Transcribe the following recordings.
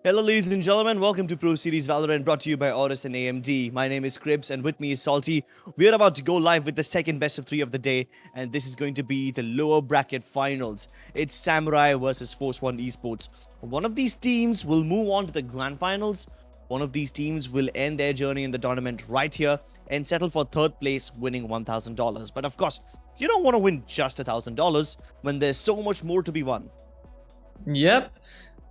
Hello, ladies and gentlemen. Welcome to Pro Series Valorant, brought to you by AORUS and AMD. My name is Cribs, and with me is Salty. We're about to go live with the second best of three of the day, and this is going to be the lower bracket finals. It's Samurai versus Force One Esports. One of these teams will move on to the grand finals. One of these teams will end their journey in the tournament right here and settle for third place, winning $1,000. But of course, you don't want to win just $1,000 when there's so much more to be won. Yep.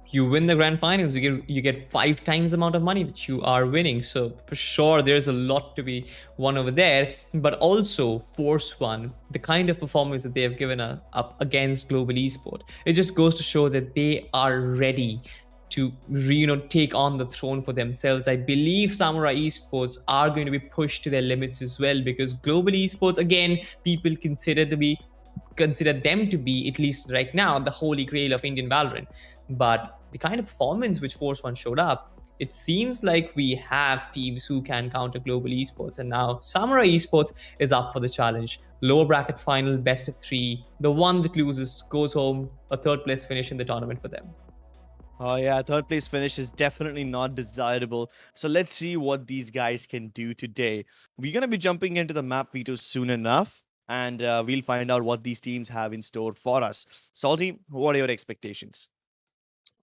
You win the grand finals, you get 5 times the amount of money that you are winning. So for sure, there's a lot to be won over there. But also, Force One, the kind of performance that they have given up against Global Esport, it just goes to show that they are ready to take on the throne for themselves. I believe Samurai Esports are going to be pushed to their limits as well, because Global Esports, again, people consider them to be, at least right now, the holy grail of Indian Valorant. But the kind of performance which Force One showed up, it seems like we have teams who can counter Global Esports, and now Samurai Esports is up for the challenge. Lower bracket final, best of 3. The one that loses goes home, a third place finish in the tournament for them. Oh yeah, third place finish is definitely not desirable. So let's see what these guys can do today. We're going to be jumping into the map veto soon enough, and we'll find out what these teams have in store for us. Salty, what are your expectations?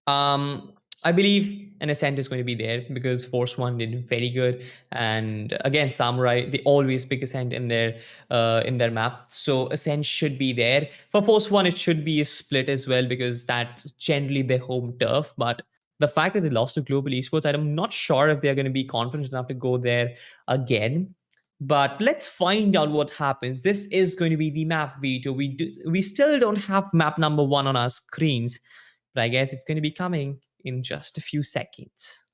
I believe an Ascent is going to be there because Force One did very good, and again, Samurai, they always pick Ascent in their map, so Ascent should be there. For Force One, it should be a split as well because that's generally their home turf. But the fact that they lost to Global Esports, I'm not sure if they're going to be confident enough to go there again. But let's find out what happens. This is going to be the map veto. We still don't have map number 1 on our screens, but I guess it's going to be coming in just a few seconds.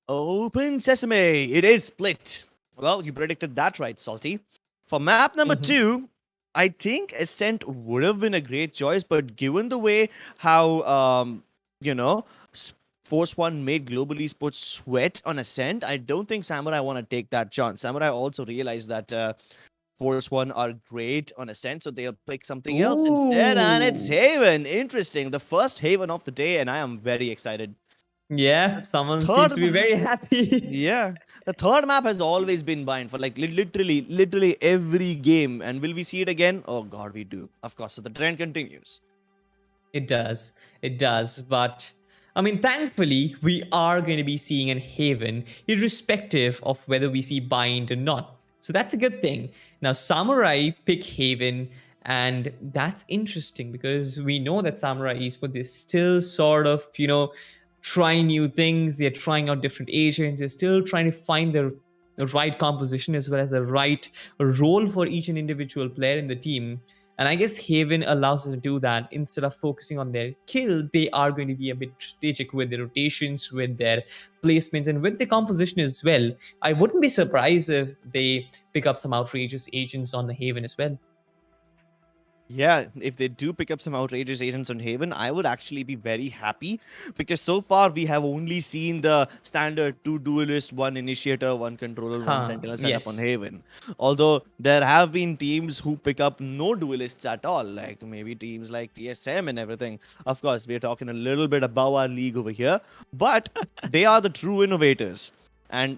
Open sesame. It is split. Well, you predicted that right, Salty. For map number 2, I think Ascent would have been a great choice, but given the way how Force One made Global Esports sweat on Ascent, I don't think Samurai want to take that chance. Samurai also realized that Force One are great on Ascent, so they'll pick something else instead, and it's Ooh. Haven. Interesting. The first Haven of the day, and I am very excited. Yeah, someone seems Third to be map. very happy. Yeah. The third map has always been bind for like literally every game. And will we see it again? Oh god, we do. Of course. So the trend continues. It does. It does. But I mean, thankfully, we are going to be seeing an Haven, irrespective of whether we see Bind or not. So that's a good thing. Now, Samurai pick Haven, and that's interesting because we know that Samurai Esports is still sort of, trying new things. They're trying out different agents. They're still trying to find the right composition as well as the right role for each and individual player in the team. And I guess Haven allows them to do that. Instead of focusing on their kills, they are going to be a bit strategic with their rotations, with their placements, and with the composition as well. I wouldn't be surprised if they pick up some outrageous agents on the Haven as well. Yeah, if they do pick up some outrageous agents on Haven, I would actually be very happy because so far we have only seen the standard 2 duelist, 1 initiator, 1 controller, 1 Huh, sentinel setup on yes. Haven. Although there have been teams who pick up no duelists at all, like maybe teams like TSM and everything. Of course, we're talking a little bit above our league over here, but they are the true innovators. And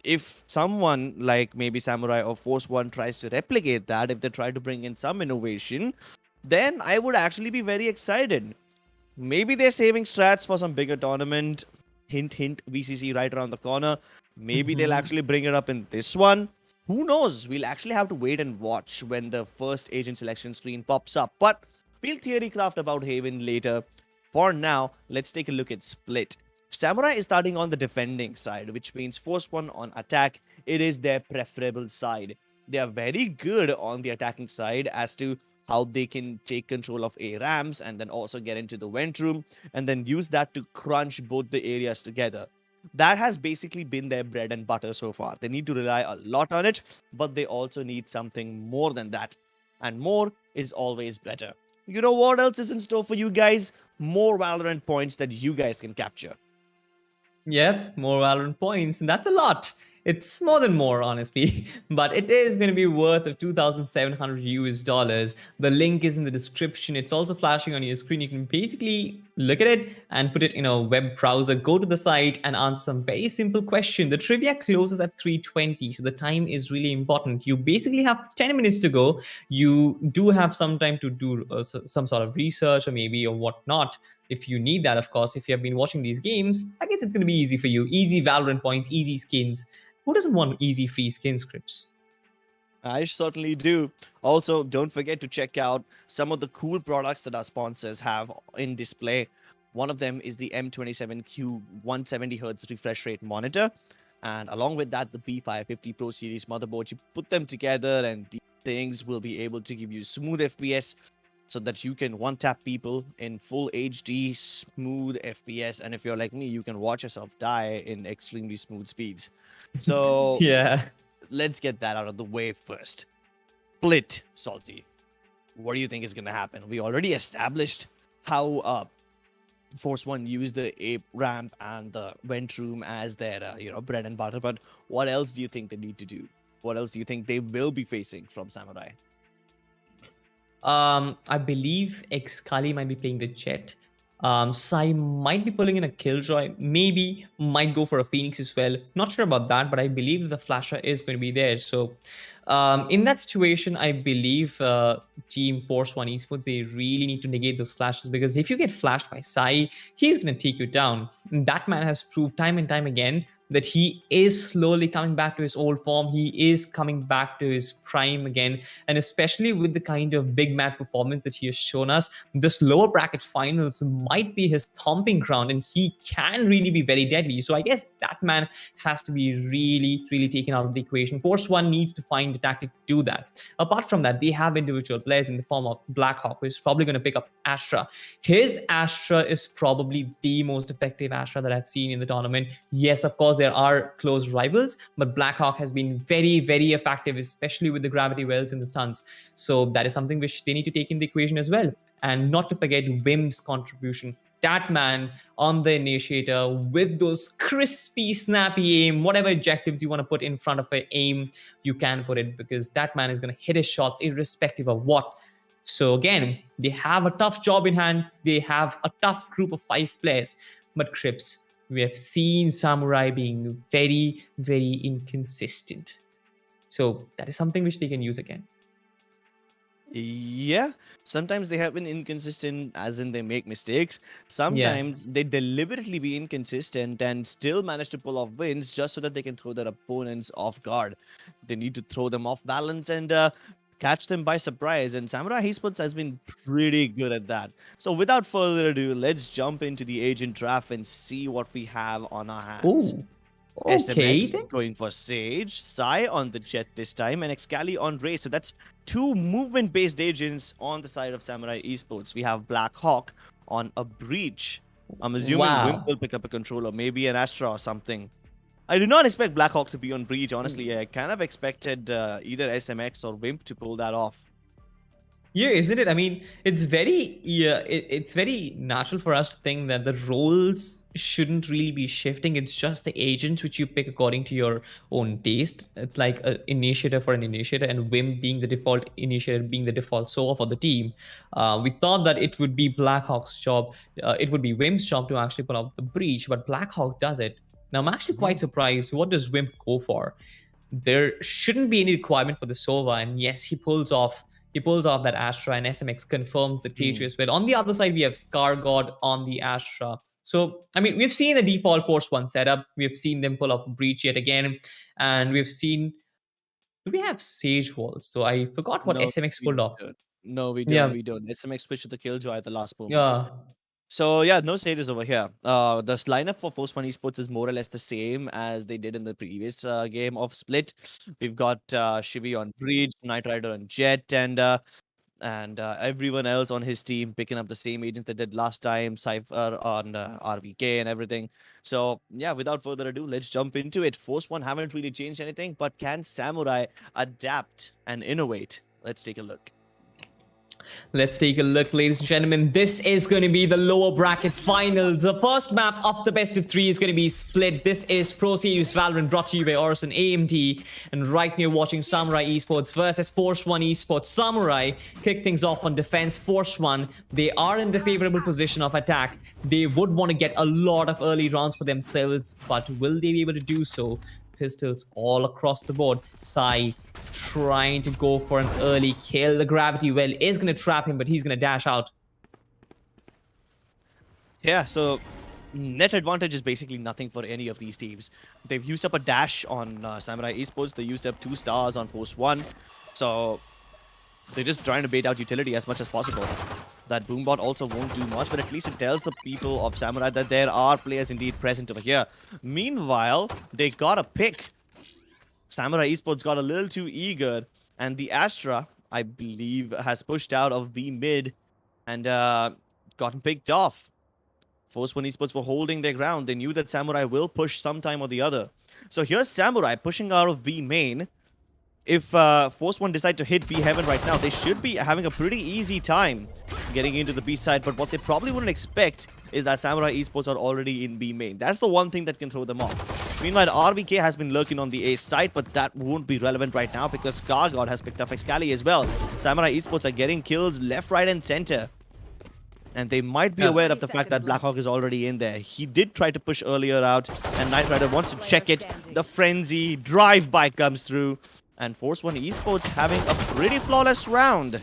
if someone like maybe Samurai or Force One tries to replicate that, if they try to bring in some innovation, then I would actually be very excited. Maybe they're saving strats for some bigger tournament. Hint, hint, VCC right around the corner. Maybe they'll Mhm. actually bring it up in this one. Who knows? We'll actually have to wait and watch when the first agent selection screen pops up. But we'll theory craft about Haven later. For now, let's take a look at Split. Samurai is starting on the defending side, which means Force One on attack. It is their preferable side. They are very good on the attacking side as to how they can take control of A ramps and then also get into the vent room and then use that to crunch both the areas together. That has basically been their bread and butter so far. They need to rely a lot on it, but they also need something more than that. And more is always better. You know what else is in store for you guys? More Valorant points that you guys can capture. Yep, more Valorant points, and that's a lot. It's more than more, honestly, but it is going to be worth of 2,700 US dollars. The link is in the description. It's also flashing on your screen. You can basically look at it and put it in a web browser, go to the site and answer some very simple question. The trivia closes at 3:20, so the time is really important. You basically have 10 minutes to go. You do have some time to do some sort of research or maybe or whatnot. If you need that, of course, if you have been watching these games, I guess it's going to be easy for you. Easy Valorant points, easy skins. Who doesn't want easy free skin scripts? I certainly do. Also, don't forget to check out some of the cool products that our sponsors have in display. One of them is the M27Q 170Hz refresh rate monitor. And along with that, the B550 Pro Series motherboard. You put them together, and these things will be able to give you smooth FPS so that you can one tap people in full HD, smooth FPS. And if you're like me, you can watch yourself die in extremely smooth speeds. So Yeah. let's get that out of the way first. Split, Salty. What do you think is going to happen? We already established how Force One used the ape ramp and the vent room as their bread and butter. But what else do you think they need to do? What else do you think they will be facing from Samurai? I believe Excali might be playing the Jet. Sai might be pulling in a Killjoy. Maybe might go for a Phoenix as well. Not sure about that, but I believe the Flasher is going to be there. So, in that situation, I believe Team Force One Esports they really need to negate those flashes because if you get flashed by Sai, he's going to take you down. That man has proved time and time again that he is slowly coming back to his old form. He is coming back to his prime again. And especially with the kind of big match performance that he has shown us, this lower bracket finals might be his thumping ground and he can really be very deadly. So I guess that man has to be really, really taken out of the equation. Force One needs to find a tactic to do that. Apart from that, they have individual players in the form of Blackhawk, who is probably going to pick up Astra. His Astra is probably the most effective Astra that I've seen in the tournament. Yes, of course, there are close rivals, but Blackhawk has been very, very effective, especially with the gravity wells and the stuns. So that is something which they need to take in the equation as well. And not to forget Wim's contribution. That man on the initiator with those crispy, snappy aim, whatever objectives you want to put in front of an aim, you can put it because that man is going to hit his shots irrespective of what. So again, they have a tough job in hand. They have a tough group of 5 players. But Crips, we have seen Samurai being very, very inconsistent. So that is something which they can use again. Yeah, sometimes they have been inconsistent, as in they make mistakes. Yeah. Sometimes they deliberately be inconsistent and still manage to pull off wins just so that they can throw their opponents off guard. They need to throw them off balance and catch them by surprise. And Samurai Esports has been pretty good at that. So without further ado, let's jump into the agent draft and see what we have on our hands. Oh, okay SMX then. going for Sage, Sai on the Jet this time, and Excali on Ray. So that's 2 movement-based agents on the side of Samurai Esports. We have Black Hawk on a Breach. I'm assuming Wimp Wow. will pick up a controller, maybe an Astra or something. I do not expect Black Hawk to be on Breach, honestly. I kind of expected either SMX or Wimp to pull that off. Yeah, isn't it? I mean, it's very it's very natural for us to think that the roles shouldn't really be shifting. It's just the agents which you pick according to your own taste. It's like an initiator for an initiator, and Wim being the default initiator, being the default solo for the team. We thought that it would be Blackhawk's job. It would be Wim's job to actually pull out the breach, but Blackhawk does it. Now I'm actually Mhm. quite surprised. What does Wimp go for? There shouldn't be any requirement for the Sova, and yes, he pulls off that Astra, and SMX confirms the K2 Mm. as well. On the other side, we have Scar God on the Astra. So, I mean, we've seen the default Force 1 setup. We've seen them pull off Breach yet again. And we've seen. Do we have Sage Walls? So I forgot what No, SMX we pulled off. don't. No, we don't. Yeah. We don't. SMX switched to the Killjoy at the last moment. Yeah. So yeah, no stages over here. The lineup for Force One Esports is more or less the same as they did in the previous game of Split. We've got Shivi on Breach, Knight Rider on Jet, and everyone else on his team picking up the same agent they did last time. Cypher on RVK and everything. So yeah, without further ado, let's jump into it. Force One haven't really changed anything, but can Samurai adapt and innovate? Let's take a look. Let's take a look, ladies and gentlemen. This is going to be the lower bracket finals. The first map of the best of three is going to be split. This is Pro Series Valorant, brought to you by AORUS and AMD. And right now, you're watching Samurai Esports versus Force One Esports. Samurai kick things off on defense. Force One, they are in the favorable position of attack. They would want to get a lot of early rounds for themselves, but will they be able to do so? Pistols all across the board. Sai trying to go for an early kill. The gravity well is going to trap him, but he's going to dash out. Yeah, so net advantage is basically nothing for any of these teams. They've used up a dash on Samurai Esports. They used up 2 stars on Force One. So they're just trying to bait out utility as much as possible. That boombot also won't do much, but at least it tells the people of Samurai that there are players indeed present over here. Meanwhile, they got a pick. Samurai Esports got a little too eager, and the Astra, I believe, has pushed out of B mid and gotten picked off. Force One Esports were holding their ground. They knew that Samurai will push sometime or the other. So here's Samurai pushing out of B main. If Force One decide to hit B heaven right now, they should be having a pretty easy time getting into the B side. But what they probably wouldn't expect is that Samurai Esports are already in B main. That's the one thing that can throw them off. Meanwhile, RVK has been lurking on the A side, but that won't be relevant right now because ScarGod has picked up Excali as well. Samurai Esports are getting kills left, right, and center. And they might be aware of the fact that Blackhawk is already in there. He did try to push earlier out, and Knight Rider wants to check it. The frenzy drive-by comes through. And Force One Esports having a pretty flawless round.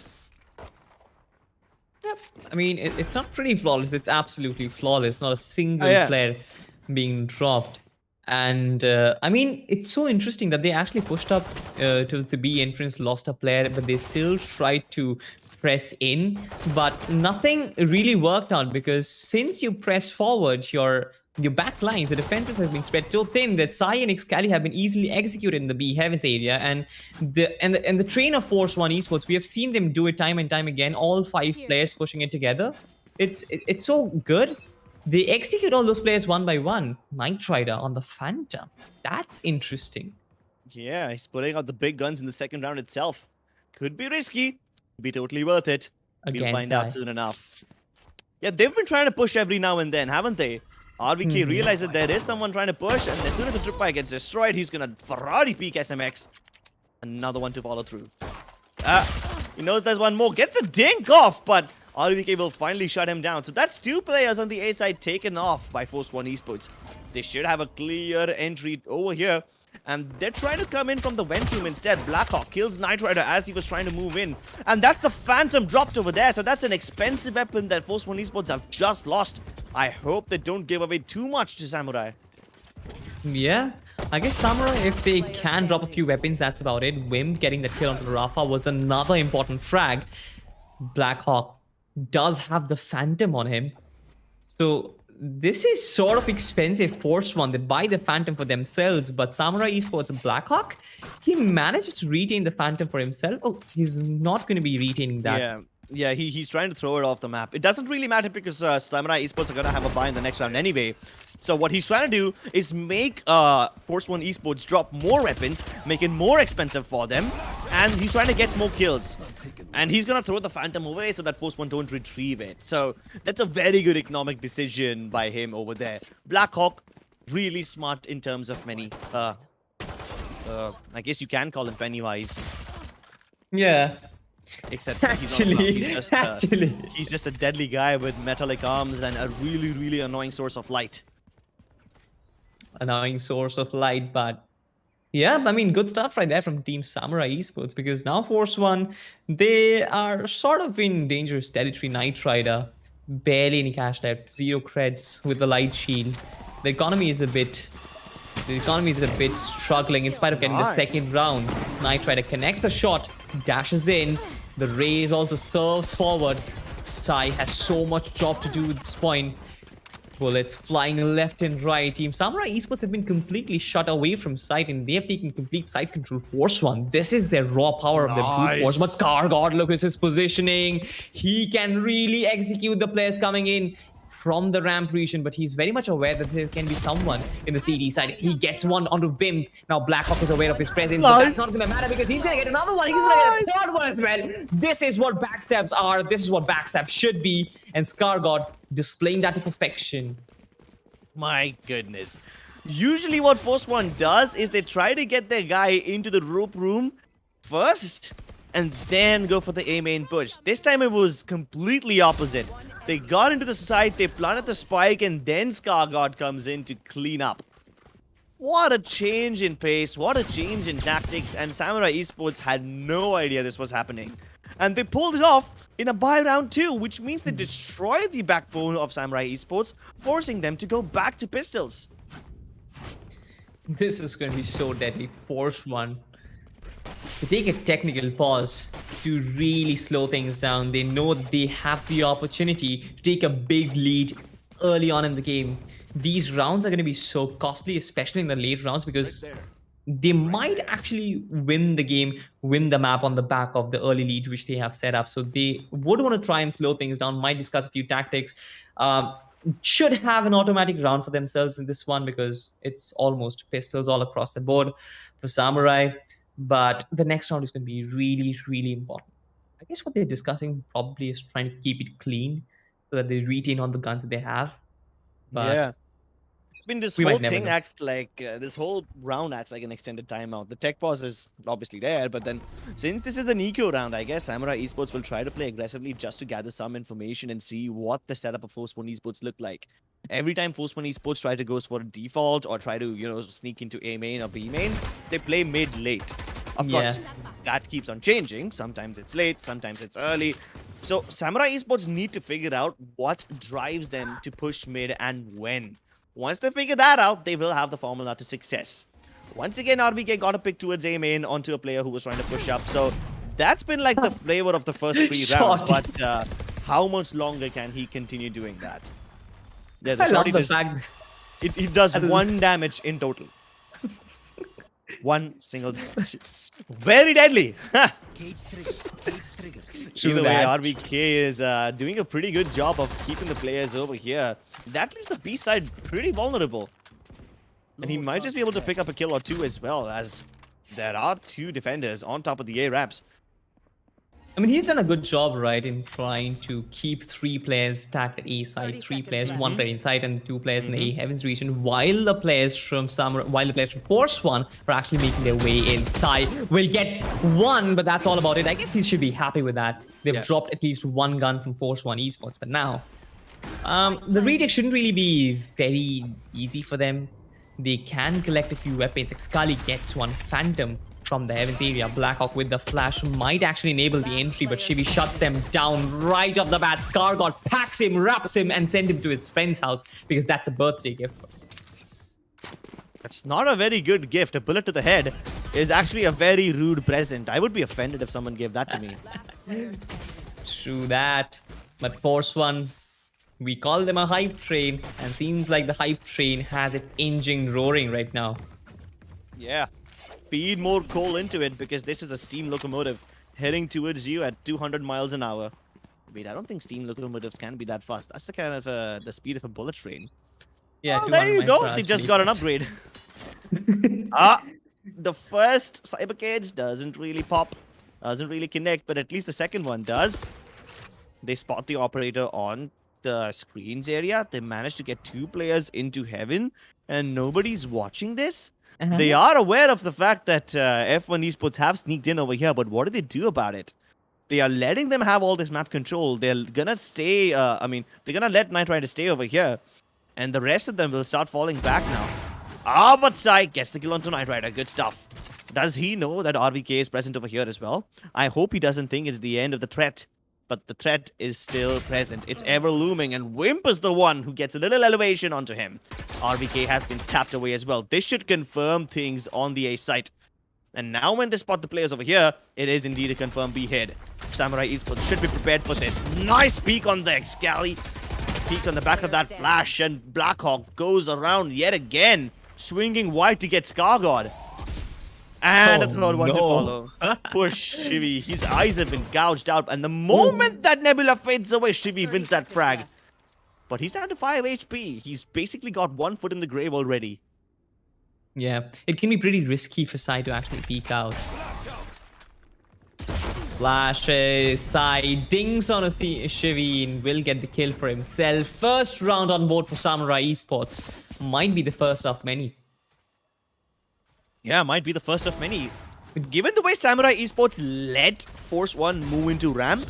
Yep. I mean, it's not pretty flawless. It's absolutely flawless. Not a single player being dropped. And I mean, it's so interesting that they actually pushed up towards the B entrance, lost a player, but they still tried to press in. But nothing really worked out because since you press forward, your back lines, the defenses have been spread so thin that Sai and Excali have been easily executed in the B heavens area, and the train of Force One Esports, we have seen them do it time and time again. All 5 players pushing it together. It's so good. They execute all those players one by one. Knight Rider on the Phantom. That's interesting. Yeah, he's putting out the big guns in the second round itself. Could be risky, be totally worth it. We'll find out soon enough. Yeah, they've been trying to push every now and then, haven't they? RVK realizes there is someone trying to push, and as soon as the tripwire gets destroyed, he's gonna Ferrari peek SMX. Another one to follow through. He knows there's one more. Gets a dink off, but RVK will finally shut him down. So that's 2 players on the A side taken off by Force One Esports. They should have a clear entry over here. And they're trying to come in from the vent room instead. Blackhawk kills Knight Rider as he was trying to move in. And that's the Phantom dropped over there. So that's an expensive weapon that Force One Esports have just lost. I hope they don't give away too much to Samurai. Yeah, I guess Samurai, if they can drop a few weapons, that's about it. Wim getting the kill onto Rafa was another important frag. Blackhawk does have the Phantom on him. So this is sort of expensive. Force One, they buy the Phantom for themselves, but Samurai Esports Blackhawk, he manages to retain the Phantom for himself. Oh, he's not going to be retaining that. Yeah, he's trying to throw it off the map. It doesn't really matter because Samurai Esports are going to have a buy in the next round anyway. So what he's trying to do is make Force One Esports drop more weapons, make it more expensive for them, and he's trying to get more kills. And he's going to throw the Phantom away so that Force One don't retrieve it. So that's a very good economic decision by him over there. Blackhawk, really smart in terms of many. So I guess you can call him Pennywise. Yeah. Except he's just a deadly guy with metallic arms and a really, really annoying source of light. Annoying source of light, but yeah, I mean, good stuff right there from Team Samurai Esports, because now Force One, they are sort of in dangerous territory. Knight Rider, barely any cash left, 0 creds with the light shield. The economy is a bit struggling in spite of getting the second round. Knight Rider connects a shot, dashes in. The raise also serves forward. Sai has so much job to do at this point. Bullets flying left and right. Team Samurai Esports have been completely shut away from sight, and they have taken complete side control. Force One, this is their raw power of the brute force. But ScarGod, look at his positioning. He can really execute the players coming in. from the ramp region, but he's very much aware that there can be someone in the CD side. He gets one onto Vim. Now Blackhawk is aware of his presence, but that's not going to matter because he's going to get another one. He's going to get a third one as well. This is what backstabs are. This is what backstab should be. And ScarGod displaying that to perfection. My goodness. Usually what Force One does is they try to get their guy into the rope room first and then go for the A main push. This time it was completely opposite. They got into the side, they planted the spike, and then ScarGod comes in to clean up. What a change in pace, what a change in tactics, and Samurai Esports had no idea this was happening. And they pulled it off in a buy round 2, which means they destroyed the backbone of Samurai Esports, forcing them to go back to pistols. This is going to be so deadly. Force One to take a technical pause to really slow things down. They know that they have the opportunity to take a big lead early on in the game. These rounds are going to be so costly, especially in the late rounds, because they might actually win the game, win the map on the back of the early lead which they have set up. So they would want to try and slow things down, might discuss a few tactics. Should have an automatic round for themselves in this one because it's almost pistols all across the board for Samurai. But the next round is going to be really, really important. I guess what they're discussing probably is trying to keep it clean so that they retain all the guns that they have. But yeah. I mean, this whole thing acts like, this whole round acts like an extended timeout. The tech pause is obviously there, but then since this is an eco round, I guess Samurai Esports will try to play aggressively just to gather some information and see what the setup of Force One Esports look like. Every time Force One Esports try to go for a default or try to, you know, sneak into A main or B main, they play mid-late. Of course, that keeps on changing. Sometimes it's late, sometimes it's early. So Samurai Esports need to figure out what drives them to push mid and when. Once they figure that out, they will have the formula to success. Once again, RBK got a pick towards A main onto a player who was trying to push up. So that's been like the flavor of the first 3 rounds. But how much longer can he continue doing that? Yeah, I love the fact it does 1 damage in total. 1 single damage. Very deadly. Either way, RBK is doing a pretty good job of keeping the players over here. That leaves the B side pretty vulnerable. And he might just be able to pick up a kill or 2 as well, as there are 2 defenders on top of the A ramps. I mean, he's done a good job, right, in trying to keep 3 players stacked at A side, 3 players, 1 player inside, and 2 players in the A heavens region, while the players from Force One are actually making their way inside. We'll get 1, but that's all about it. I guess he should be happy with that. They've dropped at least 1 gun from Force One Esports, but now the retake shouldn't really be very easy for them. They can collect a few weapons. Excali gets 1, Phantom from the heavens area. Blackhawk with the flash might actually enable the entry, but Shivi shuts them down right off the bat. ScarGod packs him, wraps him, and sends him to his friend's house because that's a birthday gift. That's not a very good gift. A bullet to the head is actually a very rude present. I would be offended if someone gave that to me. True that. But Force One, we call them a hype train, and seems like the hype train has its engine roaring right now. Yeah. Feed more coal into it because this is a steam locomotive heading towards you at 200 miles an hour. Wait, I don't think steam locomotives can be that fast. That's the kind of the speed of a bullet train. Yeah, oh, there you go. They just got an upgrade. The first cyber cage doesn't really pop, doesn't really connect, but at least the second one does. They spot the operator on the screens area. They managed to get 2 players into heaven, and nobody's watching this. They are aware of the fact that F1 Esports have sneaked in over here, but what do they do about it? They are letting them have all this map control. They're gonna stay, they're gonna let Night to stay over here, and the rest of them will start falling back now. But Sai gets the kill onto Night Rider. Good stuff. Does he know that RVK is present over here as well? I hope he doesn't think it's the end of the threat. But the threat is still present. It's ever looming, and Wimp is the one who gets a little elevation onto him. RVK has been tapped away as well. This should confirm things on the A site. And now when they spot the players over here, it is indeed a confirmed B head. Samurai Esports should be prepared for this. Nice peek on the Excali. Peeks on the back of that flash, and Blackhawk goes around yet again, swinging wide to get ScarGod. And a third one to follow. Poor Shivi. His eyes have been gouged out. And the moment that Nebula fades away, Shivi wins that frag. But he's down to 5 HP. He's basically got 1 foot in the grave already. Yeah, it can be pretty risky for Sai to actually peek out. Flashes, Sai dings on a Shivi and will get the kill for himself. First round on board for Samurai Esports. Might be the first of many. Yeah, might be the first of many. Given the way Samurai Esports let Force One move into ramp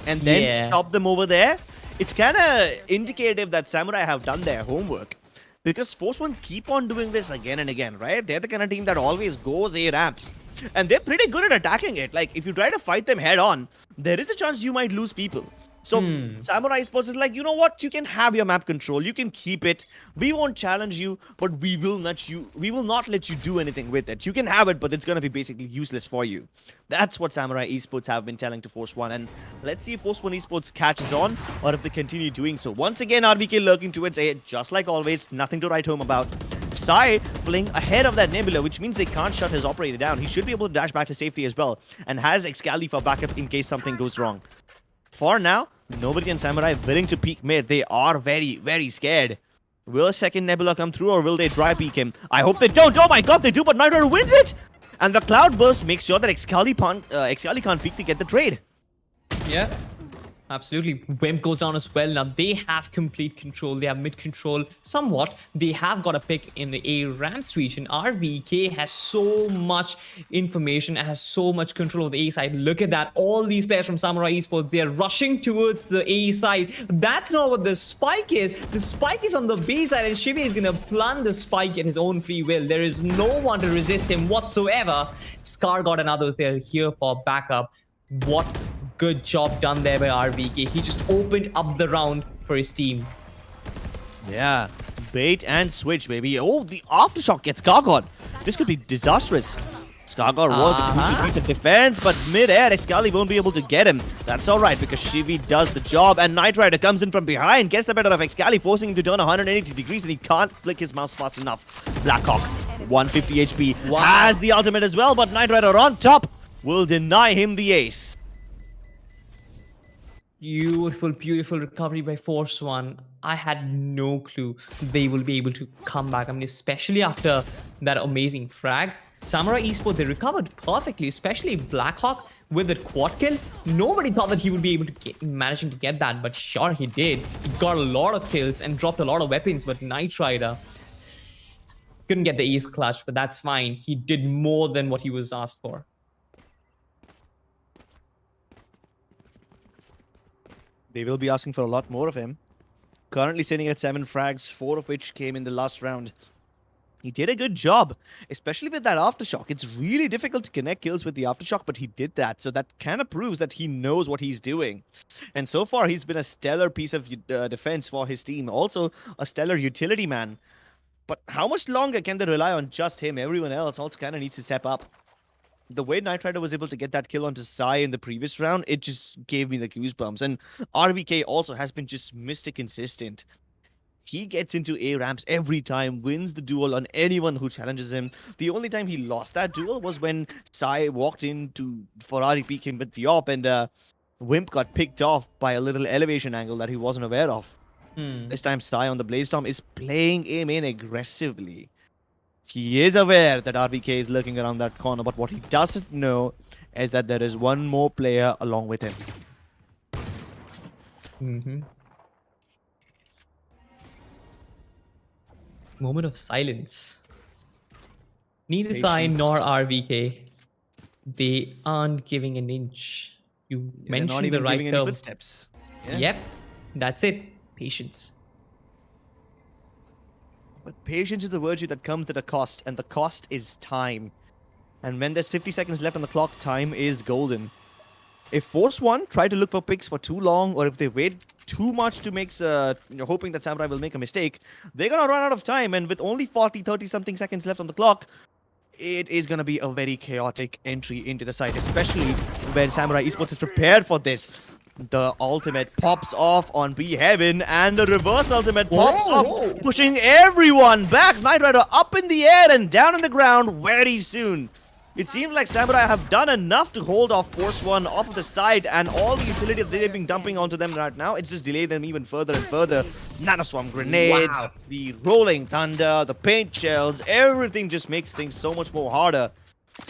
and then stop them over there, it's kind of indicative that Samurai have done their homework. Because Force One keep on doing this again and again, right? They're the kind of team that always goes A ramps. And they're pretty good at attacking it. Like, if you try to fight them head on, there is a chance you might lose people. So, Samurai Sports is like, you know what? You can have your map control. You can keep it. We won't challenge you, but we will not let you do anything with it. You can have it, but it's going to be basically useless for you. That's what Samurai Esports have been telling to Force One. And let's see if Force One Esports catches on or if they continue doing so. Once again, RBK lurking towards A, just like always. Nothing to write home about. Sai playing ahead of that Nebula, which means they can't shut his operator down. He should be able to dash back to safety as well, and has Excali for backup in case something goes wrong. For now, nobody in Samurai willing to peek mid. They are very, very scared. Will a second Nebula come through, or will they dry peek him? I hope they don't. Oh my god, they do, but Night Rider wins it! And the Cloud Burst makes sure that Excali can't peek to get the trade. Yeah. Absolutely. Wimp goes down as well. Now they have complete control. They have mid control somewhat. They have got a pick in the A ramps region. RVK has so much information, has so much control of the A side. Look at that. All these players from Samurai Esports, they are rushing towards the A side. That's not what the spike is. The spike is on the B side, and Shivi is going to plant the spike at his own free will. There is no one to resist him whatsoever. Scar God and others, they are here for backup. What good job done there by RVK. He just opened up the round for his team. Yeah, bait and switch, baby. Oh, the aftershock gets Gargod. This could be disastrous. Skargod was a crucial piece of defense, but mid-air, Excali won't be able to get him. That's alright, because Shivi does the job, and Knight Rider comes in from behind, gets the better of Excali, forcing him to turn 180 degrees, and he can't flick his mouse fast enough. Blackhawk, 150 HP, has the ultimate as well, but Knight Rider on top will deny him the ace. Beautiful, beautiful recovery by Force One. I had no clue they will be able to come back. I mean, especially after that amazing frag. Samurai Esports, they recovered perfectly, especially Blackhawk with the quad kill. Nobody thought that he would be able to managing to get that, but sure he did. He got a lot of kills and dropped a lot of weapons, but Knight Rider couldn't get the ace clutch, but that's fine. He did more than what he was asked for. They will be asking for a lot more of him. Currently sitting at 7 frags, 4 of which came in the last round. He did a good job, especially with that aftershock. It's really difficult to connect kills with the aftershock, but he did that. So that kind of proves that he knows what he's doing. And so far, he's been a stellar piece of defense for his team. Also, a stellar utility man. But how much longer can they rely on just him? Everyone else also kind of needs to step up. The way Knight Rider was able to get that kill onto Sai in the previous round, it just gave me the goosebumps. And RVK also has been just Mr. Consistent. He gets into A ramps every time, wins the duel on anyone who challenges him. The only time he lost that duel was when Sai walked in to Ferrari peek him with the op, and Wimp got picked off by a little elevation angle that he wasn't aware of. This time Sai on the Blaze Storm is playing A main aggressively. He is aware that RVK is lurking around that corner, but what he doesn't know is that there is one more player along with him. Moment of silence. Neither Sai nor RVK, they aren't giving an inch. You mentioned the right term. Footsteps. Yeah. Yep, that's it. Patience. But patience is the virtue that comes at a cost, and the cost is time. And when there's 50 seconds left on the clock, time is golden. If Force One try to look for picks for too long, or if they wait too much to make, hoping that Samurai will make a mistake, they're gonna run out of time. And with only 30 something seconds left on the clock, it is gonna be a very chaotic entry into the site, especially when Samurai Esports is prepared for this. The ultimate pops off on B Heaven, and the reverse ultimate pops off, pushing everyone back. Knight Rider up in the air and down on the ground very soon. It seems like Samurai have done enough to hold off Force One off of the side, and all the utility that they've been dumping onto them right now, it's just delayed them even further and further. Nanoswarm grenades, Wow. the rolling thunder, the paint shells, everything just makes things so much more harder.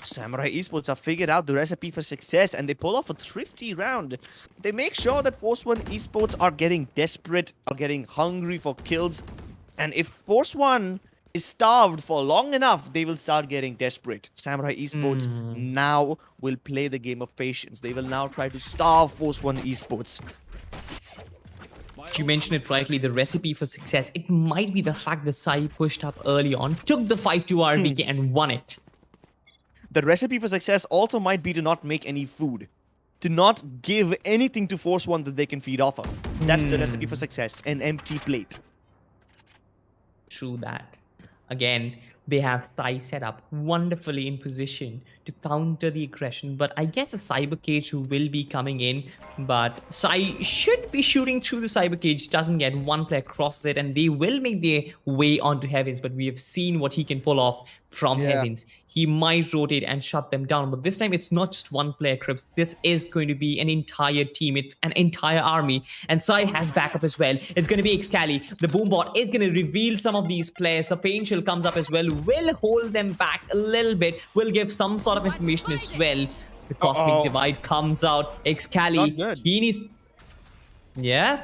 Samurai Esports have figured out the recipe for success, and they pull off a thrifty round. They make sure that Force One Esports are getting desperate, are getting hungry for kills, and if Force One is starved for long enough, they will start getting desperate. Samurai Esports now will play the game of patience. They will now try to starve Force One Esports. You mentioned it rightly, the recipe for success. It might be the fact that Sai pushed up early on, took the fight to RBK and won it. The recipe for success also might be to not make any food. To not give anything to Force One that they can feed off of. That's the recipe for success. An empty plate. True that. Again, they have Sai set up wonderfully in position to counter the aggression, but I guess the cyber cage will be coming in, but Sai should be shooting through the cyber cage, doesn't get, one player crosses it, and they will make their way onto Heavens, but we have seen what he can pull off from Heavens. He might rotate and shut them down, but this time it's not just one player, Crips. This is going to be an entire team. It's an entire army, and Sai has backup as well. It's going to be Excali. The Boombot is going to reveal some of these players. The Pain Chill comes up as well, will hold them back a little bit, will give some sort of information as well. The Cosmic Divide comes out. Excali, he needs... Yeah?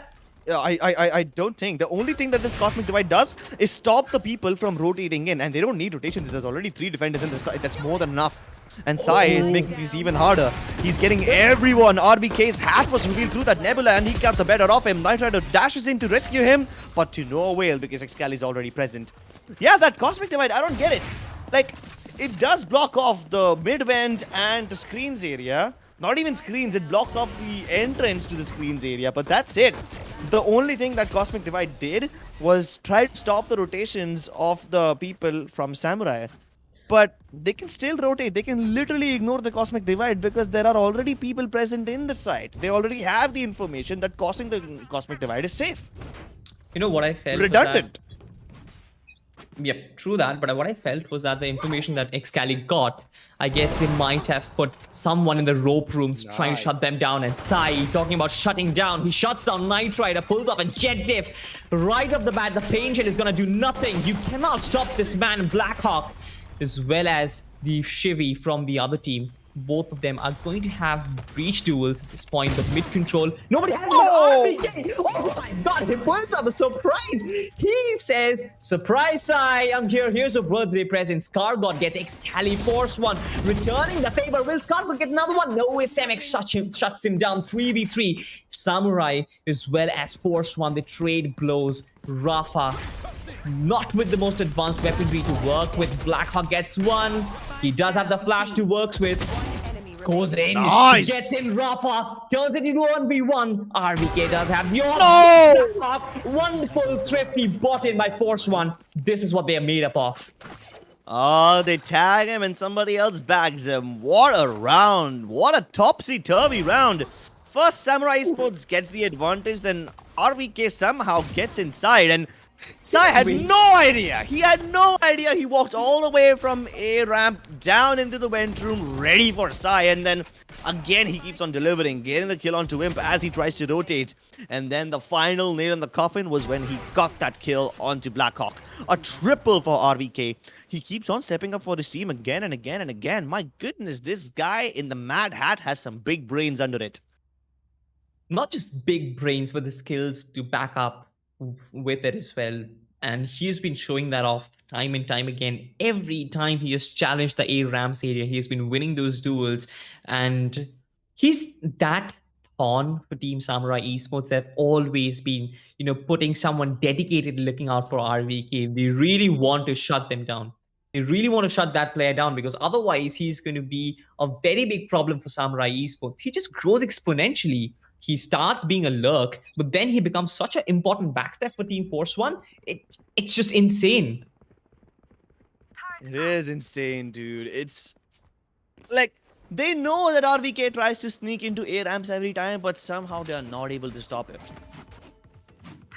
I don't think. The only thing that this Cosmic Divide does is stop the people from rotating in, and they don't need rotations. There's already 3 defenders in the side. That's more than enough. And Sai is making this even harder. He's getting everyone. RBK's hat was revealed through that nebula, and he got the better of him. Knight Rider dashes in to rescue him, but to no avail because Excali is already present. Yeah, that Cosmic Divide, I don't get it. Like, it does block off the mid-vent and the screens area. Not even screens, it blocks off the entrance to the screens area, but that's it. The only thing that Cosmic Divide did was try to stop the rotations of the people from Samurai. But they can still rotate. They can literally ignore the Cosmic Divide because there are already people present in the site. They already have the information that crossing the Cosmic Divide is safe. You know what I felt? Redundant. Yep, true that. But what I felt was that the information that Excali got, I guess they might have put someone in the rope rooms trying to shut them down. And Sai, talking about shutting down, he shuts down Knight Rider, pulls off a jet diff. Right off the bat, the Pain Chill is going to do nothing. You cannot stop this man, Blackhawk, as well as the Shivy from the other team. Both of them are going to have breach duels at this point, but mid-control, nobody has RBK! Oh my god, he pulls up a surprise! He says, surprise, Sai, I'm here, here's your birthday present. Scargod gets Excali, Force One, returning the favor. Will Scargod get another one? No, SMX shuts him down, 3v3. Samurai, as well as Force One, they trade blows. Rafa, not with the most advanced weaponry to work with. Blackhawk gets one. He does have the flash to work with. Goes in, gets in Rafa, turns it into 1v1. RBK does have your wonderful thrifty bought in by Force One. This is what they are made up of. Oh, they tag him and somebody else bags him. What a round. What a topsy-turvy round. First, Samurai Esports gets the advantage, then RBK somehow gets inside, and Sai had no idea. He had no idea. He walked all the way from A ramp down into the vent room, ready for Sai, and then again he keeps on delivering, getting the kill onto Imp as he tries to rotate. And then the final nail in the coffin was when he got that kill onto Blackhawk. A triple for RBK. He keeps on stepping up for his team again and again and again. My goodness, this guy in the Mad Hat has some big brains under it. Not just big brains, but the skills to back up with it as well. And he's been showing that off time and time again. Every time he has challenged the A ramps area, he has been winning those duels. And he's that on for Team Samurai Esports. They've always been, you know, putting someone dedicated looking out for RVK. They really want to shut them down. They really want to shut that player down, because otherwise he's going to be a very big problem for Samurai Esports. He just grows exponentially. He starts being a lurk, but then he becomes such an important backstep for Team Force One. It's just insane. It is insane, dude. It's like they know that RVK tries to sneak into A ramps every time, but somehow they are not able to stop it.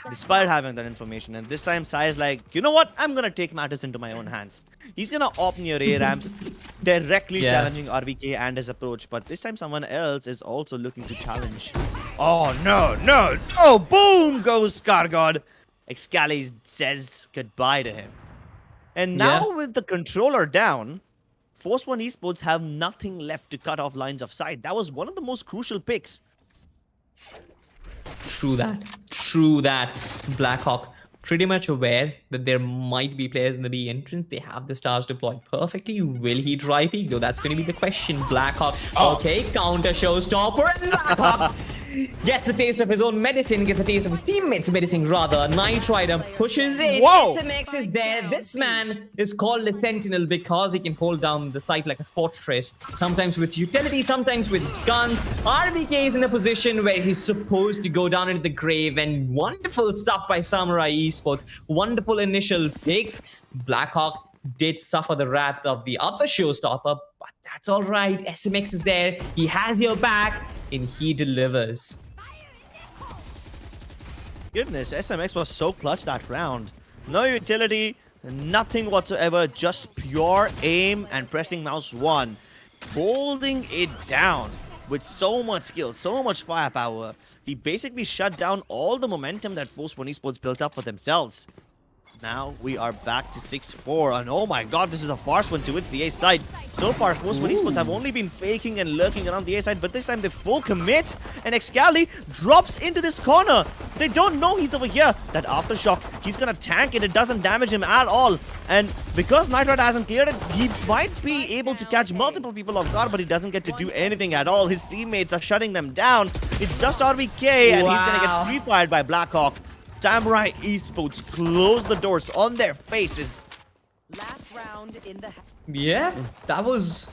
despite having that information. And this time, Sai is like, you know what? I'm going to take matters into my own hands. He's going to opt near A ramps, directly Yeah. challenging RVK and his approach. But this time, someone else is also looking to challenge. Oh, no, no. Oh, boom goes Skargod. Excali says goodbye to him. And now Yeah. with the controller down, Force One Esports have nothing left to cut off lines of sight. That was one of the most crucial picks. True that. True that. Blackhawk pretty much aware that there might be players in the B entrance. They have the stars deployed perfectly. Will he try peek? Though that's going to be the question. Blackhawk. Okay, counter showstopper, and Blackhawk gets a taste of his own medicine, gets a taste of his teammates' medicine rather. Knight Rider pushes in. Whoa. SMX is there. This man is called a sentinel because he can hold down the site like a fortress. Sometimes with utility, sometimes with guns. RBK is in a position where he's supposed to go down into the grave, and wonderful stuff by Samurai Esports. Wonderful initial pick. Blackhawk did suffer the wrath of the other showstopper, but that's all right. SMX is there. He has your back, and he delivers. Goodness, SMX was so clutch that round. No utility, nothing whatsoever, just pure aim and pressing mouse 1. Holding it down with so much skill, so much firepower. He basically shut down all the momentum that Force One Esports built up for themselves. Now we are back to 6-4, and oh my god, this is a fast one towards the A side. So far, Force One Esports have only been faking and lurking around the A side, but this time they full commit, and Excali drops into this corner. They don't know he's over here. That aftershock, he's gonna tank it. It doesn't damage him at all. And because Knight Rider hasn't cleared it, he might be able to catch multiple people off guard, but he doesn't get to do anything at all. His teammates are shutting them down. It's just RVK, and he's gonna get free-fired by Blackhawk. Samurai Esports close the doors on their faces. Last round in the Yeah, that was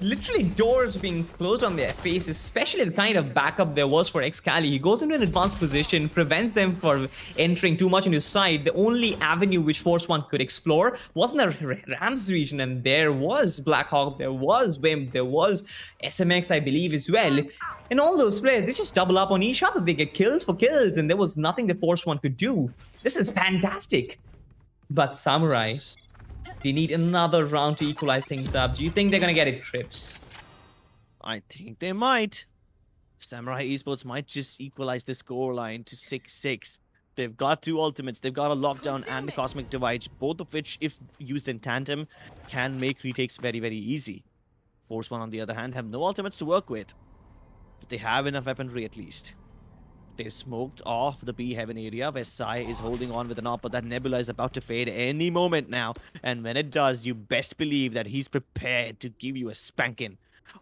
literally doors being closed on their faces, especially the kind of backup there was for Excali. He goes into an advanced position, prevents them from entering too much into his side. The only avenue which Force One could explore wasn't the Rams region, and there was Blackhawk, there was Wimp, there was SMX, I believe, as well. And all those players, they just double up on each other. They get kills for kills, and there was nothing the Force One could do. This is fantastic. But Samurai, they need another round to equalize things up. Do you think they're gonna get it, Trips? I think they might. Samurai Esports might just equalize the scoreline to 6-6. They've got 2 ultimates. They've got a lockdown and the cosmic divide, both of which, if used in tandem, can make retakes very, very easy. Force One, on the other hand, have no ultimates to work with, but they have enough weaponry at least. They smoked off the B heaven area where Sai is holding on with an op, but that Nebula is about to fade any moment now. And when it does, you best believe that he's prepared to give you a spanking.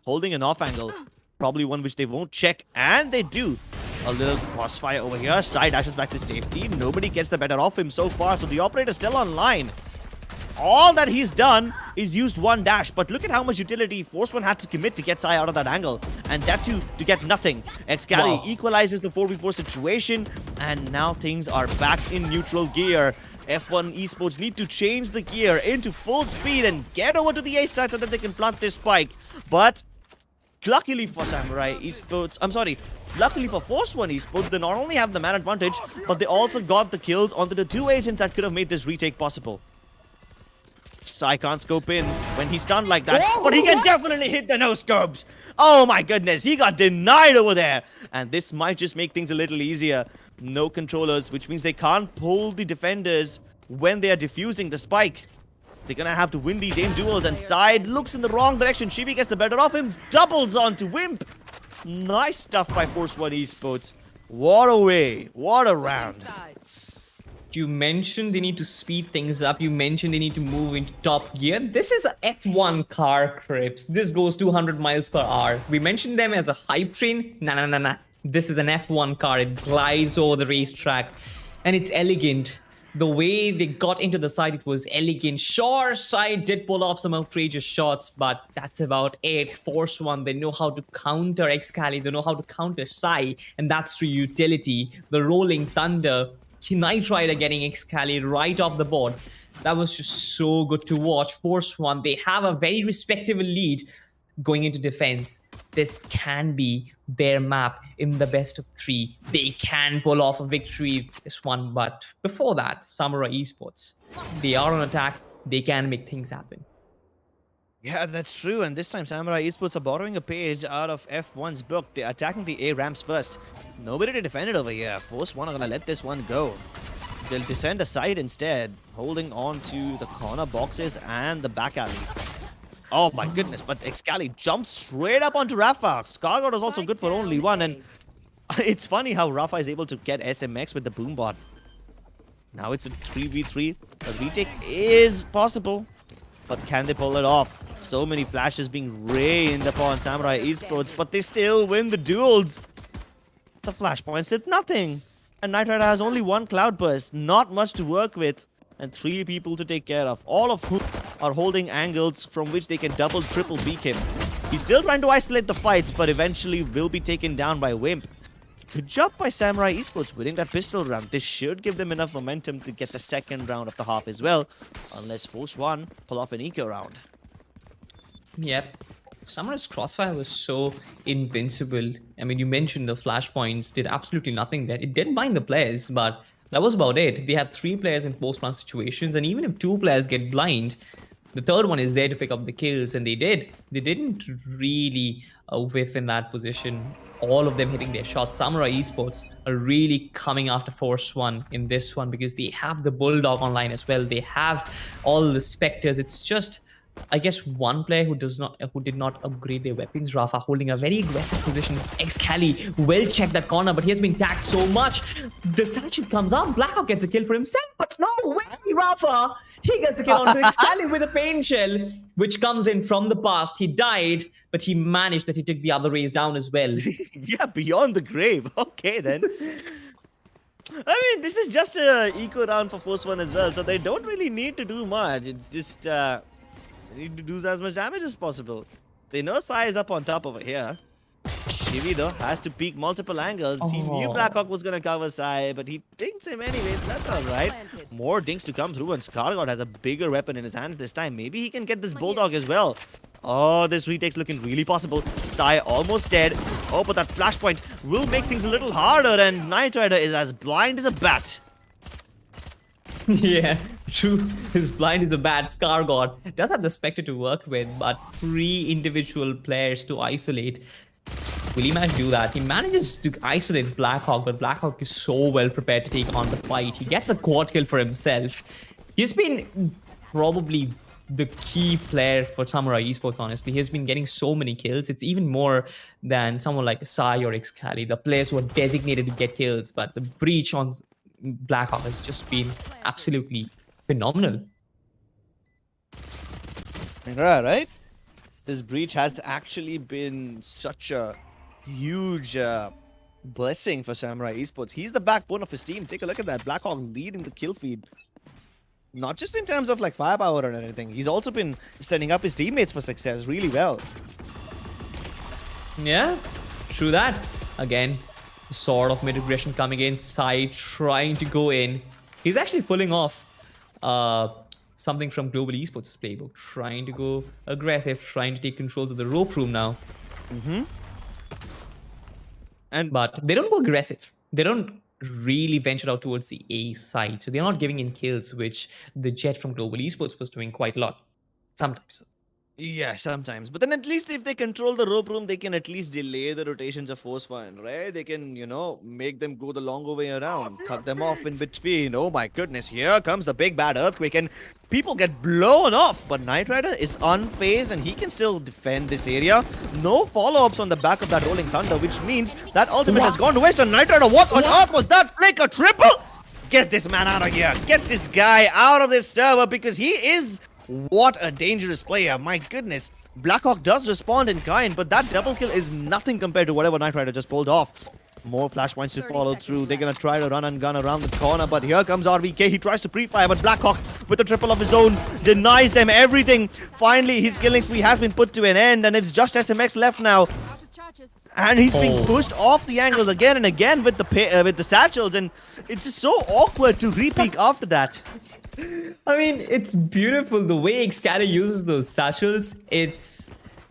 Holding an off angle, probably one which they won't check, and they do. A little crossfire over here. Sai dashes back to safety. Nobody gets the better of him so far, so the operator's still online. All that he's done is used one dash, but look at how much utility Force One had to commit to get Sai out of that angle, and that too to get nothing. Excali equalizes the 4v4 situation, and now things are back in neutral gear. F1 Esports need to change the gear into full speed and get over to the A side so that they can plant this spike. But luckily for Samurai Esports, luckily for Force One Esports, they not only have the man advantage, but they also got the kills onto the 2 agents that could have made this retake possible. Sai can't scope in when he's stunned like that, but he can definitely hit the no-scopes. Oh my goodness, he got denied over there. And this might just make things a little easier. No controllers, which means they can't pull the defenders when they are defusing the spike. They're gonna have to win these aim duels, and Sai looks in the wrong direction. Shivi gets the better of him, doubles onto Wimp. Nice stuff by Force One Esports. What a way, what a round. You mentioned they need to speed things up. You mentioned they need to move into top gear. This is a F1 car, Crips. This goes 200 miles per hour. We mentioned them as a hype train. Nah. This is an F1 car. It glides over the racetrack, and it's elegant. The way they got into the side, it was elegant. Sure, side did pull off some outrageous shots, but that's about it. Force One, they know how to counter Excali. They know how to counter Sai, and that's through utility. The Rolling Thunder. Knight Rider getting Excali right off the board. That was just so good to watch. Force One, they have a very respectable lead. going into defense, this can be their map in the best of 3. They can pull off a victory this one, but before that, Samurai Esports, they are on attack. They can make things happen. Yeah, that's true. And this time, Samurai Esports are borrowing a page out of F1's book. They're attacking the A ramps first. Nobody to defend it over here. Force One are gonna let this one go. They'll descend aside instead, holding on to the corner boxes and the back alley. Oh my goodness, but Excali jumps straight up onto Rafa. Scargod is also good for only one, and it's funny how Rafa is able to get SMX with the boombot. Now it's a 3v3. A retake is possible, but can they pull it off? So many flashes being rained upon Samurai Esports, but they still win the duels. The flashpoints did nothing. And Knight Rider has only one cloud burst, not much to work with, and 3 people to take care of, all of whom are holding angles from which they can double, triple beak him. He's still trying to isolate the fights, but eventually will be taken down by Wimp. Good job by Samurai Esports winning that pistol round. This should give them enough momentum to get the second round of the half as well, unless Force One pull off an eco round. Yep. Samurai's Crossfire was so invincible. I mean, you mentioned the flashpoints did absolutely nothing there. It didn't bind the players, but that was about it. They had 3 players in post-plant situations, and even if 2 players get blind, the third one is there to pick up the kills, and they did. They didn't really whiff in that position. All of them hitting their shots. Samurai Esports are really coming after Force One in this one because they have the Bulldog online as well. They have all the Spectres. It's just, I guess, one player who did not upgrade their weapons. Rafa holding a very aggressive position. Excali will check that corner, but he has been tagged so much. The satchel comes out. Blackhawk gets a kill for himself, but no way, Rafa. He gets the kill on Excali with a pain shell, which comes in from the past. He died, but he managed that he took the other race down as well. Yeah, beyond the grave. Okay, then. I mean, this is just a eco round for Force One as well, so they don't really need to do much. It's just they need to do as much damage as possible. They know Sai is up on top over here. Shivi, though, has to peek multiple angles. He knew Blackhawk was going to cover Sai, but he dinks him anyways. That's alright. More dinks to come through, and Scargod has a bigger weapon in his hands this time. Maybe he can get this Bulldog as well. Oh, this retake's looking really possible. Sai almost dead. Oh, but that flashpoint will make things a little harder, and Knight Rider is as blind as a bat. Yeah, true. His blind is a bad. Scargod does have the Spectre to work with, but 3 individual players to isolate. Will he manage to do that? He manages to isolate Blackhawk, but Blackhawk is so well prepared to take on the fight. He gets a quad kill for himself. He's been probably the key player for Samurai Esports, honestly. He's been getting so many kills. It's even more than someone like Sai or Excali, the players who are designated to get kills, but the breach on Blackhawk has just been absolutely phenomenal. Yeah, right? This breach has actually been such a huge blessing for Samurai Esports. He's the backbone of his team. Take a look at that. Blackhawk leading the kill feed. Not just in terms of like firepower or anything. He's also been setting up his teammates for success really well. Yeah, true that. Again, sort of mid-aggression coming in. Sai trying to go in. He's actually pulling off something from Global Esports' playbook. Trying to go aggressive, trying to take controls of the rope room now. But they don't go aggressive. They don't really venture out towards the A side. So they're not giving in kills, which the Jet from Global Esports was doing quite a lot. Sometimes. Yeah, sometimes. But then at least if they control the rope room, they can at least delay the rotations of Force One, right? They can, you know, make them go the longer way around. Cut them off in between. Oh my goodness, here comes the big bad earthquake and people get blown off. But Knight Rider is unfazed and he can still defend this area. No follow-ups on the back of that Rolling Thunder, which means that ultimate has gone to waste on Knight Rider. What on earth was that flick? A triple? Get this man out of here. Get this guy out of this server because he is... What a dangerous player, my goodness. Blackhawk does respond in kind, but that double kill is nothing compared to whatever Knight Rider just pulled off. More flashpoints to follow through. They're gonna try to run and gun around the corner, but here comes RVK. He tries to pre-fire, but Blackhawk with a triple of his own denies them everything. Finally, his killing spree has been put to an end, and it's just SMX left now. And he's being pushed off the angle again and again with the satchels, and it's just so awkward to re-peek after that. I mean, it's beautiful the way Excali uses those satchels. It's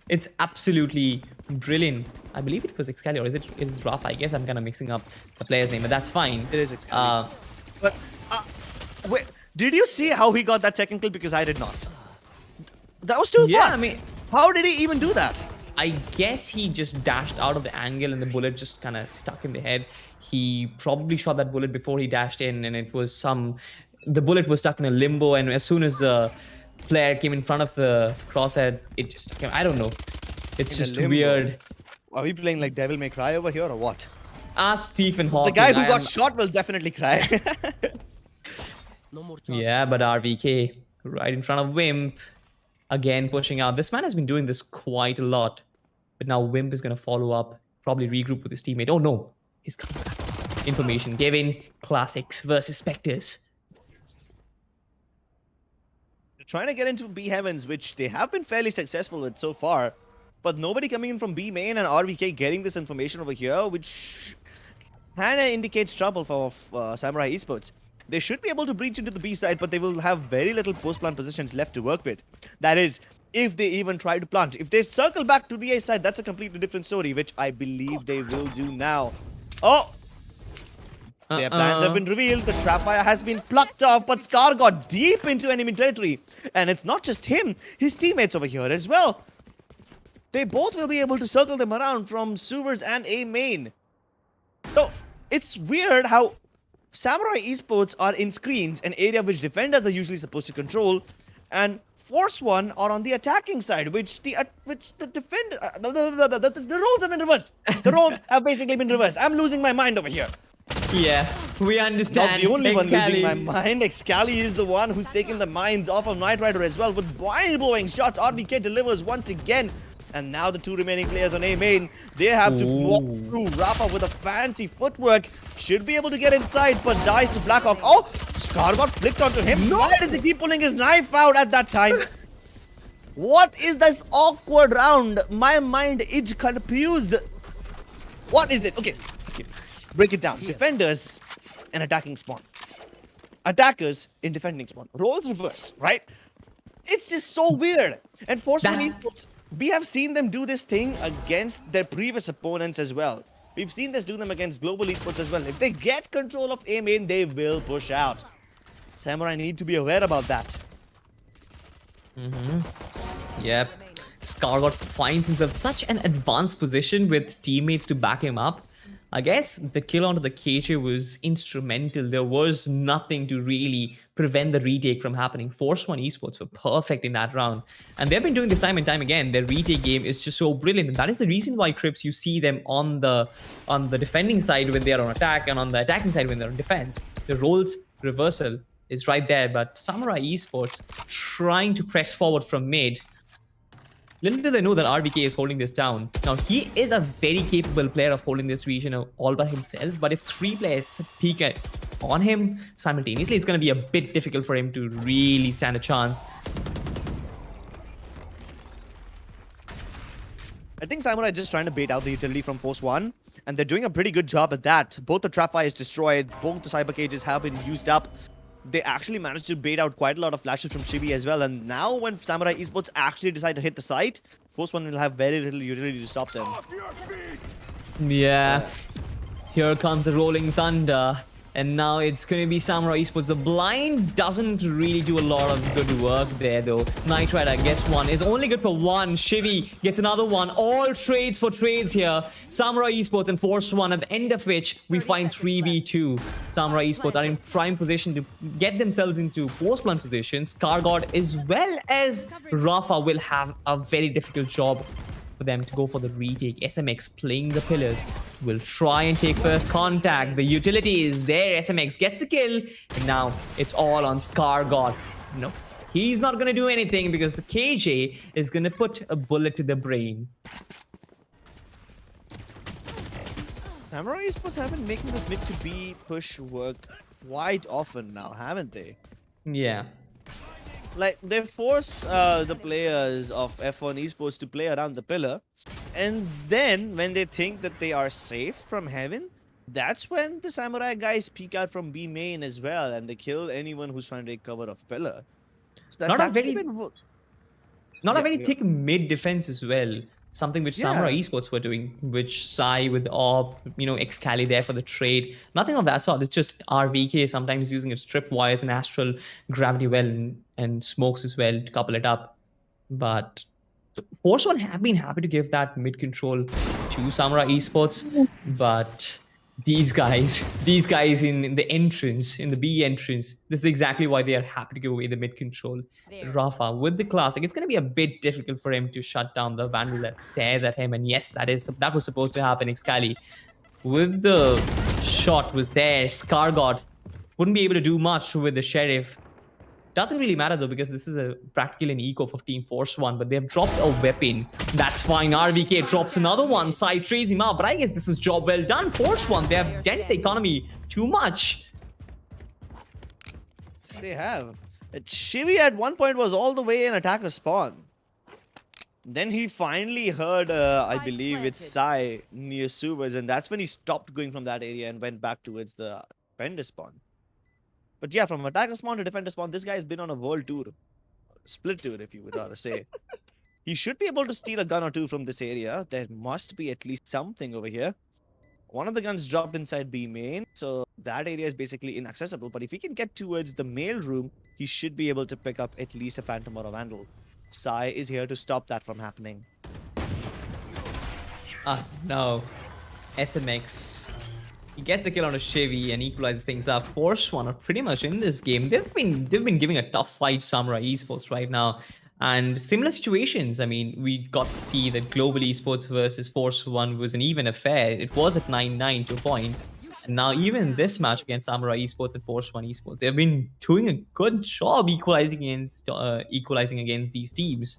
It's absolutely brilliant. I believe it was Excalibur, or is it Rafa? I guess I'm kind of mixing up the player's name, but that's fine. It is Excalibur. But wait, did you see how he got that second kill? Because I did not. That was too Yeah, fast. I mean, How did he even do that? I guess he just dashed out of the angle and the bullet just kind of stuck in the head. He probably shot that bullet before he dashed in, and it was the bullet was stuck in a limbo, and as soon as the player came in front of the crosshead, it just came. I don't know. It's In a just limbo. weird. Are we playing like Devil May Cry over here or what? Ask Stephen The Hawking. guy who got shot will definitely cry. No more charges. Yeah, but RVK right in front of Wimp. Again, pushing out. This man has been doing this quite a lot. But now Wimp is going to follow up, probably regroup with his teammate. Oh no, he's coming back. Information given. Classics versus Spectres. They're trying to get into B Heavens, which they have been fairly successful with so far. But nobody coming in from B main and RVK getting this information over here, which kind of indicates trouble for Samurai Esports. They should be able to breach into the B side, but they will have very little post-plant positions left to work with. That is, if they even try to plant. If they circle back to the A side, that's a completely different story, which I believe they will do now. Oh! Their plans have been revealed. The trap fire has been plucked off, but Scar got deep into enemy territory. And it's not just him, his teammates over here as well. They both will be able to circle them around from sewers and A main. So, it's weird how Samurai Esports are in screens, an area which defenders are usually supposed to control, and Force One are on the attacking side, which the defender the roles have been reversed. The roles have basically been reversed. I'm losing my mind over here. Yeah, we understand. Not the only one losing my Excali. mind. Excali is the one who's taken the minds off of Knight Rider as well with mind-blowing shots. RBK delivers once again. And now the two remaining players on A main, they have to walk through. Rafa with a fancy footwork should be able to get inside, but dies to Blackhawk. Oh, Scar got flicked onto him. No. Why does he keep pulling his knife out at that time? What is this awkward round? My mind is confused. What is it? Okay, break it down. Defenders in attacking spawn. Attackers in defending spawn. Roles reverse, right? It's just so weird. And Force One Esports, we have seen them do this thing against their previous opponents as well. We've seen this do them against global esports as well. If they get control of A main, they will push out. Samurai need to be aware about that. Yep. Scargot finds himself such an advanced position with teammates to back him up. I guess the kill onto the KJ was instrumental. There was nothing to really prevent the retake from happening. Force One Esports were perfect in that round. And they've been doing this time and time again. Their retake game is just so brilliant. And that is the reason why, Crips, you see them on the defending side when they are on attack and on the attacking side when they're on defense. The roles reversal is right there. But Samurai Esports trying to press forward from mid. Little do they know that RVK is holding this down. Now, he is a very capable player of holding this region all by himself, but if three players peek on him simultaneously, it's going to be a bit difficult for him to really stand a chance. I think Samurai is just trying to bait out the utility from Force One, and they're doing a pretty good job at that. Both the trap fire is destroyed, both the cyber cages have been used up. They actually managed to bait out quite a lot of flashes from Shibi as well, and now when Samurai Esports actually decide to hit the site, Force One will have very little utility to stop them. Yeah. Here comes the rolling thunder. And now it's going to be Samurai Esports. The blind doesn't really do a lot of good work there, though. Knight Rider gets one. Is only good for one. Shivi gets another one. All trades for trades here. Samurai Esports and Force One, at the end of which we find 3v2. Samurai Esports are in prime position to get themselves into post-plant positions. Kargod as well as Rafa will have a very difficult job for them to go for the retake. SMX playing the pillars will try and take first contact. The utility is there. SMX gets the kill, and now it's all on Scargod. No, he's not gonna do anything because the KJ is gonna put a bullet to the brain. Samurai Esports have been making this mid to B push work quite often now, haven't they? Yeah. Like, they force the players of F1 Esports to play around the pillar, and then when they think that they are safe from heaven, that's when the Samurai guys peek out from B main as well, and they kill anyone who's trying to take cover of pillar. So that's Not a actually very- been Not a Yeah, very yeah. thick mid defense as well. Something which Samurai Yeah. Esports were doing, which Sai with AWP, Excali there for the trade. Nothing of that sort. It's just RVK sometimes using its trip wires and astral gravity well and smokes as well to couple it up. But Force One have been happy to give that mid control to Samurai Esports, but these guys in the entrance, in the B entrance, this is exactly why they are happy to give away the mid control. Rafa with the classic, it's going to be a bit difficult for him to shut down the Vandal that stares at him. And yes, that was supposed to happen. Excali with the shot was there. Scar God wouldn't be able to do much with the Sheriff. Doesn't really matter though, because this is a practical and eco for Team Force One, but they've dropped a weapon. That's fine. RVK drops another one. Side trades him out, but I guess this is job well done. Force One, they have dent the economy too much. They have. Shivi at one point was all the way in attacker spawn. Then he finally heard, I believe it's Sai near Subas, and that's when he stopped going from that area and went back towards the defender spawn. But yeah, from attacker spawn to defender spawn, this guy's been on a world tour. Split tour, if you would rather say. He should be able to steal a gun or two from this area. There must be at least something over here. One of the guns dropped inside B main, so that area is basically inaccessible. But if he can get towards the mail room, he should be able to pick up at least a Phantom or a Vandal. Sai is here to stop that from happening. No. SMX. He gets a kill on a Chevy and equalizes things up. Force One are pretty much in this game. They've been giving a tough fight Samurai Esports right now. And similar situations. I mean, we got to see that Global Esports versus Force One was an even affair. It was at 9-9 to a point. And now even this match against Samurai Esports and Force One Esports, they've been doing a good job equalizing against these teams.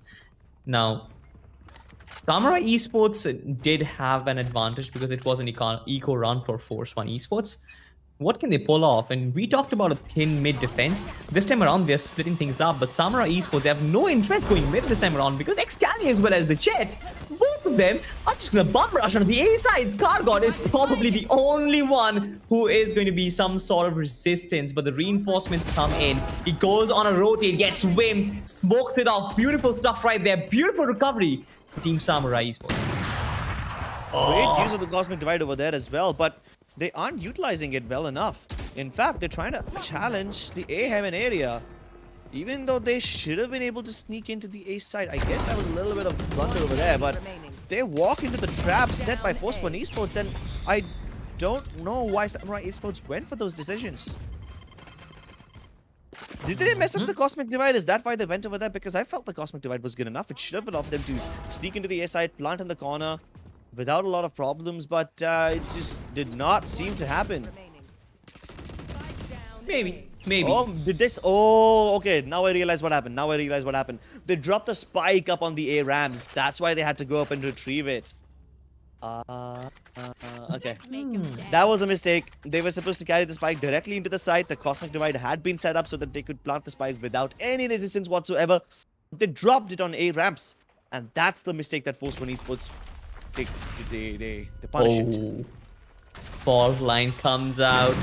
Now, Samurai Esports did have an advantage because it was an eco run for Force One Esports. What can they pull off? And we talked about a thin mid defense. This time around, they're splitting things up, but Samurai Esports, they have no interest going mid this time around because Excali as well as the Jet, both of them are just going to bum rush on the A side. Kargod is probably the only one who is going to be some sort of resistance, but the reinforcements come in. He goes on a rotate, gets Wim, smokes it off. Beautiful stuff right there. Beautiful recovery for Team Samurai Esports. Great use of the Cosmic Divide over there as well, but they aren't utilizing it well enough. In fact, they're trying to challenge the A heaven area, even though they should have been able to sneak into the A side. I guess that was a little bit of blunder over there, but they walk into the trap set by Force One Esports, and I don't know why Samurai Esports went for those decisions. Did they mess up the Cosmic Divide? Is that why they went over there? Because I felt the Cosmic Divide was good enough. It should have allowed them to sneak into the A side, plant in the corner without a lot of problems, but it just did not seem to happen. Maybe. Oh, did this? Oh, okay. Now I realize what happened. They dropped a spike up on the A rams. That's why they had to go up and retrieve it. Okay. That was a mistake. They were supposed to carry the spike directly into the site. The Cosmic Divide had been set up so that they could plant the spike without any resistance whatsoever. They dropped it on A ramps, and that's the mistake that Force One Esports they punish it. Fault line comes out.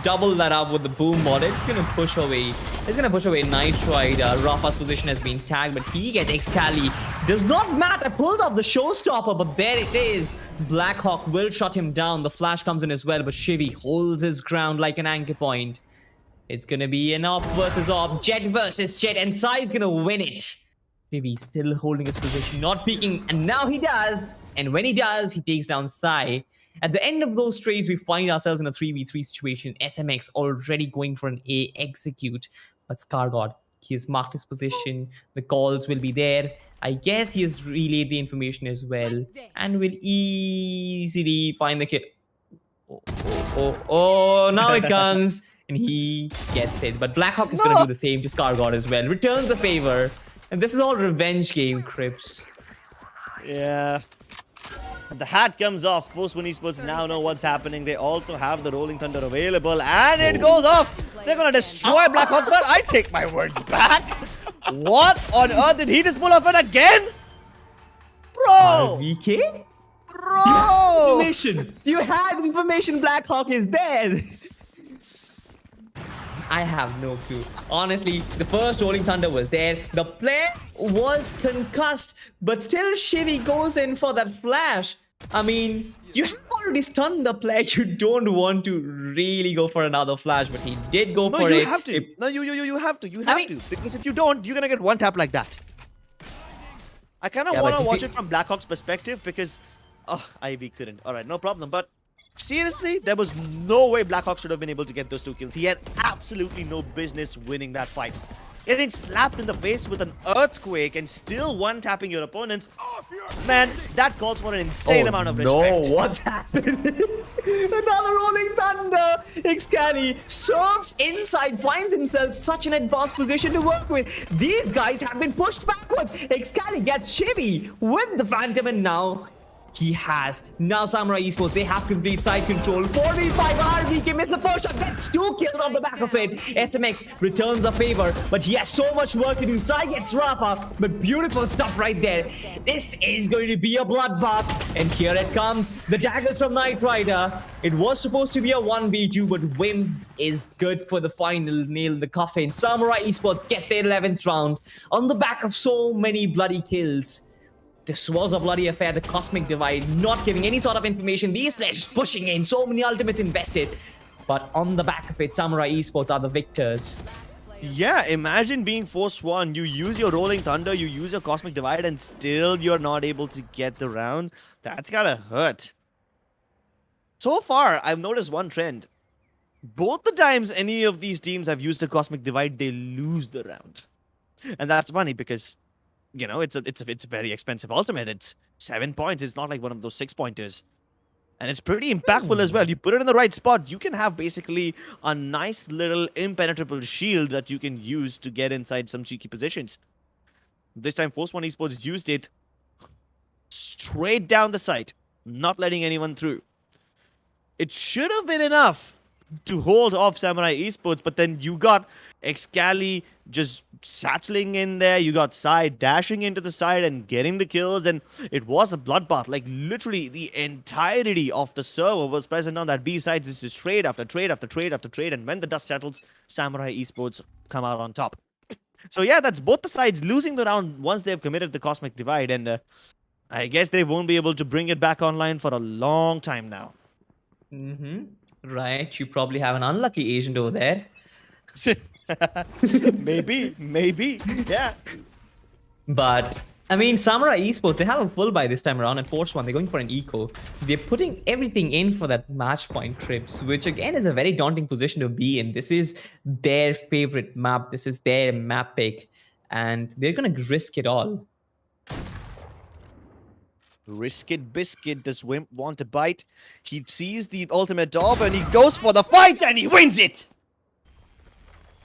Double that up with the boom bot. It's gonna push away. Nitride. Rafa's position has been tagged, but he gets Excali. Does not matter. Pulls off the showstopper, but there it is. Blackhawk will shut him down. The flash comes in as well, but Shivi holds his ground like an anchor point. It's gonna be an AWP versus AWP. Jet versus Jet, and Sai's gonna win it. Shivi still holding his position, not peeking, and now he does. And when he does, he takes down Sai. At the end of those trades, we find ourselves in a 3v3 situation. SMX already going for an A execute. But Scargod, he has marked his position. The calls will be there. I guess he has relayed the information as well. And will easily find the kill. Oh, now it comes. And he gets it. But Blackhawk is going to do the same to Scargod as well. Returns the favor. And this is all revenge game, Crips. Yeah. The hat comes off. Force One Esports now know what's happening. They also have the Rolling Thunder available, and it goes off. They're gonna destroy Blackhawk, but I take my words back. What on earth did he just pull off it again? Bro! RVK? Bro! You had information Blackhawk is there. I have no clue. Honestly, the first Rolling Thunder was there. The player was concussed, but still Shivy goes in for that flash. I mean, you have already stunned the player. You don't want to really go for another flash, but he did go No, for you it. have to. It- No, you have to. You I have mean- to. Because if you don't, you're gonna get one tap like that. I kind of Yeah, want but to if watch you- it from Blackhawk's perspective because, oh, Ivy couldn't. All right, no problem. But seriously, there was no way Blackhawk should have been able to get those 2 kills. He had absolutely no business winning that fight. Getting slapped in the face with an earthquake and still one-tapping your opponents, man, that calls for an insane amount of respect. No, what's happened? Another Rolling Thunder! Excali serves inside, finds himself such an advanced position to work with. These guys have been pushed backwards. Excali gets Shivy with the Phantom, and now he has. Now Samurai Esports, they have complete side control. 4v5 RVK missed the first shot, gets 2 kills on the back of it. SMX returns a favor, but he has so much work to do. Sai gets Rafa, but beautiful stuff right there. This is going to be a bloodbath, and here it comes. The daggers from Knight Rider. It was supposed to be a 1v2, but Wimp is good for the final nail in the coffin. Samurai Esports get their 11th round on the back of so many bloody kills. This was a bloody affair. The Cosmic Divide not giving any sort of information. These players just pushing in. So many ultimates invested. But on the back of it, Samurai Esports are the victors. Yeah, imagine being forced one. You use your Rolling Thunder, you use your Cosmic Divide, and still you're not able to get the round. That's gotta hurt. So far, I've noticed one trend. Both the times any of these teams have used a Cosmic Divide, they lose the round. And that's funny because, you know, it's a very expensive ultimate. It's 7 points. It's not like one of those 6-pointers. And it's pretty impactful as well. You put it in the right spot, you can have basically a nice little impenetrable shield that you can use to get inside some cheeky positions. This time, Force One Esports used it straight down the site, not letting anyone through. It should have been enough to hold off Samurai Esports, but then you got Excali just satcheling in there. You got Sai dashing into the side and getting the kills, and it was a bloodbath. Like, literally, the entirety of the server was present on that B side. This is trade after trade after trade after trade, and when the dust settles, Samurai Esports come out on top. So yeah, that's both the sides losing the round once they've committed the Cosmic Divide, and I guess they won't be able to bring it back online for a long time now. Right, you probably have an unlucky agent over there. maybe, yeah. But I mean, Samurai Esports, they have a full buy this time around, and Force One, they're going for an eco. They're putting everything in for that match point trips, which again is a very daunting position to be in. This is their favorite map. This is their map pick, and they're gonna risk it all. Risk it biscuit. Does Wimp want to bite? He sees the ultimate orb and he goes for the fight and he wins it!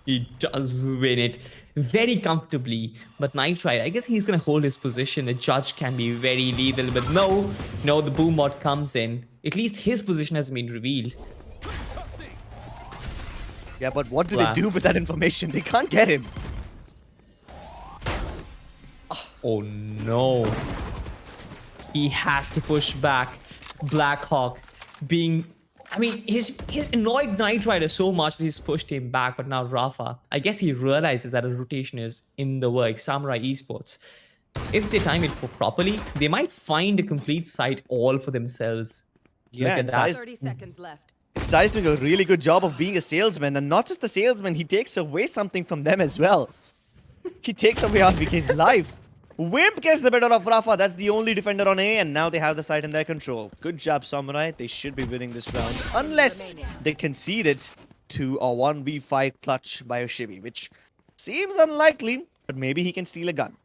He does win it very comfortably. But Knight Rider, I guess he's gonna hold his position. The judge can be very lethal, but no, the boom bot comes in. At least his position has been revealed. Yeah, but what do Wow. they do with that information? They can't get him. Oh no. He has to push back. Blackhawk being... I mean, he's annoyed Knight Rider so much that he's pushed him back, but now Rafa, I guess he realizes that a rotation is in the works. Samurai Esports, if they time it properly, they might find a complete site all for themselves. Yeah, Look and at that. 30 seconds left. Sai's doing a really good job of being a salesman, and not just the salesman, he takes away something from them as well. He takes away RBK's life. Wimp gets the better of Rafa. That's the only defender on A, and now they have the site in their control. Good job, Samurai. They should be winning this round, unless they concede it to a 1v5 clutch by a Shibi, which seems unlikely, but maybe he can steal a gun.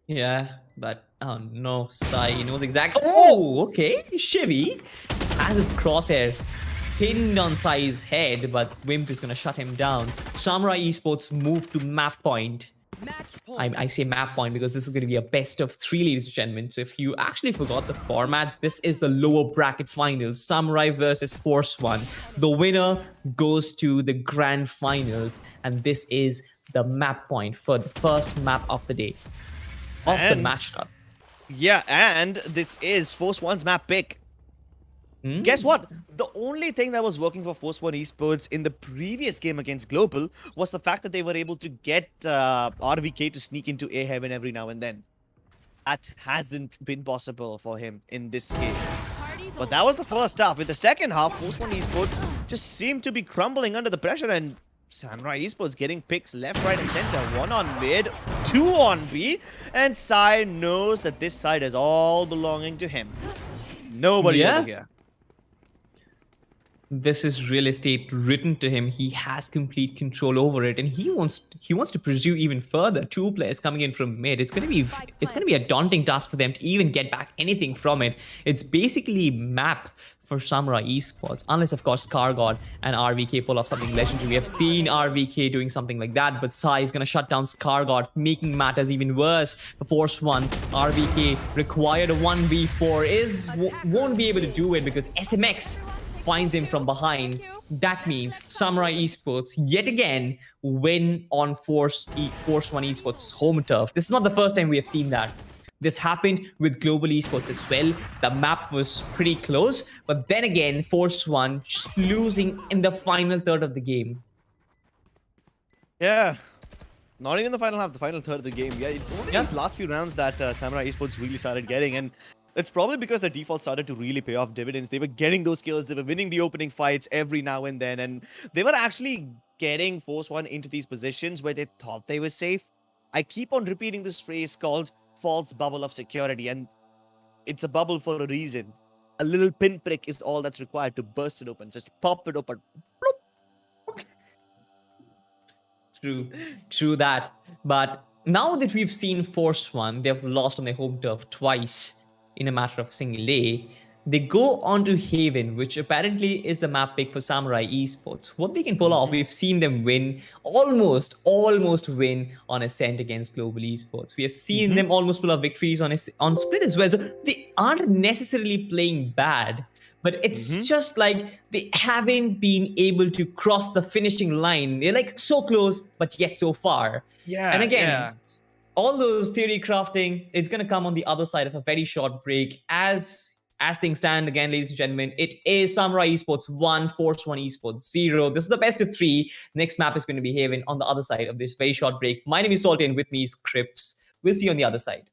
Yeah, but oh no, Sai, he knows exactly. Oh, okay. Shivy has his crosshair pinned on Sai's head, but Wimp is gonna shut him down. Samurai Esports move to map point. Match point. I say map point because this is going to be a best of 3, ladies and gentlemen. So if you actually forgot the format, this is the lower bracket finals. Samurai versus Force One. The winner goes to the grand finals, and this is the map point for the first map of the day. Of the And- match start. Yeah, and this is Force One's map pick. Guess Hmm. what? The only thing that was working for Force One Esports in the previous game against Global was the fact that they were able to get RVK to sneak into A Heaven every now and then. That hasn't been possible for him in this game. But that was the first half. With the second half, Force One Esports just seemed to be crumbling under the pressure, and Samurai Esports getting picks left, right, and center. One on mid, two on B, and Sai knows that this side is all belonging to him. Nobody over Yeah. here. This is real estate written to him. He has complete control over it, and he wants to pursue even further. Two players coming in from mid. It's gonna be a daunting task for them to even get back anything from it. It's basically map for Samurai Esports, unless of course Scargod and RVK pull off something legendary. We have seen RVK doing something like that, but Sai is gonna shut down Scargod, making matters even worse. For Force One, RVK required a 1v4 won't be able to do it because SMX finds him from behind. That means Samurai Esports yet again win on Force One Esports home turf. This is not the first time we have seen that. This happened with Global Esports as well. The map was pretty close, but then again, Force One just losing in the final third of the game. Yeah. Not even the final half, the final third of the game. Yeah, it's only Yeah. these last few rounds that Samurai Esports really started getting, and it's probably because the default started to really pay off dividends. They were getting those kills, they were winning the opening fights every now and then, and they were actually getting Force One into these positions where they thought they were safe. I keep on repeating this phrase called false bubble of security, and it's a bubble for a reason. A little pinprick is all that's required to burst it open. Just pop it open. True that. But now that we've seen Force One, they've lost on their home turf twice in a matter of a single day. They go on to Haven, which apparently is the map pick for Samurai Esports. What they can pull off, we've seen them win, almost win on Ascent against Global Esports. We have seen them almost pull off victories on Split as well. So they aren't necessarily playing bad, but it's just like they haven't been able to cross the finishing line. They're like so close, but yet so far. Yeah, And again, yeah. all those theory crafting, it's going to come on the other side of a very short break. As things stand, again, ladies and gentlemen, it is Samurai Esports 1, Force One Esports 0. This is the best of 3. Next map is going to be Haven on the other side of this very short break. My name is Salty, and with me is Crips. We'll see you on the other side.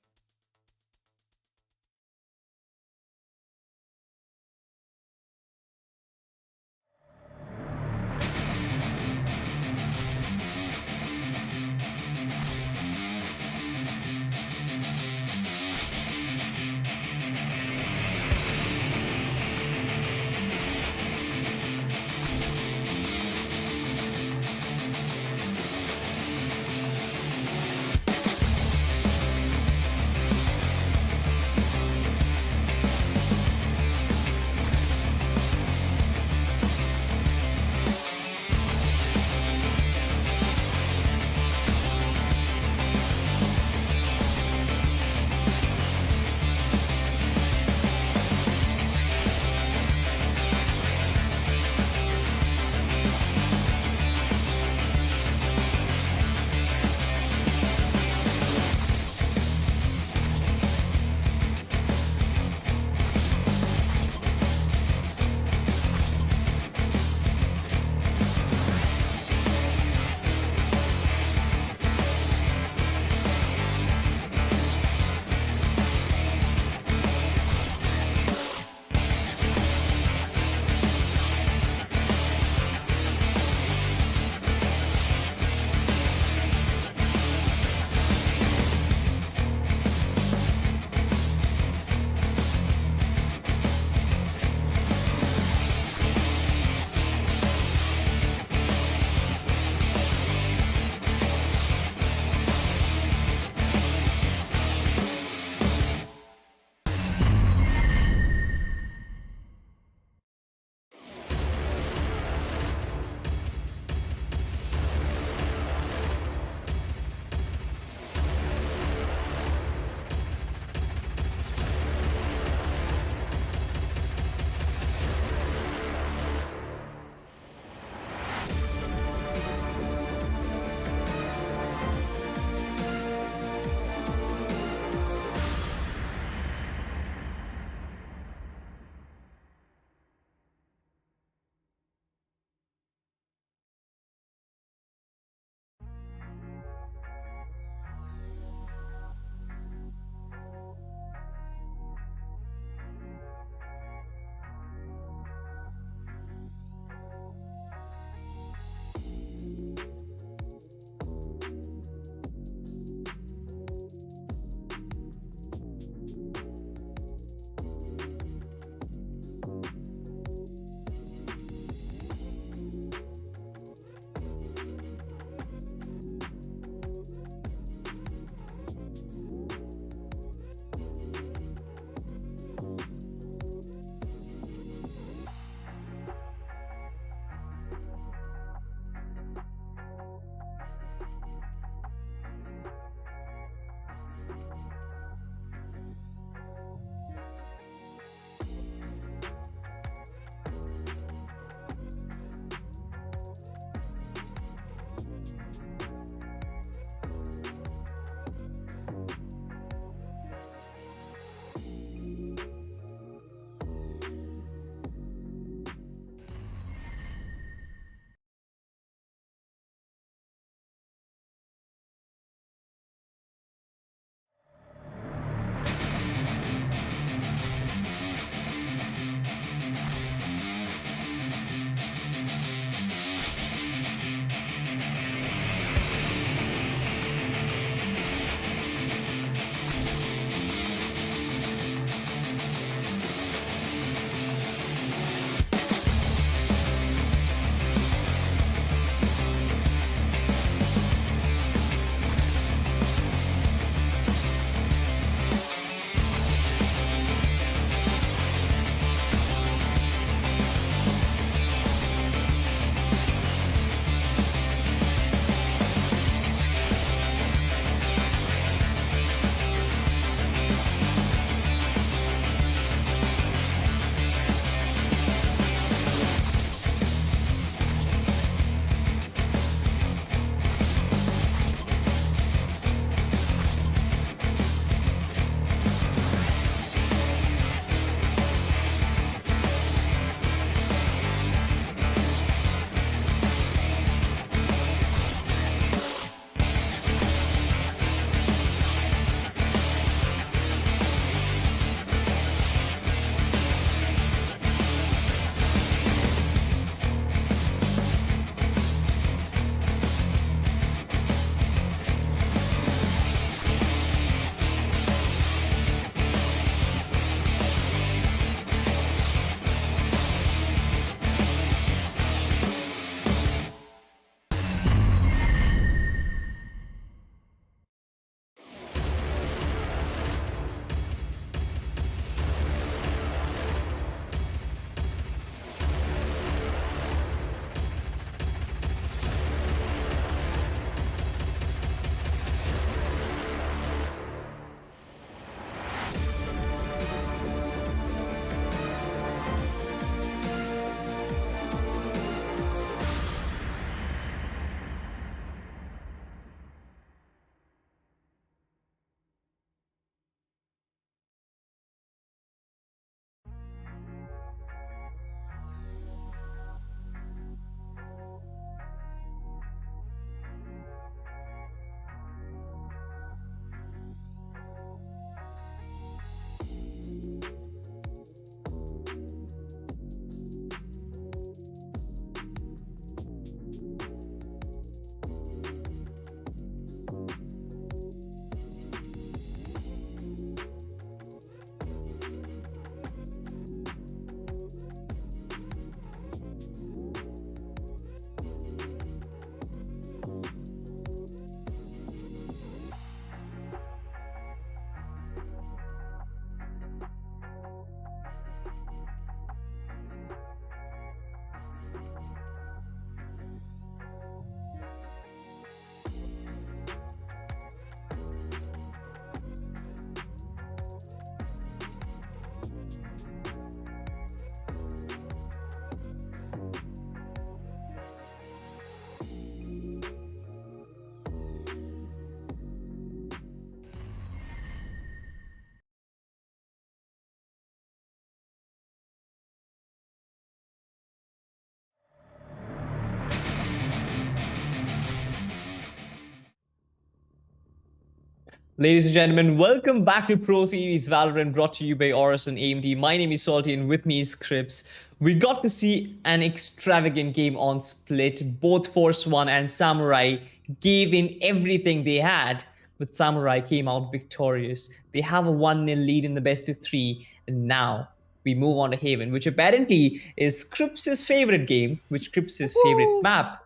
Ladies and gentlemen, welcome back to Pro Series Valorant, brought to you by AORUS and AMD. My name is Salty, and with me is Crips. We got to see an extravagant game on Split. Both Force One and Samurai gave in everything they had, but Samurai came out victorious. They have a 1-0 lead in the best of three, and now we move on to Haven, which apparently is Crips' favorite game, which Crips' favorite Woo! map.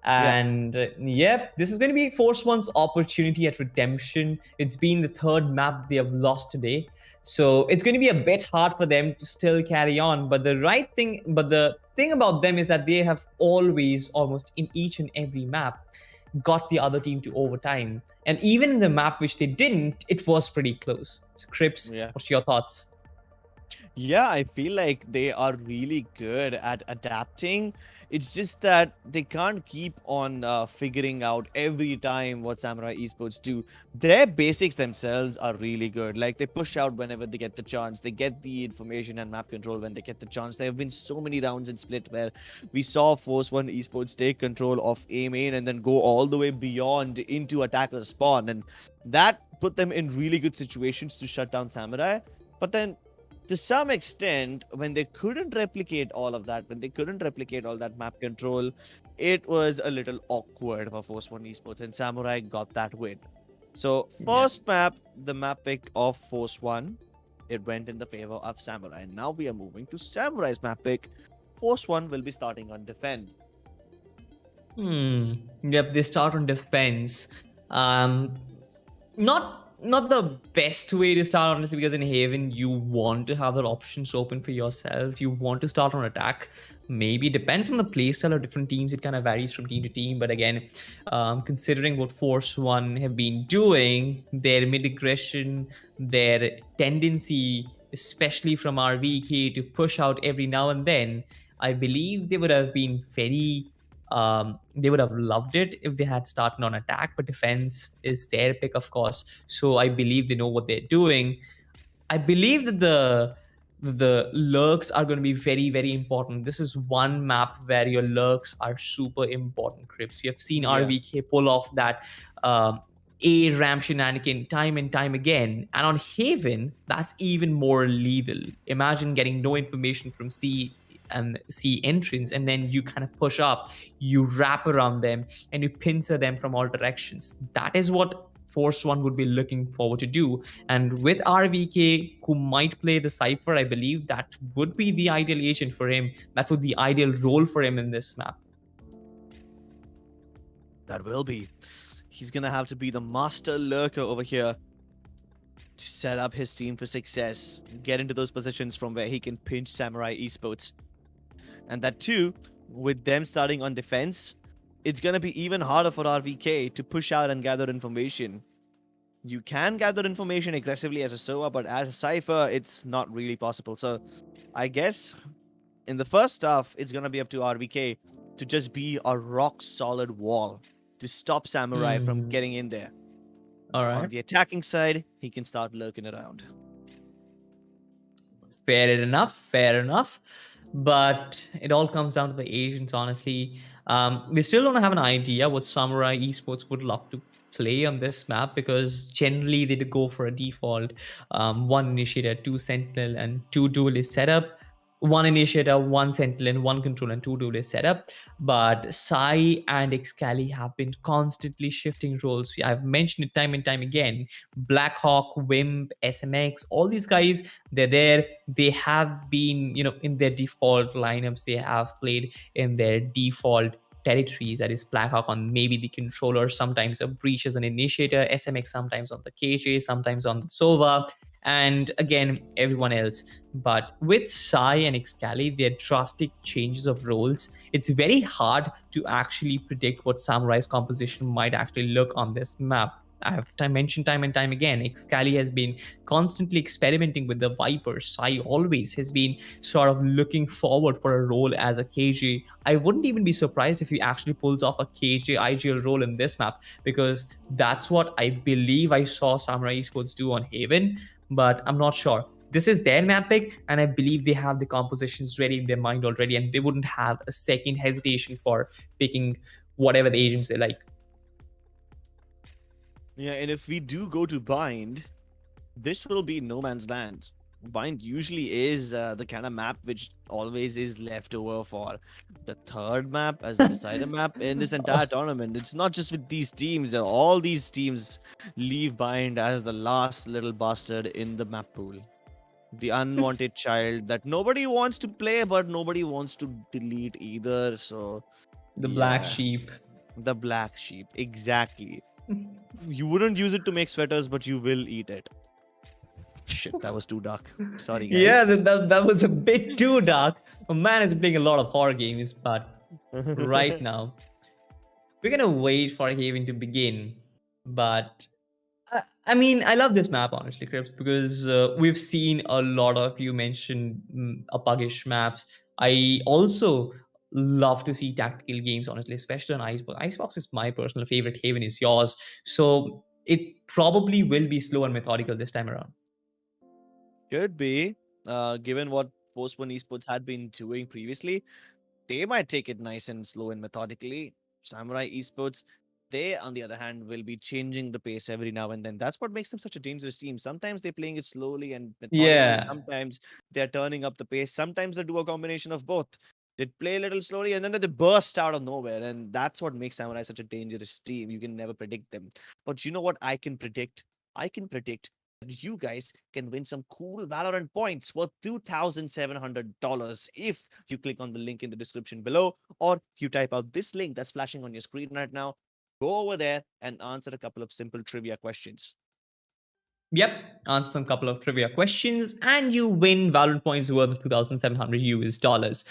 Yeah. And yep, this is going to be Force One's opportunity at redemption. It's been the third map they have lost today. So it's going to be a bit hard for them to still carry on. But the thing about them is that they have always, almost in each and every map, got the other team to overtime. And even in the map which they didn't, it was pretty close. So Crips, Yeah. what's your thoughts? Yeah, I feel like they are really good at adapting. It's just that they can't keep on figuring out every time what Samurai Esports do. Their basics themselves are really good. Like they push out whenever they get the chance. They get the information and map control when they get the chance. There have been so many rounds in Split where we saw Force One Esports take control of A main and then go all the way beyond into attacker spawn, and that put them in really good situations to shut down Samurai. But then to some extent, when they couldn't replicate all of that, when they couldn't replicate all that map control, it was a little awkward for Force One Esports, and Samurai got that win. So, Yeah. first map, the map pick of Force One, it went in the favor of Samurai. Now we are moving to Samurai's map pick. Force One will be starting on defend. Yep, they start on defense. Um, not the best way to start, honestly, because in Haven you want to have the options open for yourself. You want to start on attack. Maybe depends on the playstyle of different teams. It kind of varies from team to team. But again, considering what Force One have been doing, their mid aggression, their tendency, especially from RVK, to push out every now and then, I believe they would have been they would have loved it if they had started on attack, but defense is their pick, of course. So I believe they know what they're doing. I believe that the lurks are going to be very, very important. This is one map where your lurks are super important, Crips. We have seen Yeah. RVK pull off that A ramp shenanigan time and time again. And on Haven, that's even more lethal. Imagine getting no information from C and C entrance, and then you kind of push up, you wrap around them, and you pincer them from all directions. That is what Force One would be looking forward to do. And with RVK, who might play the Cypher, I believe that would be the ideal agent for him. That would be the ideal role for him in this map. That will be. He's gonna have to be the master lurker over here to set up his team for success, get into those positions from where he can pinch Samurai Esports. And that too, with them starting on defense, it's gonna be even harder for RVK to push out and gather information. You can gather information aggressively as a Sova, but as a Cypher, it's not really possible. So I guess in the first half, it's gonna be up to RVK to just be a rock solid wall to stop Samurai from getting in there. All On right. the attacking side, he can start lurking around. Fair enough. Fair enough. But it all comes down to the agents, honestly. We still don't have an idea what Samurai Esports would love to play on this map, because generally they go for a default one initiator, two sentinel, and two duelist setup. One initiator, one sentinel, and one control, and two duelist setup. But Sai and Excali have been constantly shifting roles. I've mentioned it time and time again. Blackhawk, Wimp, SMX, all these guys, they're there. They have been, in their default lineups, they have played in their default territories. That is Blackhawk on maybe the controller, sometimes a Breach as an initiator, SMX sometimes on the KJ, sometimes on the Sova, and again, everyone else. But with Sai and Excali, their drastic changes of roles, it's very hard to actually predict what Samurai's composition might actually look on this map. I have mentioned time and time again, Excali has been constantly experimenting with the Viper. Sai always has been sort of looking forward for a role as a KJ. I wouldn't even be surprised if he actually pulls off a KJ IGL role in this map, because that's what I believe I saw Samurai Esports do on Haven, but I'm not sure. This is their map pick, and I believe they have the compositions ready in their mind already, and they wouldn't have a second hesitation for picking whatever the agents they like. Yeah, and if we do go to Bind, this will be no man's land. Bind usually is the kind of map which always is left over for the third map as the decider map in this entire tournament. It's not just with these teams, all these teams leave Bind as the last little bastard in the map pool. The unwanted child that nobody wants to play, but nobody wants to delete either. So, The black yeah, sheep. the black sheep. Exactly. You wouldn't use it to make sweaters, but you will eat it. Shit, that was too dark. Sorry, Yeah, guys. that was a bit too dark. A man is playing a lot of horror games, but right now we're gonna wait for Haven to begin. But I mean, I love this map honestly, Crips, because we've seen a lot of you mentioned puggish maps. I also love to see tactical games, honestly, especially on Icebox. Icebox is my personal favorite. Haven is yours, so it probably will be slow and methodical this time around. Could be, given what Post One Esports had been doing previously, they might take it nice and slow and methodically. Samurai Esports, they, on the other hand, will be changing the pace every now and then. That's what makes them such a dangerous team. Sometimes they're playing it slowly and methodically. Yeah. Sometimes they're turning up the pace. Sometimes they do a combination of both. They play a little slowly and then they burst out of nowhere. And that's what makes Samurai such a dangerous team. You can never predict them. But you know what I can predict? I can predict that you guys can win some cool Valorant points worth $2,700 if you click on the link in the description below or you type out this link that's flashing on your screen right now. Go over there and answer a couple of simple trivia questions. Yep, answer some couple of trivia questions, and you win Valorant points worth 2,700 US dollars.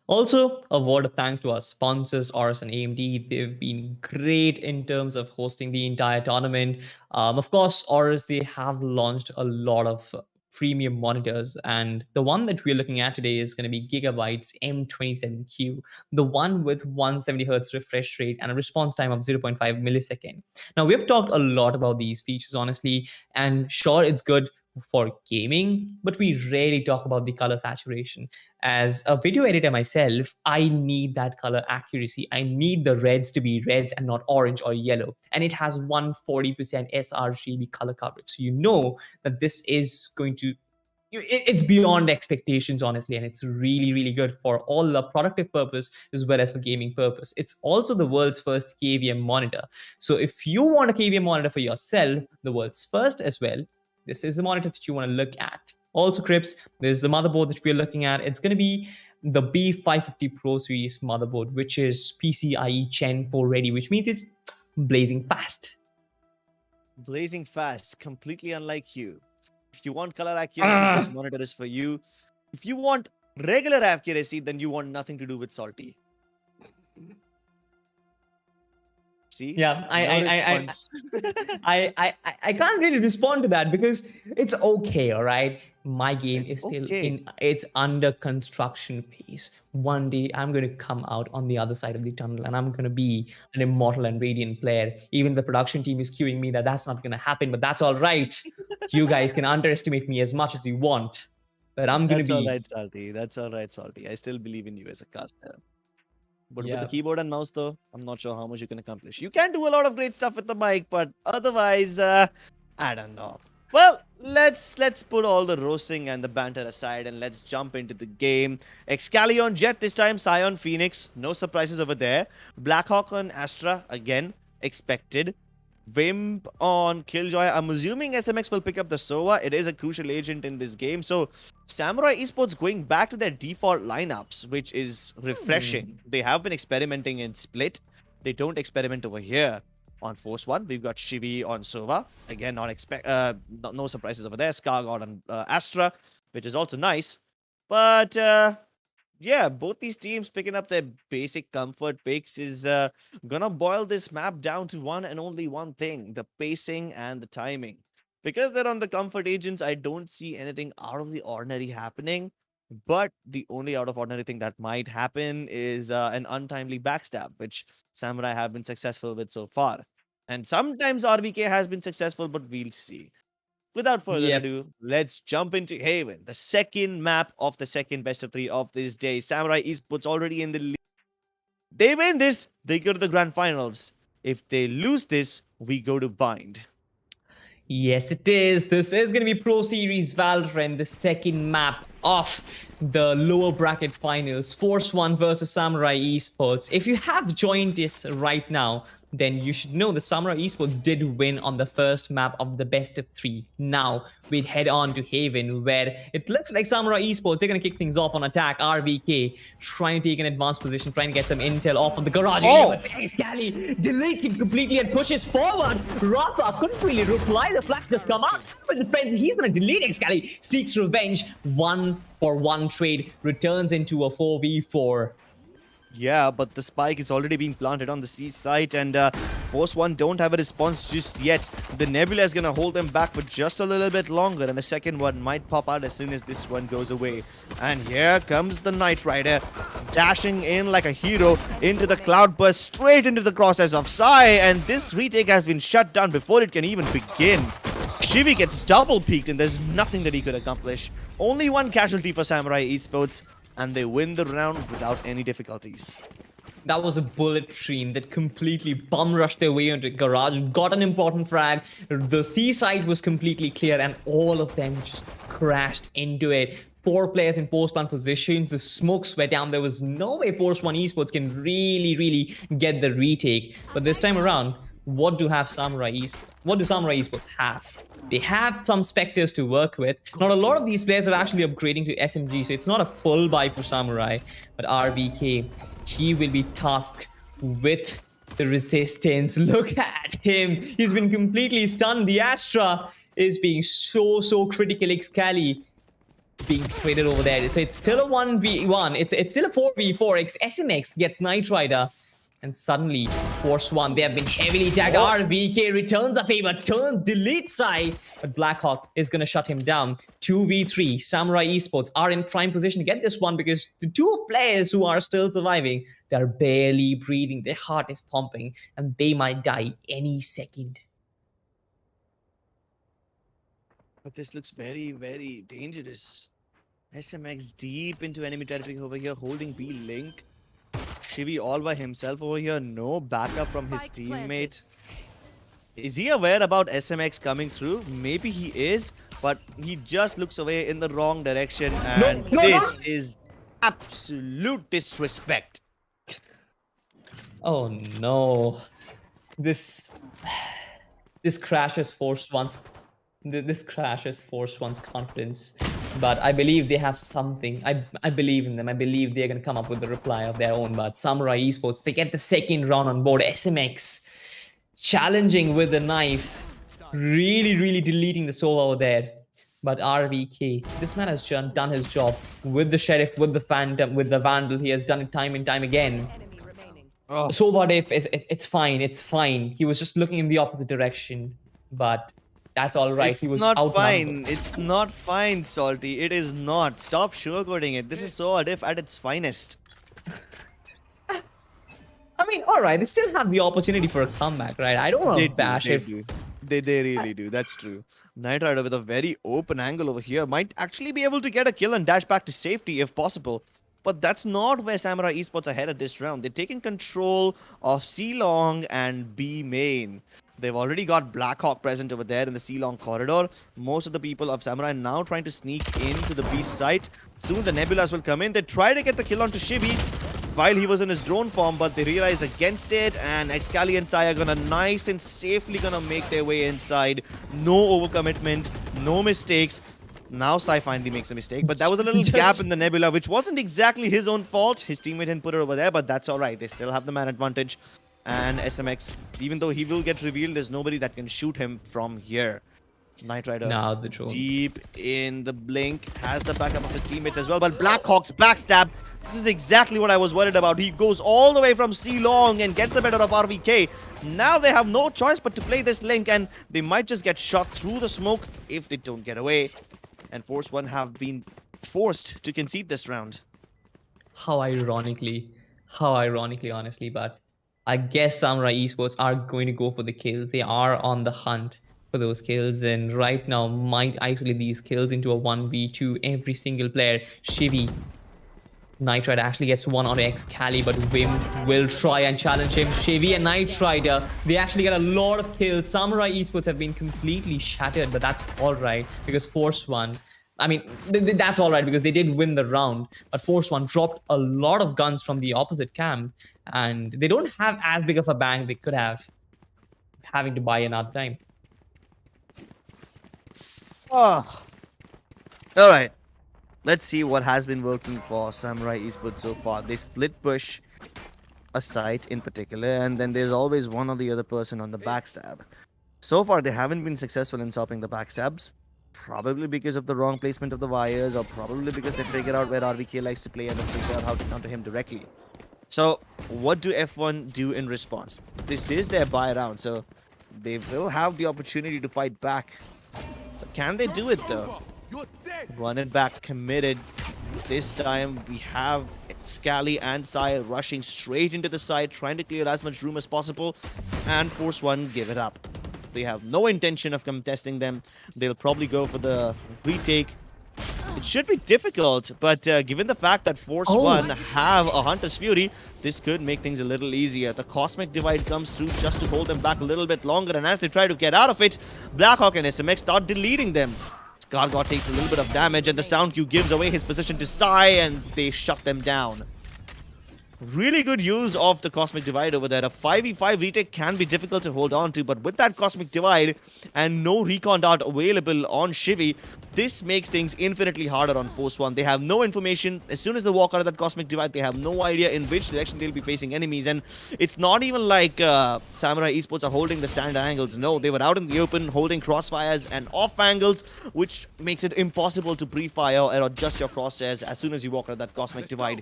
Also, a word of thanks to our sponsors, AORUS and AMD. They've been great in terms of hosting the entire tournament. Of course, AORUS, they have launched a lot of premium monitors, and the one that we're looking at today is going to be Gigabyte's M27Q, the one with 170 hertz refresh rate and a response time of zero point 0.5 millisecond. Now, we've talked a lot about these features, honestly, and sure, it's good for gaming, but we rarely talk about the color saturation. As a video editor myself, I need that color accuracy. I need the reds to be reds and not orange or yellow. And it has 140% sRGB color coverage. So you know that this is going to it's beyond expectations, honestly, and it's really really good for all the productive purpose as well as for gaming purpose. It's also the world's first kvm monitor. So if you want a kvm monitor for yourself, the world's first as well, this is the monitor that you want to look at. Also, Crips, there's the motherboard that we're looking at. It's going to be the B550 Pro Series motherboard, which is PCIe Gen 4 ready, which means it's blazing fast. Blazing fast, completely unlike you. If you want color accuracy, this monitor is for you. If you want regular accuracy, then you want nothing to do with salty. See? Yeah, No response. I can't really respond to that because it's okay, all right. My game is still Okay. in its under construction phase. One day I'm going to come out on the other side of the tunnel and I'm going to be an immortal and radiant player. Even the production team is queuing me that that's not going to happen, but that's all right. You guys can underestimate me as much as you want, but I'm going to That's all be. right, Salty. That's all right, Salty. I still believe in you as a caster. But with the Yeah. keyboard and mouse, though, I'm not sure how much you can accomplish. You can do a lot of great stuff with the mic, but otherwise, I don't know. Well, let's put all the roasting and the banter aside and let's jump into the game. Excalion Jet this time, Scion Phoenix, no surprises over there. Blackhawk on Astra again, expected. Wimp on Killjoy. I'm assuming SMX will pick up the Sova. It is a crucial agent in this game. So Samurai Esports going back to their default lineups, which is refreshing. They have been experimenting in Split. They don't experiment over here. On Force 1, we've got Shivi on Sova. Again, no surprises over there. Skargod on Astra, which is also nice. But yeah, both these teams picking up their basic comfort picks is gonna boil this map down to one and only one thing: the pacing and the timing. Because they're on the comfort agents, I don't see anything out of the ordinary happening. But the only out of ordinary thing that might happen is an untimely backstab, which Samurai have been successful with so far. And sometimes RBK has been successful, but we'll see. Without further Yep. ado, let's jump into Haven, the second map of the second best of three of this day. Samurai Esports already in the lead. They win this, they go to the grand finals. If they lose this, we go to Bind. Yes, it is. This is going to be Pro Series Valorant, the second map of the lower bracket finals. Force 1 versus Samurai Esports. If you have joined this right now, then you should know the Samurai Esports did win on the first map of the best of 3. Now, we head on to Haven, where it looks like Samurai Esports, they're going to kick things off on attack. RVK trying to take an advanced position, trying to get some intel off of the garage area, but Scally deletes him completely and pushes forward. Rafa couldn't really reply. The flash just come up. But the friends, he's going to delete Scally. Seeks revenge. 1-for-1 trade returns into a 4v4. Yeah, but the spike is already being planted on the C site, and Force 1 don't have a response just yet. The Nebula is going to hold them back for just a little bit longer, and the second one might pop out as soon as this one goes away. And here comes the Knight Rider, dashing in like a hero into the Cloudburst, straight into the crosshairs of Sai, and this retake has been shut down before it can even begin. Shivi gets double peaked, and there's nothing that he could accomplish. Only one casualty for Samurai Esports, and they win the round without any difficulties. That was a bullet train that completely bum rushed their way into garage, got an important frag. The C side was completely clear, and all of them just crashed into it. 4 players in post-plant positions. The smokes were down. There was no way Force 1 Esports can really get the retake. But this time around, what do Samurai Esports have? They have some Spectres to work with. Not a lot of these players are actually upgrading to SMG, so it's not a full buy for Samurai. But RVK, he will be tasked with the resistance. Look at him. He's been completely stunned. The Astra is being so critical. Excali being traded over there. It's still a 1v1. It's still a 4v4. SMX gets Knight Rider. And suddenly, Force 1, they have been heavily tagged. RVK returns a favor, deletes Sai. But Blackhawk is going to shut him down. 2v3, Samurai Esports are in prime position to get this one because the 2 players who are still surviving, they're barely breathing. Their heart is thumping and they might die any second. But this looks very dangerous. SMX deep into enemy territory over here, holding B link. Shivi all by himself over here, no backup from his teammate. Is he aware about SMX coming through? Maybe he is, but he just looks away in the wrong direction, and this is absolute disrespect. Oh no. This crashes Force 1's confidence. But I believe they have something. I believe in them. I believe they're going to come up with a reply of their own. But Samurai Esports, they get the second round on board. SMX challenging with the knife. Really deleting the soul over there. But RVK, this man has done his job with the Sheriff, with the Phantom, with the Vandal. He has done it time and time again. So what if it's fine. It's fine. He was just looking in the opposite direction. But that's all right. He was not outnumbered. fine. It's not fine, Salty. It is not. Stop sugarcoating it. This is so Adif at its finest. I mean, all right. They still have the opportunity for a comeback, right? I don't want to bash it. They really do. That's true. Knight Rider with a very open angle over here might actually be able to get a kill and dash back to safety if possible. But that's not where Samurai Esports are headed this round. They're taking control of C Long and B main. They've already got Blackhawk present over there in the C-Long corridor. Most of the people of Samurai now trying to sneak into the B site. Soon the Nebulas will come in. They try to get the kill onto Shivi while he was in his drone form, but they realize against it, and Excali and Sai are gonna nice and safely gonna make their way inside. No overcommitment, no mistakes. Now Sai finally makes a mistake, but that was a little gap in the Nebula, which wasn't exactly his own fault. His teammate didn't put it over there, but that's alright. They still have the man advantage. And SMX, even though he will get revealed, there's nobody that can shoot him from here. Knight Rider Now the drone. Deep in the blink, has the backup of his teammates as well, but Blackhawk's backstab, this is exactly what I was worried about. He goes all the way from C Long and gets the better of RVK. Now they have no choice but to play this link, and they might just get shot through the smoke if they don't get away. And Force 1 have been forced to concede this round. How ironically, honestly, but I guess Samurai Esports are going to go for the kills. They are on the hunt for those kills, and right now might isolate these kills into a 1v2 every single player. Shivi Knight Rider actually gets one on Excali, but Wim will try and challenge him. Chevy and Knight Rider, they actually get a lot of kills. Samurai Esports have been completely shattered, but that's alright because Force One, I mean, that's alright because they did win the round, but Force One dropped a lot of guns from the opposite camp, and they don't have as big of a bang they could have, having to buy another time. Oh. All right. Let's see what has been working for Samurai Esports so far. They split push a site in particular, and then there's always one or the other person on the backstab. So far, they haven't been successful in stopping the backstabs. Probably because of the wrong placement of the wires, or probably because they figured out where RVK likes to play and they figured out how to counter him directly. So, what do F1 do in response? This is their buy round, so they will have the opportunity to fight back. But can they do it though? Run it back, committed. This time we have Scally and Sai rushing straight into the side, trying to clear as much room as possible, and Force One give it up. They have no intention of contesting them. They'll probably go for the retake. It should be difficult, but given the fact that Force One have a Hunter's Fury, this could make things a little easier. The Cosmic Divide comes through just to hold them back a little bit longer, and as they try to get out of it, Blackhawk and SMX start deleting them. Skargott takes a little bit of damage, and the Sound Q gives away his position to Sai, and they shut them down. Really good use of the Cosmic Divide over there. A 5v5 retake can be difficult to hold on to, but with that Cosmic Divide and no recon dart available on Shivy, this makes things infinitely harder on Force One. They have no information. As soon as they walk out of that Cosmic Divide, they have no idea in which direction they'll be facing enemies, and it's not even like Samurai Esports are holding the standard angles. No, they were out in the open, holding crossfires and off angles, which makes it impossible to pre-fire or adjust your crosshairs as soon as you walk out of that Cosmic Divide.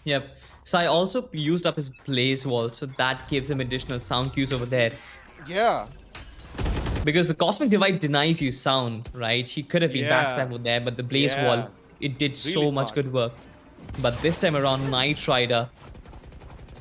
Yep. Sai also used up his blaze wall, so that gives him additional sound cues over there. Yeah. Because the Cosmic Divide denies you sound, right? He could have been backstabbed over there, but the blaze wall, it did so much good work. But this time around, Knight Rider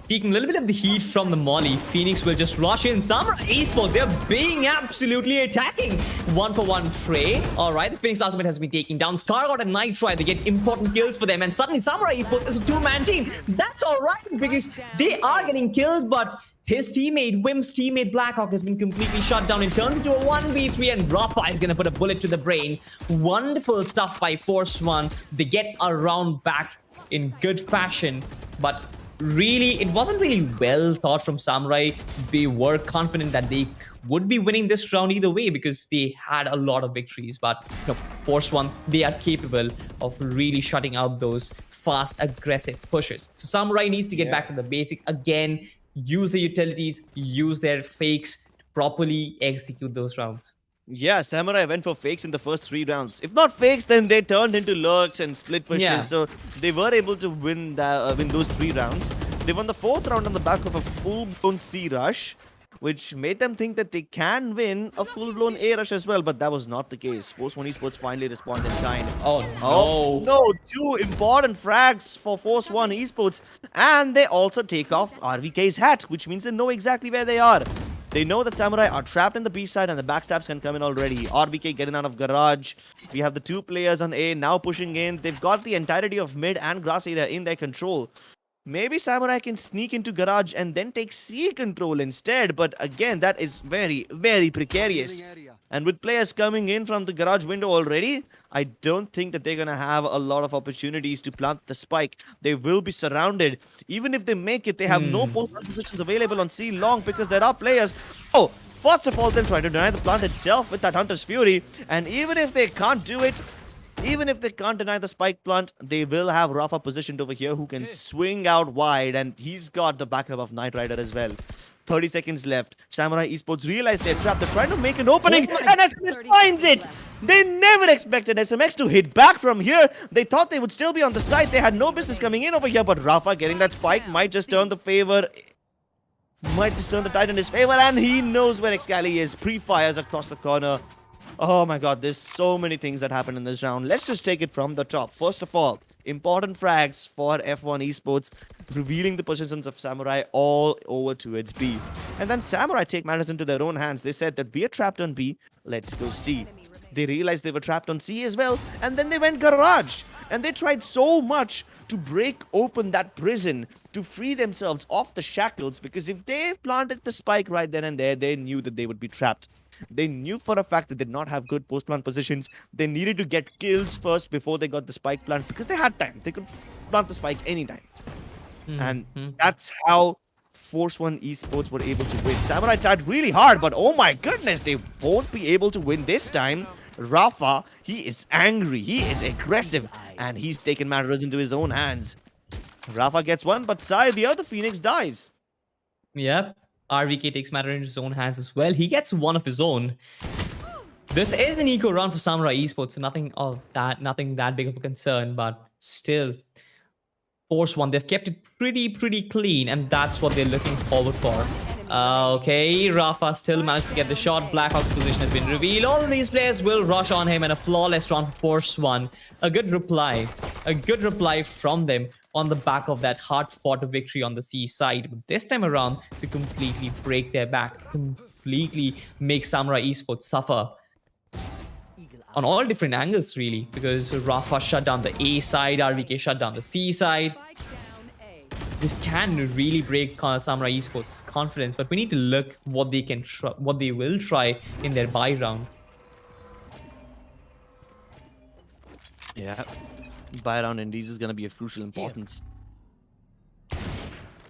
taking a little bit of the heat from the molly. Phoenix will just rush in. Samurai Esports, they're being absolutely attacking. 1-for-1 Trey. Alright, the Phoenix ultimate has been taken down. Skargott and Knight Rider, they get important kills for them. And suddenly Samurai Esports is a two-man team. That's alright because they are getting killed, but his teammate, Wim's teammate Blackhawk, has been completely shut down. It turns into a 1v3, and Rafa is going to put a bullet to the brain. Wonderful stuff by Force One. They get a round back in good fashion, but really, it wasn't really well thought from Samurai. They were confident that they would be winning this round either way because they had a lot of victories. But you know, Force One, they are capable of really shutting out those fast, aggressive pushes. So Samurai needs to get back to the basics again, use the utilities, use their fakes to properly execute those rounds. Yeah, Samurai went for fakes in the first 3 rounds. If not fakes, then they turned into lurks and split pushes. Yeah. So they were able to win those 3 rounds. They won the 4th round on the back of a full-blown C rush, which made them think that they can win a full-blown A rush as well. But that was not the case. Force One Esports finally responded in kind. Oh no! No, 2 important frags for Force One Esports, and they also take off RVK's hat, which means they know exactly where they are. They know that Samurai are trapped in the B side and the backstabs can come in already. RVK getting out of garage. We have the 2 players on A now pushing in. They've got the entirety of mid and grass area in their control. Maybe Samurai can sneak into garage and then take C control instead. But again, that is very, very precarious. And with players coming in from the garage window already, I don't think that they're going to have a lot of opportunities to plant the spike. They will be surrounded. Even if they make it, they have no post positions available on C long because there are players. Oh, first of all, they're trying to deny the plant itself with that Hunter's Fury. And even if they can't do it, even if they can't deny the spike plant, they will have Rafa positioned over here who can swing out wide, and he's got the backup of Knight Rider as well. 30 seconds left. Samurai Esports realize they're trapped. They're trying to make an opening, and SMX finds it! They never expected SMX to hit back from here. They thought they would still be on the side. They had no business coming in over here, but Rafa getting that spike might just turn the favor. Might just turn the tide in his favor, and he knows where Excali is. Pre-fires across the corner. Oh my god, there's so many things that happened in this round. Let's just take it from the top. First of all, important frags for F1 Esports, revealing the positions of Samurai all over towards B. And then Samurai take matters into their own hands. They said that we are trapped on B, let's go C. They realized they were trapped on C as well, and then they went garage. And they tried so much to break open that prison to free themselves off the shackles, because if they planted the spike right then and there, they knew that they would be trapped. They knew for a fact that they did not have good post-plant positions. They needed to get kills first before they got the spike plant, because they had time. They could plant the spike anytime. And that's how Force One Esports were able to win. Samurai tried really hard, but oh my goodness, they won't be able to win this time. Rafa, he is angry, he is aggressive, and he's taken matters into his own hands. Rafa gets one, but Sai, the other Phoenix, dies. Yep. RVK takes matter in his own hands as well. He gets one of his own. This is an eco round for Samurai Esports, so nothing that big of a concern, but still. Force One, they've kept it pretty clean, and that's what they're looking forward for. Okay, Rafa still managed to get the shot. Blackhawk's position has been revealed. All of these players will rush on him, and a flawless round for Force One. A good reply from them on the back of that hard-fought victory on the C side. But this time around, to completely break their back, completely make Samurai Esports suffer. On all different angles, really, because Rafa shut down the A side, RVK shut down the C side. This can really break Samurai Esports' confidence, but we need to look what they can what they will try in their buy round. Yeah, buy round indeed is going to be of crucial importance.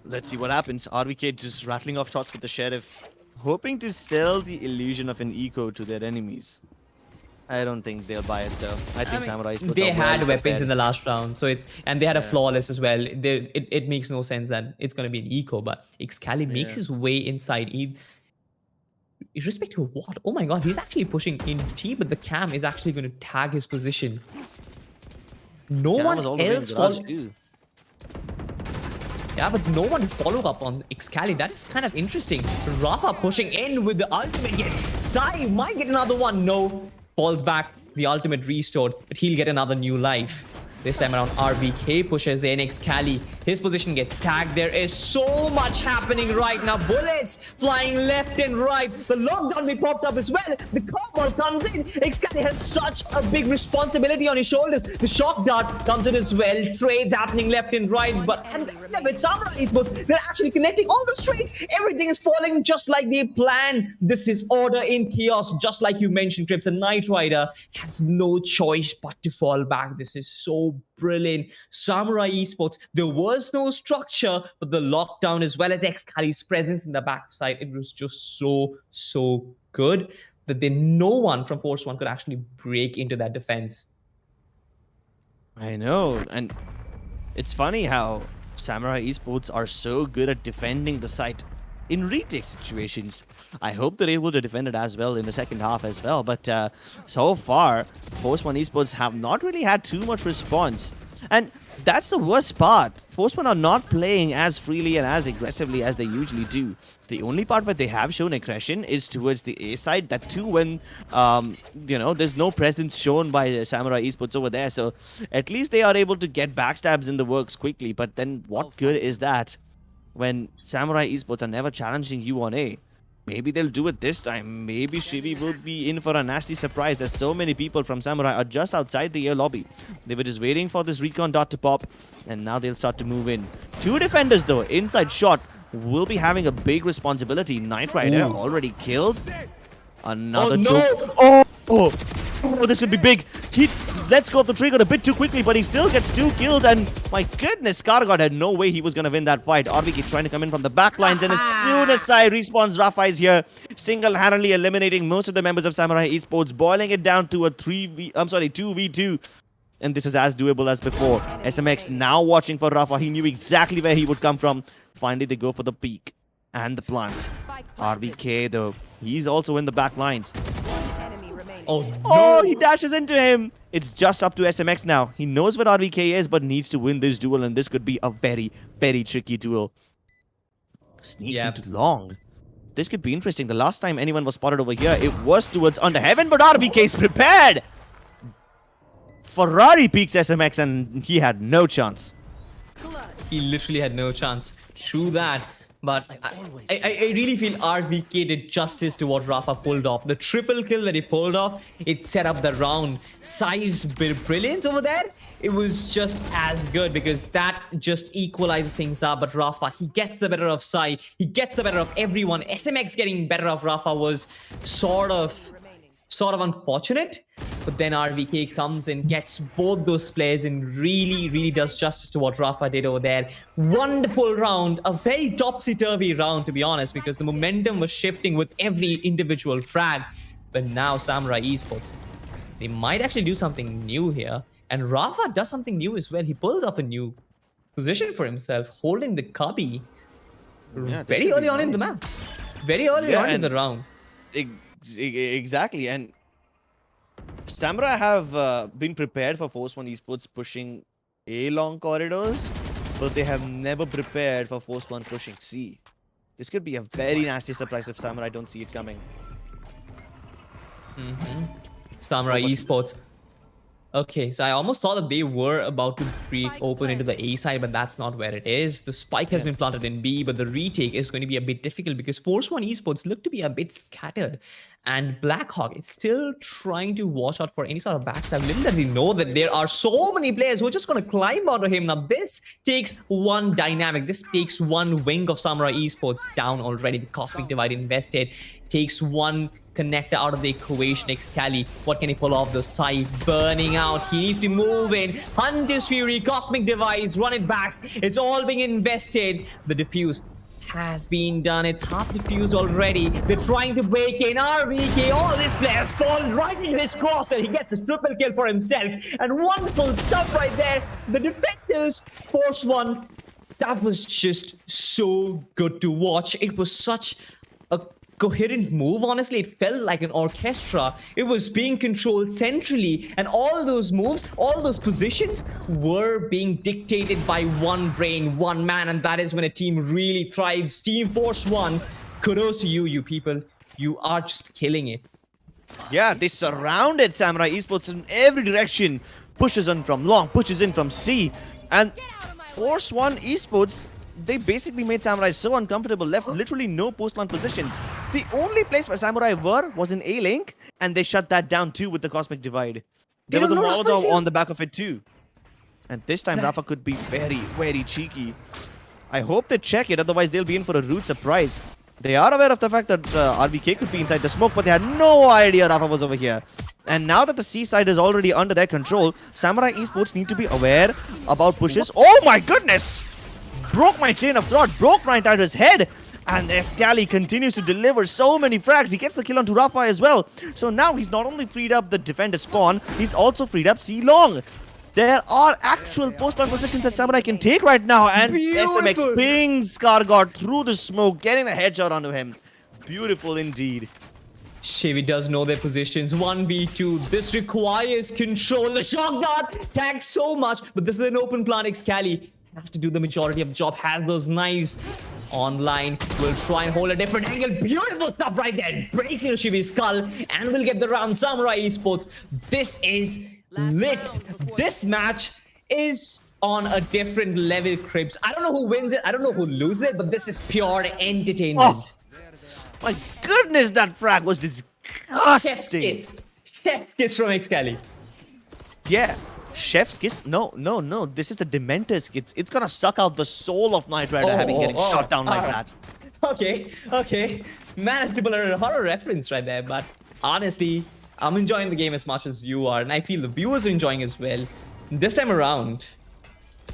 Let's see what happens. RVK just rattling off shots with the Sheriff, hoping to sell the illusion of an eco to their enemies. I don't think they'll buy it though. I think Samurai Esports they had well weapons prepared. in the last round, so they had a flawless as well. It makes no sense that it's gonna be an eco, but Excali makes his way inside. Irrespective of what? Oh my god, he's actually pushing in T, but the cam is actually going to tag his position. No Cam one was all the way in else the garage follow. too. Yeah, but no one followed up on Excali. That is kind of interesting. Rafa pushing in with the ultimate. Yes, Sai might get another one. No. Falls back, the ultimate restored, but he'll get another new life. This time around, RVK pushes in Excali. His position gets tagged. There is so much happening right now. Bullets flying left and right. The lockdown be popped up as well. The combo comes in. Excali has such a big responsibility on his shoulders. The shock dart comes in as well. Trades happening left and right. And with Samurai Esports, they're actually connecting all those trades. Everything is falling just like they planned. This is order in chaos. Just like you mentioned, Crips. A Knight Rider has no choice but to fall back. This is so brilliant. Samurai Esports, there was no structure, but the lockdown as well as Excali's presence in the backside, it was just so good that no one from Force One could actually break into that defense. I know, and it's funny how Samurai Esports are so good at defending the site in retake situations. I hope they're able to defend it as well in the second half as well, but so far, Force One Esports have not really had too much response. And that's the worst part. Force One are not playing as freely and as aggressively as they usually do. The only part where they have shown aggression is towards the A side. That too when, there's no presence shown by Samurai Esports over there. So at least they are able to get backstabs in the works quickly. But then what good is that when Samurai Esports are never challenging you on A? Maybe they'll do it this time. Maybe Shivi will be in for a nasty surprise. There's so many people from Samurai are just outside the A lobby. They were just waiting for this recon dot to pop, and now they'll start to move in. Two defenders though, inside shot, will be having a big responsibility. Knight Rider already killed. Another choke. Oh, this could be big. He lets go of the trigger a bit too quickly, but he still gets 2 kills. And my goodness, Karagod had no way he was going to win that fight. RVK trying to come in from the back lines. And as soon as Sai respawns, Rafa is here, single-handedly eliminating most of the members of Samurai Esports, boiling it down to a 2v2. And this is as doable as before. SMX now watching for Rafa. He knew exactly where he would come from. Finally, they go for the peak and the plant. RVK, though, he's also in the back lines. Oh, no. Oh, he dashes into him. It's just up to SMX now. He knows what RVK is, but needs to win this duel, and this could be a very tricky duel. Sneaks into long. This could be interesting. The last time anyone was spotted over here, it was towards Under Heaven, but RVK is prepared. Ferrari peeks SMX, and he had no chance. He literally had no chance. True that. But I really feel RVK did justice to what Rafa pulled off. The triple kill that he pulled off, it set up the round. Size brilliance over there, it was just as good because that just equalizes things up. But Rafa, he gets the better of Sai. He gets the better of everyone. SMX getting better of Rafa was sort of unfortunate, but then RVK comes and gets both those players and really does justice to what Rafa did over there. Wonderful round, a very topsy-turvy round, to be honest, because the momentum was shifting with every individual frag. But now Samurai Esports, they might actually do something new here, and Rafa does something new as well. He pulls off a new position for himself, holding the cubby very early on in the map, very early on in the round. Exactly, and Samurai have been prepared for Force 1 Esports pushing A long corridors, but they have never prepared for Force 1 pushing C. This could be a very nasty surprise if Samurai don't see it coming. Samurai Esports. Okay, so I almost thought that they were about to break open into the A side, but that's not where it is. The spike has been planted in B, but the retake is going to be a bit difficult because Force 1 Esports look to be a bit scattered. And Blackhawk is still trying to watch out for any sort of backstab. Little does he know that there are so many players who are just going to climb onto him. Now, this takes one dynamic. This takes one wing of Samurai Esports down already. The Cosmic Divide invested. Takes one connector out of the equation. Excali, what can he pull off? The scythe burning out. He needs to move in. Hunter's Fury, Cosmic Divides, run it backs. It's all being invested. The defuse has been done. It's half defused already. They're trying to break in. RVK, all these players fall right into his crosshair. He gets a triple kill for himself. And wonderful stuff right there. The defenders, Force 1, that was just so good to watch. It was such a coherent move. Honestly, it felt like an orchestra. It was being controlled centrally, and all those moves, all those positions were being dictated by one brain, one man, and that is when a team really thrives. Team Force 1, kudos to you people. You are just killing it. Yeah, they surrounded Samurai Esports in every direction. Pushes in from long, pushes in from C, and Force 1 Esports, they basically made Samurai so uncomfortable, left literally no post-plant positions. The only place where Samurai were was in A-Link, and they shut that down too with the Cosmic Divide. There was a Molotov on the back of it too. And this time Rafa could be very cheeky. I hope they check it, otherwise they'll be in for a rude surprise. They are aware of the fact that RVK could be inside the smoke, but they had no idea Rafa was over here. And now that the C side is already under their control, Samurai Esports need to be aware about pushes. Oh my goodness! Broke my chain of thought, broke right out his head, and Excali continues to deliver so many frags. He gets the kill onto Rafa as well. So now he's not only freed up the defender spawn, he's also freed up C long. There are actual post-plant positions that Samurai can take right now, and SMX pings Skargard through the smoke, getting the headshot onto him. Beautiful indeed. Chevy does know their positions. 1v2. This requires control. The shock dart tags so much, but this is an open plan. Excali has to do the majority of the job, has those knives online, will try and hold a different angle. Beautiful stuff right there. Breaks into Shivi's skull and will get the round. Samurai Esports, this is lit. This match is on a different level, Cribs. I don't know who wins it, I don't know who loses it, but this is pure entertainment. Oh, my goodness, that frag was disgusting. Chef's kiss from Excali. Yeah. Chef's kiss? No. This is the Dementor's kiss. It's gonna suck out the soul of Knight Rider getting shot down like that. Okay. Manageable horror reference right there, but honestly, I'm enjoying the game as much as you are, and I feel the viewers are enjoying as well. This time around,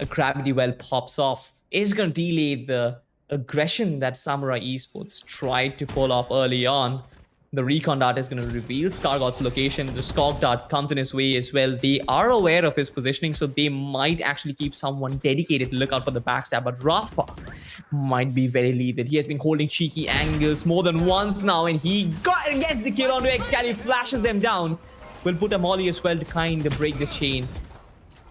a gravity well pops off. Is gonna delay the aggression that Samurai Esports tried to pull off early on. The recon dart is going to reveal Skargard's location. The Skulk dart comes in his way as well. They are aware of his positioning, so they might actually keep someone dedicated to look out for the backstab. But Rafa might be very lethal. He has been holding cheeky angles more than once now, and he gets the kill onto Excali, flashes them down. Will put a molly as well to kind of break the chain.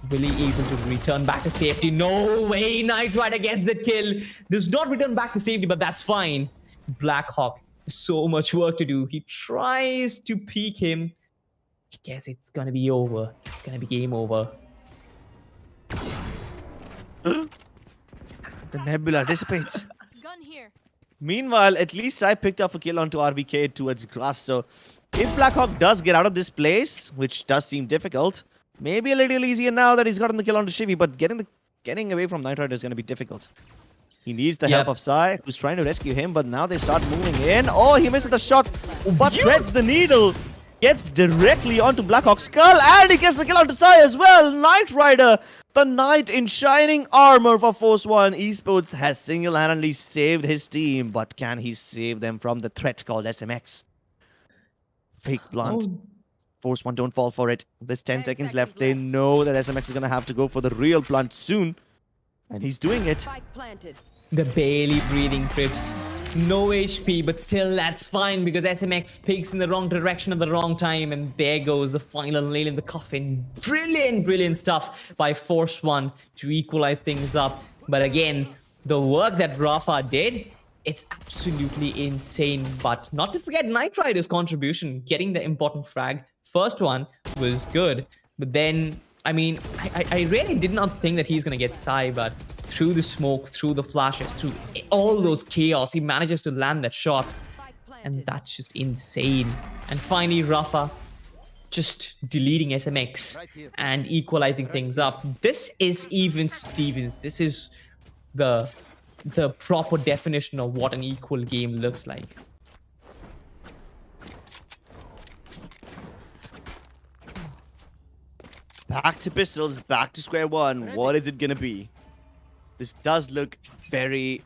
Will he able to return back to safety? No way! Knight Rider gets the kill. Does not return back to safety, but that's fine. Blackhawk, so much work to do. He tries to peek him. I guess it's gonna be over. It's gonna be game over. The Nebula dissipates. Gun here. Meanwhile, at least I picked up a kill onto RVK towards grass. So if Blackhawk does get out of this place, which does seem difficult, maybe a little easier now that he's gotten the kill onto Shivy, but getting away from Night Rider is going to be difficult. He needs the help of Sai, who's trying to rescue him, but now they start moving in. Oh, he misses the shot, but threads the needle. Gets directly onto Blackhawk's skull, and he gets the kill onto Sai as well. Night Rider, the knight in shining armor for Force One Esports, has single-handedly saved his team, but can he save them from the threat called SMX? Fake blunt. Force One, don't fall for it. There's 10 seconds left. They know that SMX is going to have to go for the real blunt soon, and he's doing it. The barely breathing Crips. No HP, but still that's fine because SMX picks in the wrong direction at the wrong time, and there goes the final nail in the coffin. Brilliant stuff by Force One to equalize things up. But again, the work that Rafa did, it's absolutely insane. But not to forget Night Rider's contribution, getting the important frag. First one was good, but then, I mean, I really did not think that he's gonna get Sai, but through the smoke, through the flashes, through all those chaos, he manages to land that shot. And that's just insane. And finally, Rafa just deleting SMX and equalizing things up. This is even Stevens. This is the proper definition of what an equal game looks like. Back to pistols, back to square one. What is it gonna be? This does look very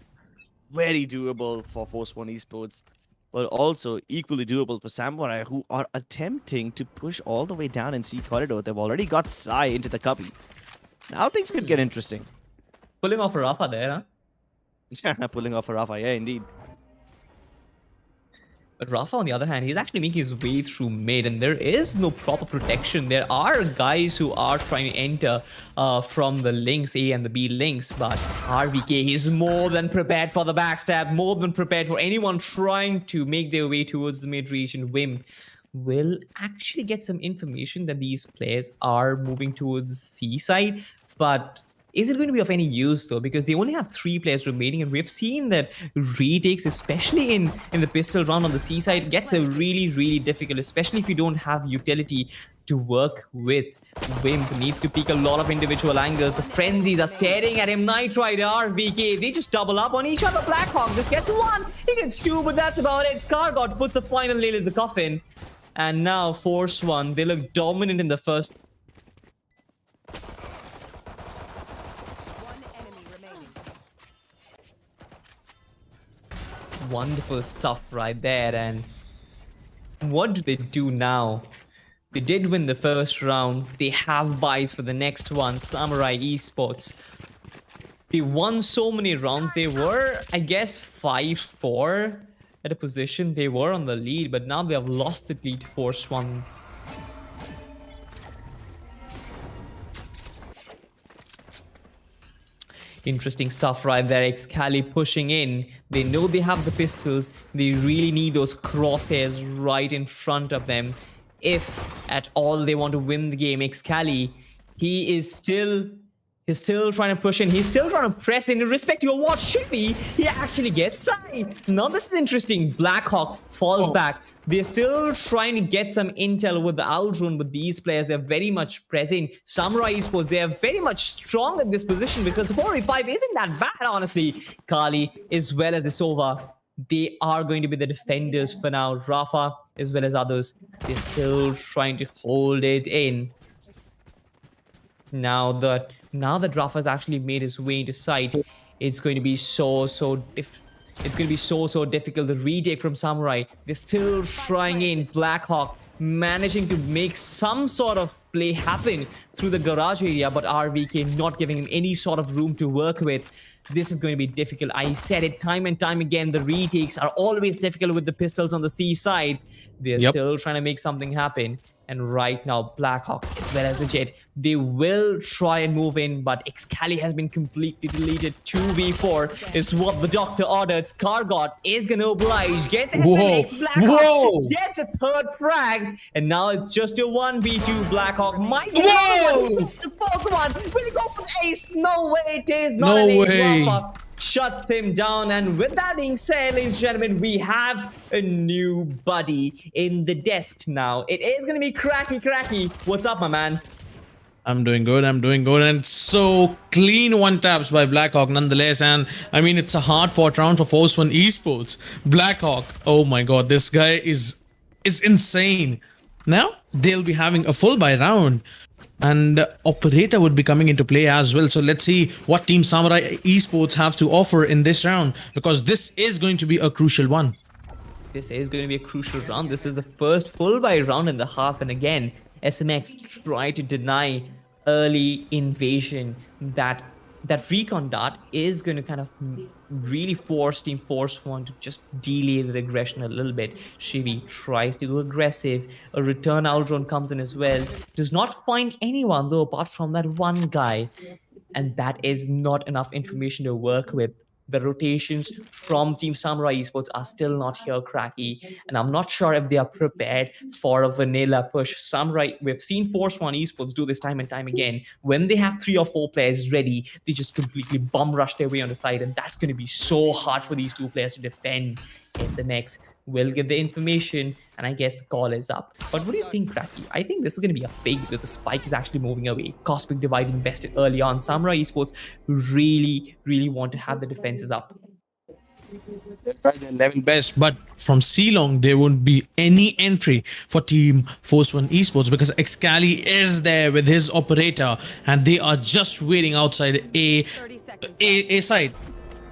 doable for Force One Esports, but also equally doable for Samurai, who are attempting to push all the way down in C corridor. They've already got Sai into the cubby. Now things could get interesting. Pulling off a Rafa there, huh? Pulling off a Rafa, yeah, indeed. But Rafa, on the other hand, he's actually making his way through mid, and there is no proper protection. There are guys who are trying to enter from the links, A and the B links, but RVK, he's more than prepared for the backstab, more than prepared for anyone trying to make their way towards the mid region. Wim will actually get some information that these players are moving towards the C side, but is it going to be of any use though? Because they only have 3 players remaining, and we've seen that retakes, especially in the pistol round on the C side, gets a really difficult, especially if you don't have utility to work with. Wimp needs to peek a lot of individual angles. The frenzies are staring at him. Night Rider, RVK, they just double up on each other. Blackhawk just gets 1. He gets 2, but that's about it. Scargot puts the final nail in the coffin. And now Force One, they look dominant in the first. Wonderful stuff right there. And what do they do now? They did win the first round. They have buys for the next one. Samurai Esports, they won so many rounds. They were, I guess, 5-4 at a position. They were on the lead, but now they have lost the lead to Force One. Interesting stuff right there. Excali pushing in. They know they have the pistols. They really need those crosshairs right in front of them. If at all they want to win the game, Excali, he's still trying to push in. He's still trying to press in irrespective of what should be. He actually gets Sai. Now this is interesting. Blackhawk falls back. They're still trying to get some intel with the outrun, but these players are very much present. Samurai Esports, they are very much strong at this position because 4v5 isn't that bad, honestly. Kali as well as the Sova, they are going to be the defenders for now. Rafa as well as others, they're still trying to hold it in. Now that Rafa's actually made his way into sight, it's going to be so difficult. The retake from Samurai, they're still trying in. Blackhawk managing to make some sort of play happen through the garage area, but RVK not giving him any sort of room to work with. This is going to be difficult. I said it time and time again. The retakes are always difficult with the pistols on the C side. They're still trying to make something happen. And right now, Blackhawk as well as the Jet, they will try and move in, but Excali has been completely deleted. 2v4 is what the doctor ordered. Scargot is gonna oblige, gets SLX. Blackhawk gets a 3rd frag, and now it's just a 1v2. Blackhawk might get the 4th one. Will he go for the ace? No way, it is not an ace. Rafa shuts him down. And with that being said, ladies and gentlemen, we have a new buddy in the desk now. It is going to be Cracky. What's up, my man? I'm doing good. And so clean one taps by Blackhawk nonetheless. And I mean, it's a hard fought round for Force One Esports. Blackhawk, oh my god, this guy is insane. Now they'll be having a full buy round, and Operator would be coming into play as well. So let's see what Team Samurai Esports have to offer in this round, because this is going to be a crucial one. This is going to be a crucial round. This is the first full buy round and a half. And again, SMX try to deny early invasion. That recon dart is going to kind of really force Team Force One to just delay the aggression a little bit. Shivi tries to go aggressive. A return out drone comes in as well. Does not find anyone though apart from that one guy. And that is not enough information to work with. The rotations from Team Samurai Esports are still not here, Cracky, and I'm not sure if they are prepared for a vanilla push. Samurai, we've seen Force One Esports do this time and time again. When they have 3 or 4 players ready, they just completely bum rush their way on the side, and that's going to be so hard for these 2 players to defend. SMX will get the information, and I guess the call is up. But what do you think, Cracky? I think this is going to be a fake because the spike is actually moving away. Cosmic Divide invested early on. Samurai Esports really want to have the defenses up. They'll try their level best, but from C-Long, there won't be any entry for Team Force One Esports because Excali is there with his Operator, and they are just waiting outside A side.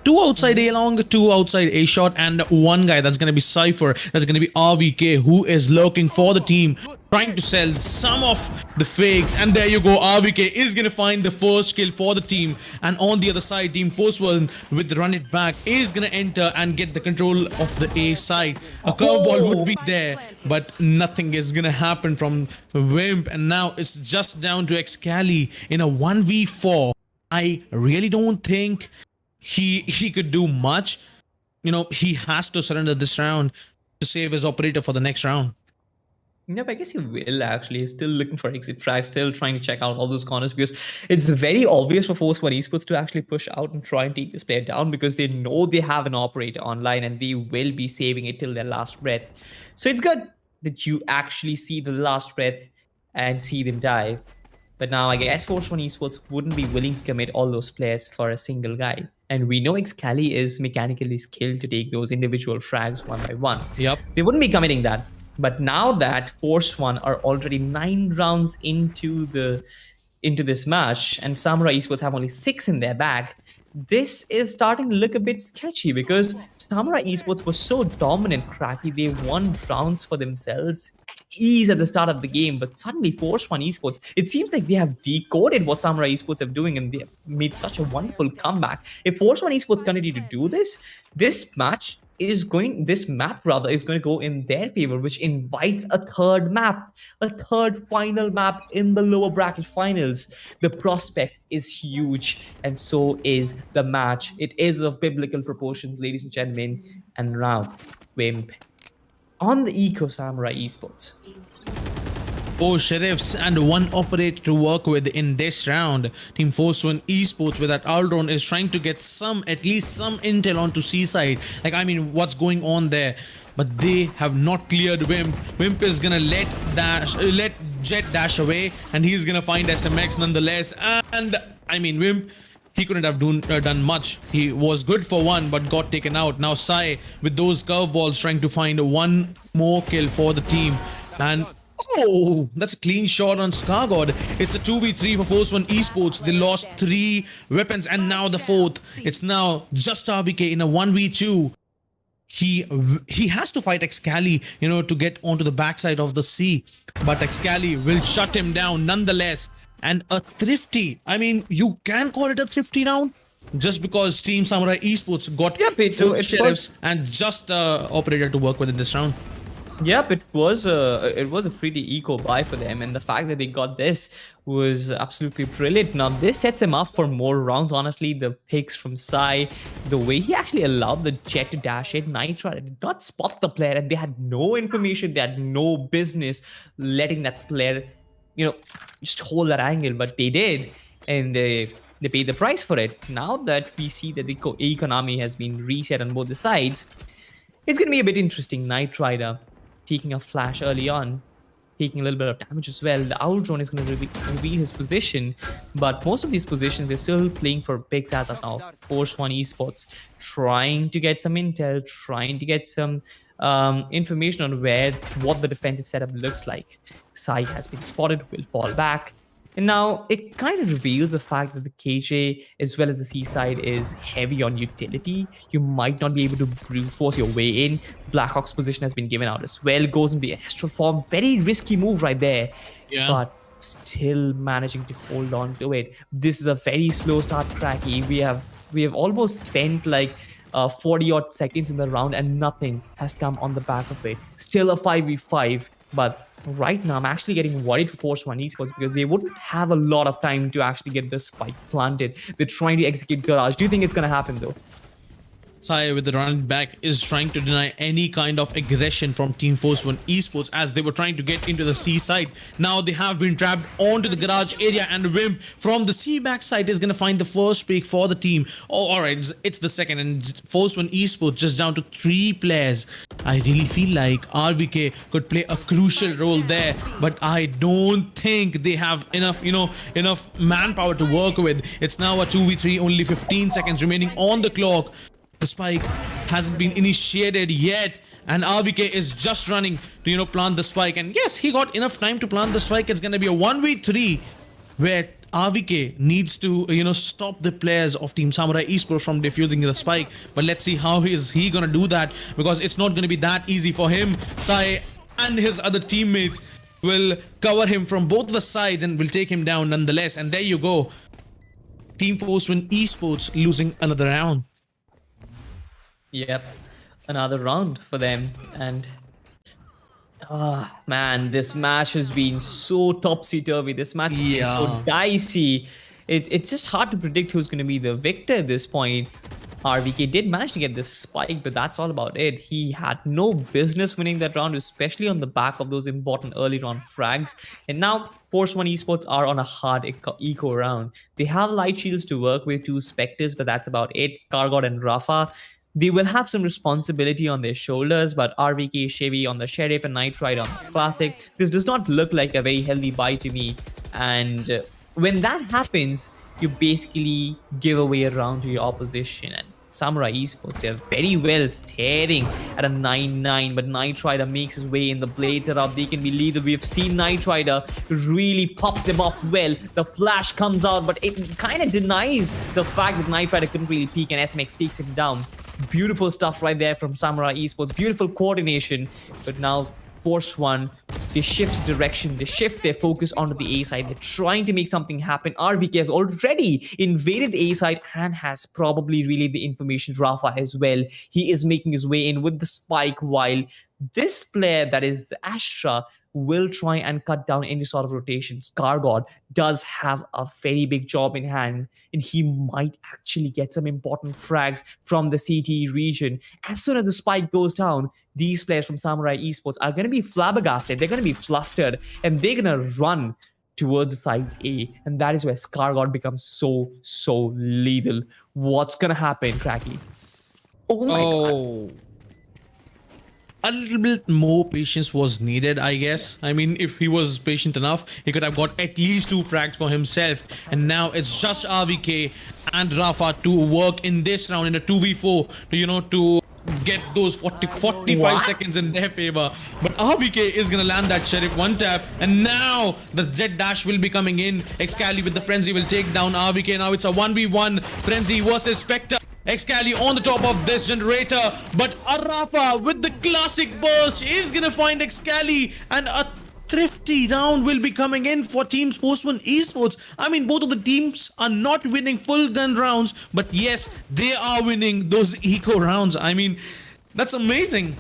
2 outside A long, 2 outside A short, and 1 guy that's going to be Cypher. That's going to be RVK, who is lurking for the team, trying to sell some of the fakes. And there you go, RVK is going to find the first kill for the team. And on the other side, Team Force One with the run it back is going to enter and get the control of the A side. A curveball would be there, but nothing is going to happen from Wimp. And now it's just down to Excali in a 1v4. I really don't think he could do much. You know, he has to surrender this round to save his Operator for the next round. Yep, I guess he will actually. He's still looking for exit frags, still trying to check out all those corners because it's very obvious for Force One Esports to actually push out and try and take this player down because they know they have an Operator online and they will be saving it till their last breath. So it's good that you actually see the last breath and see them die. But now I guess Force One Esports wouldn't be willing to commit all those players for a single guy. And we know Excali is mechanically skilled to take those individual frags one by one. Yep. They wouldn't be committing that. But now that Force One are already 9 rounds into this match, and Samurai Esports have only 6 in their bag, this is starting to look a bit sketchy because Samurai Esports was so dominant, Cracky. They won rounds for themselves ease at the start of the game, but suddenly Force One Esports, it seems like they have decoded what Samurai Esports are doing and they have made such a wonderful comeback. If Force One Esports continue to do this, this map is going to go in their favor, which invites a third final map in the lower bracket finals. The prospect is huge, and so is the match. It is of biblical proportions, ladies and gentlemen. And now, Wimp on the Eco Samurai Esports. 4 Sheriffs and 1 Operator to work with in this round. Team Force One Esports with that Aldron is trying to get at least some intel onto C-side. Like, I mean, what's going on there? But they have not cleared Wimp. Wimp is gonna let Jet dash away, and he's gonna find SMX nonetheless. And I mean, Wimp, he couldn't have done much. He was good for 1 but got taken out. Now Sai with those curveballs trying to find 1 more kill for the team. And oh, that's a clean shot on Scargod. It's a 2v3 for Force One Esports. They lost 3 weapons and now the 4th. It's now just RVK in a 1v2. He has to fight Excali, you know, to get onto the backside of the C. But Excali will shut him down nonetheless. And a thrifty, I mean, you can call it a thrifty round just because Team Samurai Esports got 4 Sheriffs and just Operator to work with in this round. Yep, it was a pretty eco buy for them, and the fact that they got this was absolutely brilliant. Now this sets them up for more rounds. Honestly, the picks from Sai, the way he actually allowed the Jet to dash in, Nitra did not spot the player, and they had no information. They had no business letting that player, you know, just hold that angle, but they did, and they they paid the price for it. Now that we see that the economy has been reset on both the sides, it's going to be a bit interesting. Knight Rider taking a flash early on, taking a little bit of damage as well. The Owl Drone is going to reveal his position, but most of these positions they're still playing for picks as of now. Force One Esports trying to get some intel, trying to get some information on what the defensive setup looks like. Sai has been spotted, will fall back. And now it kind of reveals the fact that the KJ as well as the seaside is heavy on utility. You might not be able to brute force your way in. Blackhawk's position has been given out as well. Goes in the astral form. Very risky move right there. Yeah. But still managing to hold on to it. This is a very slow start, Cracky. We have almost spent like 40 odd seconds in the round and nothing has come on the back of it. Still a 5v5, but right now I'm actually getting worried for Force One Esports because they wouldn't have a lot of time to actually get this spike planted. They're trying to execute Garage. Do you think it's going to happen though? Sai with the running back is trying to deny any kind of aggression from Team Force One Esports as they were trying to get into the C side. Now they have been trapped onto the garage area, and Wimp from the C back side is going to find the first pick for the team. Oh, alright, it's the second, and Force One Esports just down to 3 players. I really feel like RVK could play a crucial role there, but I don't think they have enough, enough manpower to work with. It's now a 2v3, only 15 seconds remaining on the clock. The spike hasn't been initiated yet, and RVK is just running to plant the spike. And yes, he got enough time to plant the spike. It's gonna be a 1v3 where RVK needs to stop the players of Team Samurai Esports from defusing the spike. But let's see how is he gonna do that, because it's not gonna be that easy for him. Sai and his other teammates will cover him from both the sides and will take him down nonetheless. And there you go, Team Force One Esports losing another round. Yep, another round for them. And man, this match has been so topsy-turvy. This match has been so dicey. It's just hard to predict who's going to be the victor at this point. RVK did manage to get this spike, but that's all about it. He had no business winning that round, especially on the back of those important early round frags. And now Force One Esports are on a hard eco round. They have light shields to work with, 2 Spectres, but that's about it. Kargod and Rafa, they will have some responsibility on their shoulders, but RVK, Chevy on the Sheriff, and Knight Rider on the Classic. This does not look like a very healthy buy to me. And when that happens, you basically give away a round to your opposition. And Samurai Esports, they're very well staring at a 9-9, but Knight Rider makes his way in. The blades are up. They can be lethal. We've seen Knight Rider really pop them off well. The flash comes out, but it kind of denies the fact that Knight Rider couldn't really peek, and SMX takes him down. Beautiful stuff right there from Samurai Esports. Beautiful coordination. But now Force One, they shift direction. They shift their focus onto the A side. They're trying to make something happen. RVK has already invaded the A side and has probably relayed the information to Rafa as well. He is making his way in with the spike, while this player, that is the Astra, will try and cut down any sort of rotations. Kargod does have a very big job in hand, and he might actually get some important frags from the CT region. As soon as the spike goes down, these players from Samurai Esports are going to be flabbergasted. They're going to be flustered, and they're going to run towards the side A. And that is where Kargod becomes so lethal. What's going to happen, Cracky? Oh my God. A little bit more patience was needed, I guess. I mean, if he was patient enough, he could have got at least 2 frags for himself. And now it's just RVK and Rafa to work in this round in a 2v4 to get those 45 seconds in their favor. But RVK is gonna land that Sheriff 1-tap, and now the Jet Dash will be coming in. Excali with the Frenzy will take down RVK. Now it's a 1v1 Frenzy versus Spectre. Excali on the top of this generator, but Rafa with the classic burst is gonna find Excali, and a thrifty round will be coming in for Team Force One Esports. I mean, both of the teams are not winning full gun rounds, but yes, they are winning those eco rounds. I mean, that's amazing.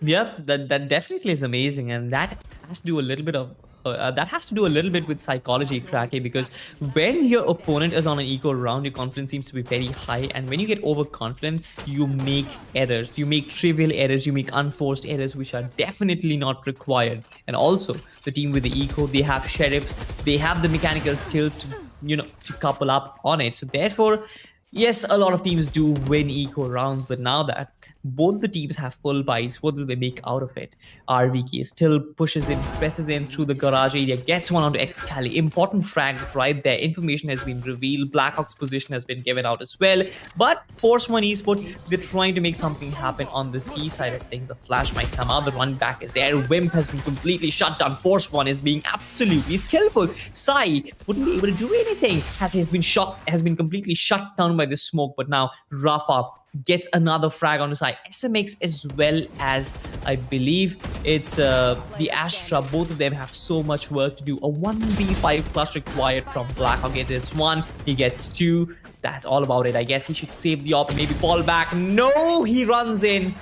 Yep, that definitely is amazing, and that has to do a little bit of with psychology, Cracky, because when your opponent is on an eco round, your confidence seems to be very high, and when you get overconfident, you make errors, you make trivial errors, you make unforced errors, which are definitely not required. And also, the team with the eco, they have sheriffs, they have the mechanical skills to to couple up on it. So therefore, yes, a lot of teams do win eco rounds, but now that both the teams have full buys, what do they make out of it? RVK still pushes in, presses in through the garage area, gets one onto Excali. Important frag right there. Information has been revealed. Blackhawk's position has been given out as well. But Force One Esports, they're trying to make something happen on the C side of things. A flash might come out. The run back is there. Wimp has been completely shut down. Force One is being absolutely skillful. Sai wouldn't be able to do anything as he has been completely shut down by the smoke. But now Rafa gets another frag on his side. SMX as well as, I believe it's the Astra. Both of them have so much work to do. A 1v5 plus required from Blackhawk. He gets one, he gets two. That's all about it. I guess he should save the op and maybe fall back. No, he runs in.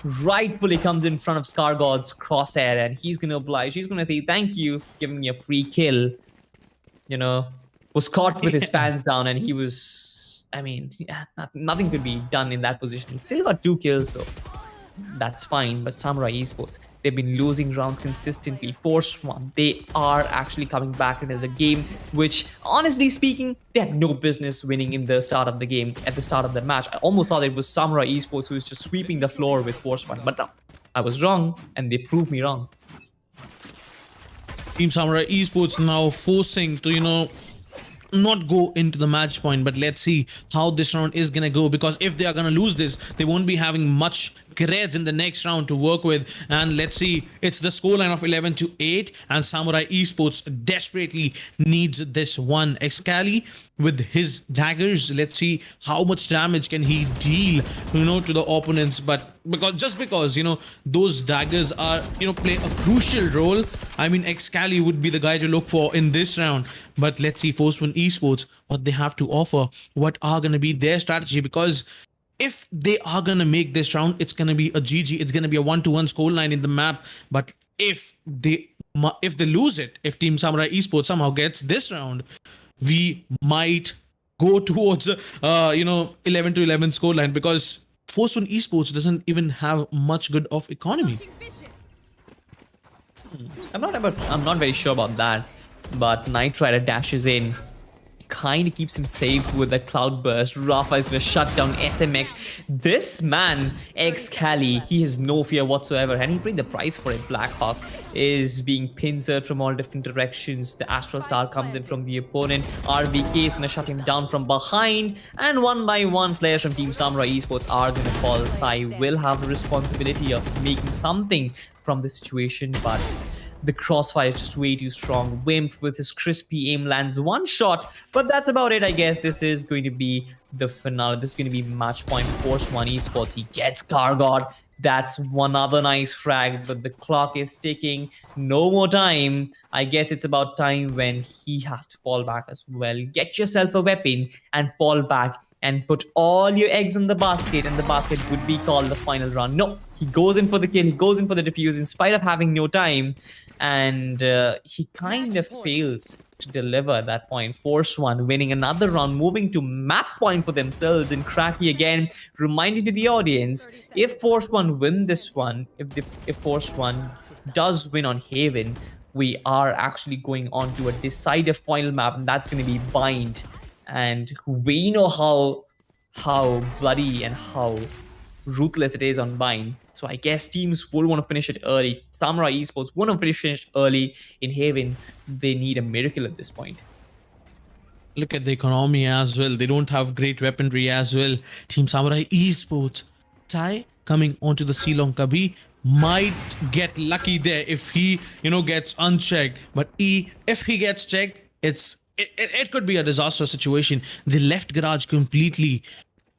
Rightfully comes in front of Scargod's crosshair, and he's gonna oblige. He's gonna say thank you for giving me a free kill. Was caught with his pants down, and he was. I mean, yeah, nothing could be done in that position. He still got 2 kills, so that's fine. But Samurai Esports, they've been losing rounds consistently. Force One, they are actually coming back into the game, which, honestly speaking, they had no business winning in the start of the game, at the start of the match. I almost thought it was Samurai Esports who was just sweeping the floor with Force One, but no, I was wrong, and they proved me wrong. Team Samurai Esports now forcing to, not go into the match point, but let's see how this round is gonna go, because if they are gonna lose this, they won't be having much grades in the next round to work with. And let's see, it's the scoreline of 11-8, and Samurai Esports desperately needs this one. Excali with his daggers, let's see how much damage can he deal to the opponents. But because those daggers are play a crucial role, I mean Excali would be the guy to look for in this round. But let's see Force One Esports, what they have to offer, what are going to be their strategy, because if they are going to make this round, it's going to be a GG. It's going to be a 1-1 scoreline in the map. But if they lose it, if Team Samurai Esports somehow gets this round, we might go towards 11-11 scoreline, because Force One Esports doesn't even have much good of economy. I'm not very sure about that, but Knight Rider dashes in, kind of keeps him safe with the cloud burst. Rafa is going to shut down SMX. This man, Excali, he has no fear whatsoever, and he paid the price for it. Blackhawk is being pincered from all different directions. The Astral Star comes in from the opponent. RVK is going to shut him down from behind, and one by one players from Team Samurai Esports are going to fall. Sai will have the responsibility of making something from this situation, but the crossfire is just way too strong. Wimp with his crispy aim lands one shot, but that's about it. I guess this is going to be the finale. This is going to be match point. Force One Esports, he gets Scargod. That's one other nice frag, but the clock is ticking. No more time. I guess it's about time when he has to fall back as well. Get yourself a weapon and fall back and put all your eggs in the basket, and the basket would be called the final round. No, he goes in for the kill. He goes in for the defuse in spite of having no time, and he kind of fails to deliver at that point. Force One winning another round, moving to map point for themselves. And Cracky again reminding to the audience, if Force One win this one, if Force One does win on Haven, we are actually going on to a decisive final map, and that's going to be Bind. And we know how bloody and how ruthless it is on Bind. So I guess teams would want to finish it early. Samurai Esports want to finish early in Haven. They need a miracle at this point. Look at the economy as well. They don't have great weaponry as well. Team Samurai Esports. Sai coming onto the C-Long Kabi might get lucky there if he, gets unchecked. But if he gets checked, it could be a disastrous situation. They left garage completely.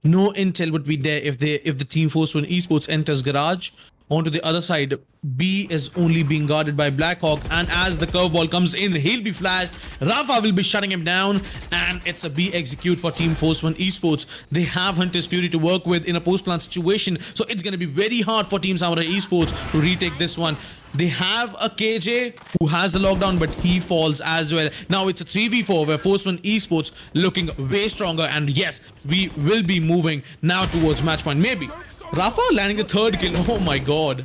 No intel would be there if the Team Force One Esports enters garage. Onto the other side, B is only being guarded by Blackhawk, and as the curveball comes in, he'll be flashed. Rafa will be shutting him down, and it's a B execute for Team Force One Esports. They have Hunter's Fury to work with in a post-plant situation, so it's going to be very hard for Team Samurai Esports to retake this one. They have a KJ who has the lockdown, but he falls as well. Now it's a 3v4 where Force One Esports looking way stronger, and yes, we will be moving now towards match point. Maybe Rafa landing the third kill. Oh my god.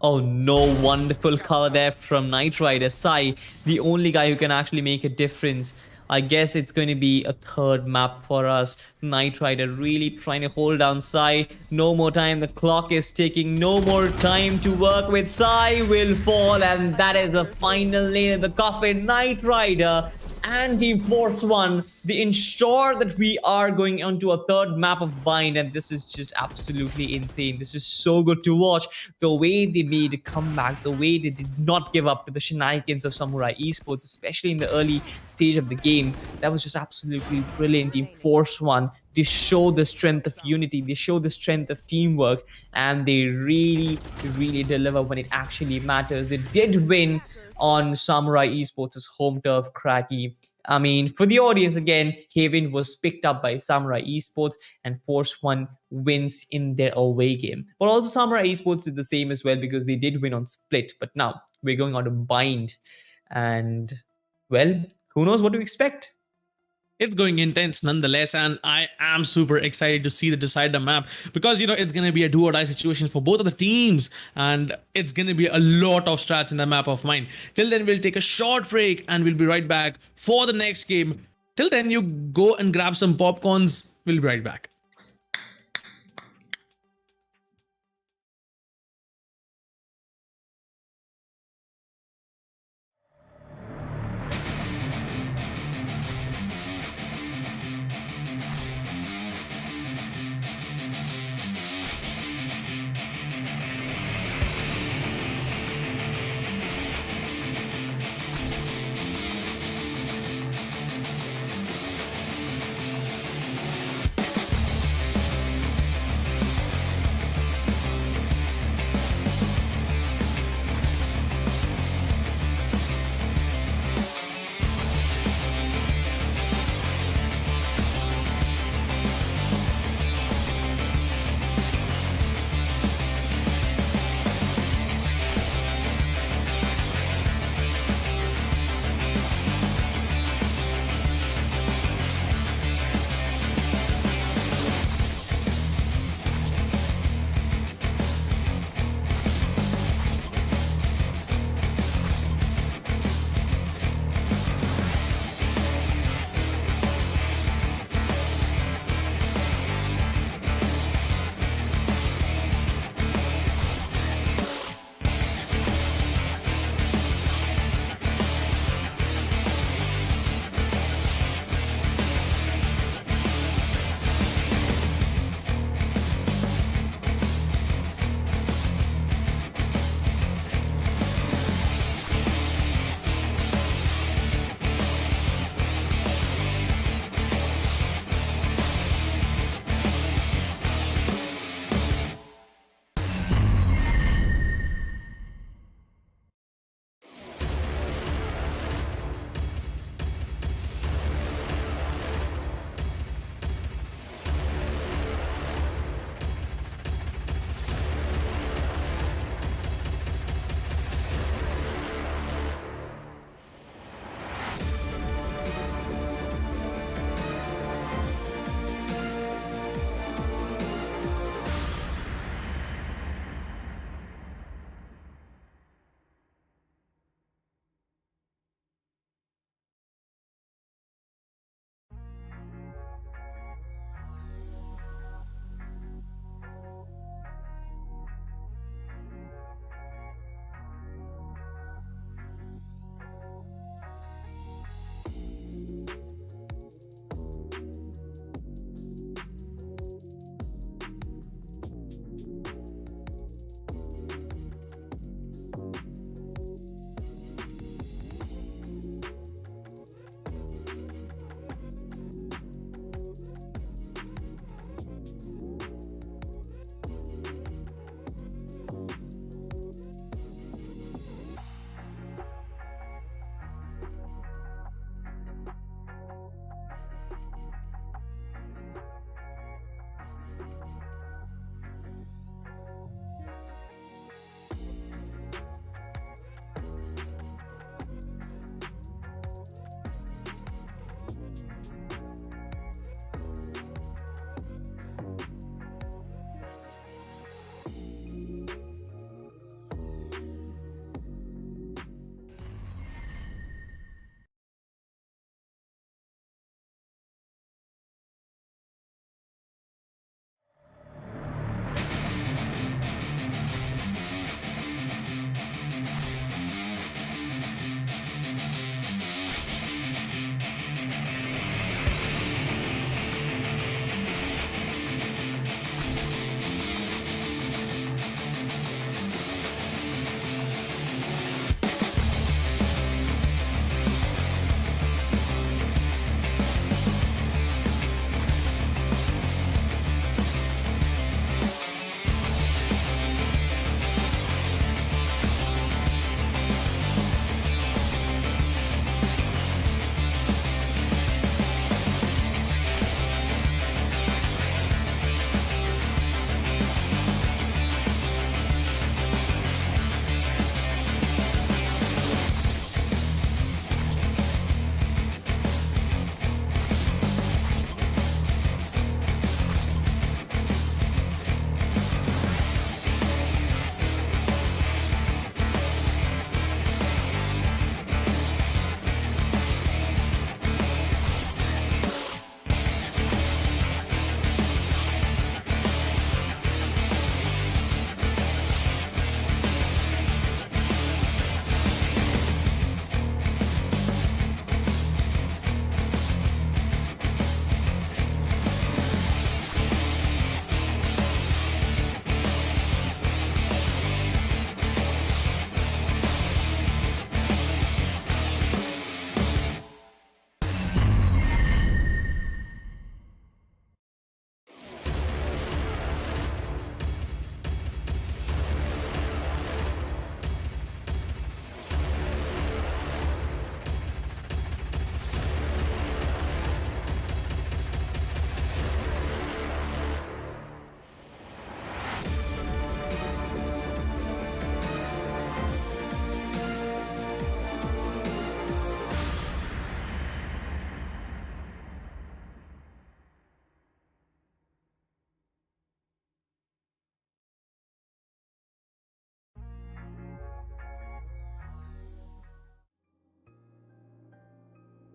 Oh no, wonderful cover there from Knight Rider. Sai, the only guy who can actually make a difference. I guess it's going to be a third map for us. Knight Rider really trying to hold down Sai. No more time. The clock is ticking. No more time to work with. Sai will fall, and that is the final nail in the coffin. Knight Rider and Team Force One, they ensure that we are going onto a third map of Bind, and this is just absolutely insane. This is so good to watch. The way they made a comeback, the way they did not give up to the shenanigans of Samurai Esports, especially in the early stage of the game, that was just absolutely brilliant. Team Force One, they show the strength of unity, they show the strength of teamwork, and they really, really deliver when it actually matters. They did win on Samurai Esports' home turf, Cracky. I mean, for the audience again, Haven was picked up by Samurai Esports, and Force One wins in their away game. But also Samurai Esports did the same as well, because they did win on Split. But now we're going on to Bind, and well, who knows what to expect. It's going intense nonetheless, and I am super excited to see the decider map, because it's going to be a do or die situation for both of the teams, and it's going to be a lot of strats in the map of mine. Till then, we'll take a short break and we'll be right back for the next game. Till then, you go and grab some popcorns. We'll be right back.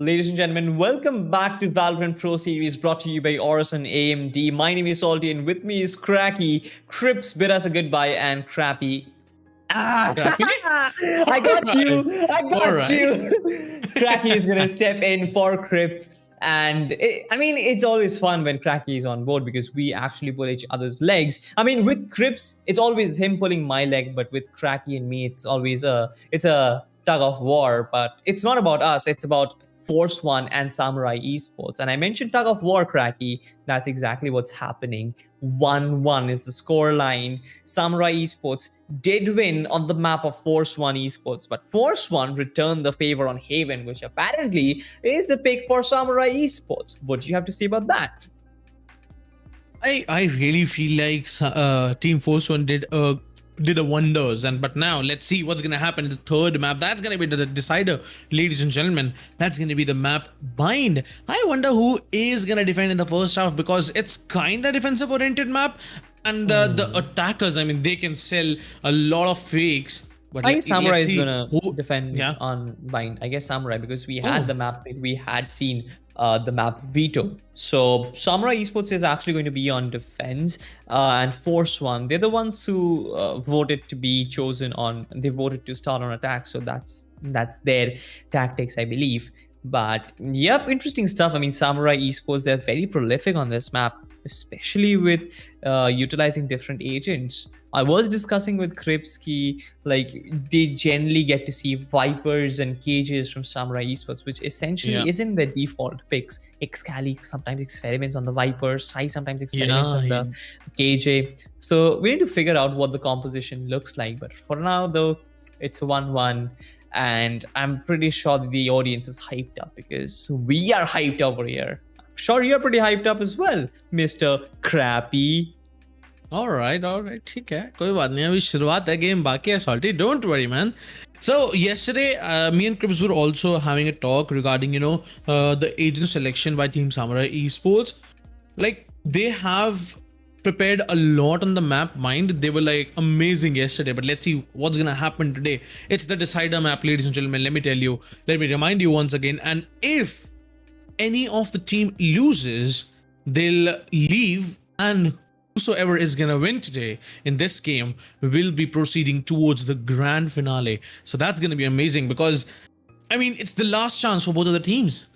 Ladies and gentlemen, welcome back to Valorant Pro Series brought to you by AORUS and AMD. My name is Salty and with me is Cracky. Crips bid us a goodbye and Crappy. Crappy? I got you! I got Alright. you! Cracky is gonna step in for Crips. And it's always fun when Cracky is on board because we actually pull each other's legs. I mean, with Crips, it's always him pulling my leg, but with Cracky and me, it's always a tug of war. But it's not about us; it's about Force One and Samurai Esports. And I mentioned tug of war, Cracky. That's exactly what's happening. 1-1 is the score line. Samurai Esports did win on the map of Force One Esports, but Force One returned the favor on Haven, which apparently is the pick for Samurai Esports. What do you have to say about that? I really feel like Team Force One did a wonders, but now let's see what's gonna happen in the third map. That's gonna be the decider, ladies and gentlemen. That's gonna be the map Bind. I wonder who is gonna defend in the first half because it's kind of defensive oriented map, and the attackers, I mean, they can sell a lot of fakes. But I guess Samurai let's is see gonna who- defend Yeah. on Bind. I guess Samurai because we had Oh. the map, we had seen the map Veto. So Samurai Esports is actually going to be on defense, and Force One. They're the ones who voted to be chosen on. They voted to start on attack. So that's their tactics, I believe. But yep, interesting stuff. I mean, Samurai Esports, they're very prolific on this map, especially with utilizing different agents. I was discussing with Kripsky, like they generally get to see Vipers and Cages from Samurai Esports, which essentially Yeah. isn't their default picks. Xcali sometimes experiments on the Vipers, Sai sometimes experiments on the KJ. So we need to figure out what the composition looks like. But for now, though, it's 1-1. And I'm pretty sure that the audience is hyped up because we are hyped over here. I'm sure you're pretty hyped up as well, Mr. Crappy. All right, ठीक है, कोई बात नहीं, अभी शुरुआत है, game बाकी है, Salty, don't worry, man. So yesterday, me and Crips were also having a talk regarding, the agent selection by Team Samurai Esports. Like, they have prepared a lot on the map Mind. They were like amazing yesterday, but let's see what's gonna happen today. It's the decider map, ladies and gentlemen. Let me remind you once again. And if any of the team loses, they'll leave, and whosoever is gonna win today in this game will be proceeding towards the grand finale. So that's gonna be amazing because, I mean, it's the last chance for both of the teams.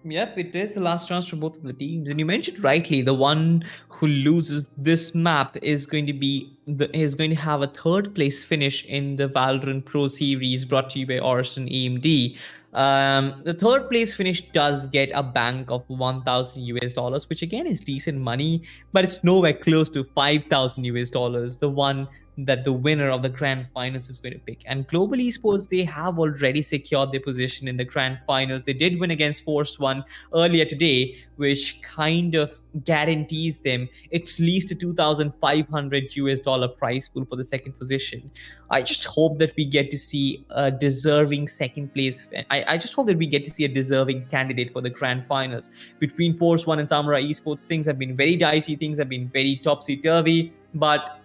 Yep, it is the last chance for both of the teams. And you mentioned rightly, the one who loses this map is going to have a third place finish in the Valorant Pro Series brought to you by AORUS and AMD. The third place finish does get a bank of 1,000 US dollars, which again is decent money, but it's nowhere close to 5,000 US dollars. The one that the winner of the grand finals is going to pick. And Global Esports, they have already secured their position in the grand finals. They did win against Force One earlier today, which kind of guarantees them at least a 2,500 US dollar prize pool for the second position. I just hope that we get to see a deserving second place. I just hope that we get to see a deserving candidate for the grand finals. Between Force One and Samurai Esports, things have been very dicey, things have been very topsy-turvy, but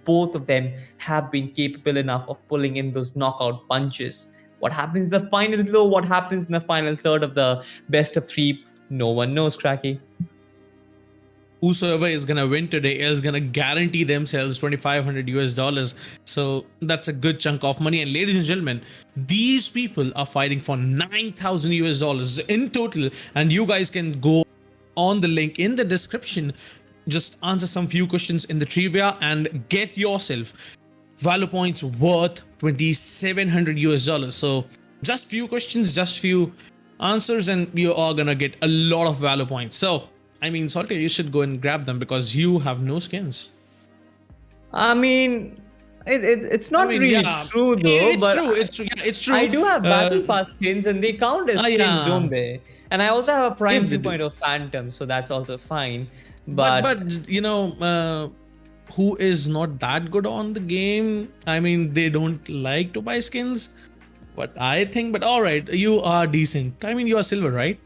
both of them have been capable enough of pulling in those knockout punches. What happens in the final though? What happens in the final third of the best of three? No one knows, Cracky. Whosoever is gonna win today is gonna guarantee themselves 2,500 US dollars. So that's a good chunk of money. And ladies and gentlemen, these people are fighting for 9,000 US dollars in total. And you guys can go on the link in the description, just answer some few questions in the trivia and get yourself value points worth 2,700 US dollars. So just few questions, just few answers, and you are gonna get a lot of value points. So I mean, Salty, you should go and grab them because you have no skins. I mean, it's not really yeah, true though. It's but true. It's true. Yeah, it's true. I do have battle pass skins, and they count as skins, yeah. don't they? And I also have a prime Yes, they do. 2.0 Phantom, so that's also fine. But you know, who is not that good on the game? I mean, they don't like to buy skins. But I think, but all right, you are decent. I mean, you are silver, right?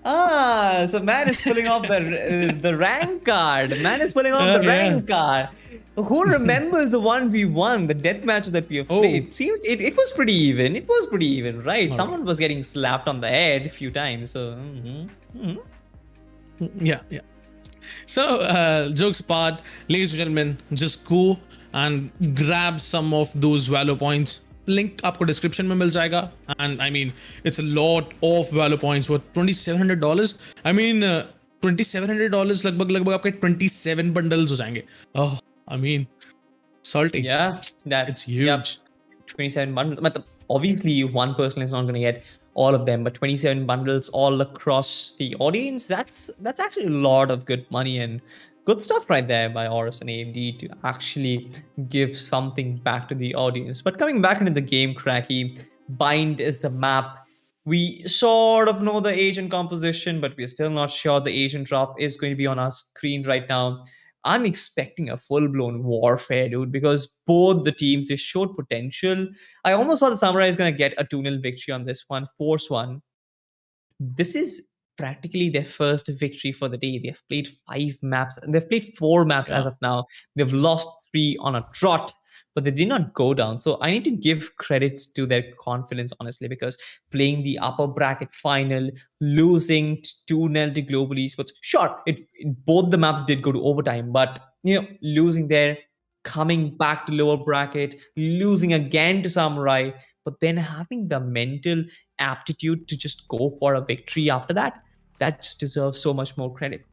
So man is pulling off the rank card. Man is pulling off the Yeah. rank card. Who remembers the 1v1, the death match that we have Oh. played? Seems it was pretty even. It was pretty even, right? All Someone was getting slapped on the head a few times. So, Yeah, yeah. So, jokes apart, ladies and gentlemen, just go and grab some of those valor points. Link आपको description में मिल जाएगा. And I mean, it's a lot of valor points worth $2,700. I mean, $2,700 लगभग आपके 27 bundles हो जाएंगे. Oh, I mean, salty. yeah, that It's huge. Yep, 27 bundles. But obviously, one person is not going to get all of them, but 27 bundles all across the audience. That's actually a lot of good money and good stuff right there by AORUS and AMD to actually give something back to the audience. But coming back into the game, Cracky, Bind is the map. We sort of know the agent composition, but we're still not sure the agent drop is going to be on our screen right now. I'm expecting a full-blown warfare, dude, because both the teams, they showed potential. I almost thought the Samurai is going to get a 2-0 victory on this one, force one. This is practically their first victory for the day. They've played 5 maps, and they've played 4 maps as of now. They've lost 3 on a trot, but they did not go down. So I need to give credits to their confidence, honestly, because playing the upper bracket final, losing 2-0 to Global Esports, sure, both the maps did go to overtime, but losing there, coming back to lower bracket, losing again to Samurai, but then having the mental aptitude to just go for a victory after that, that just deserves so much more credit.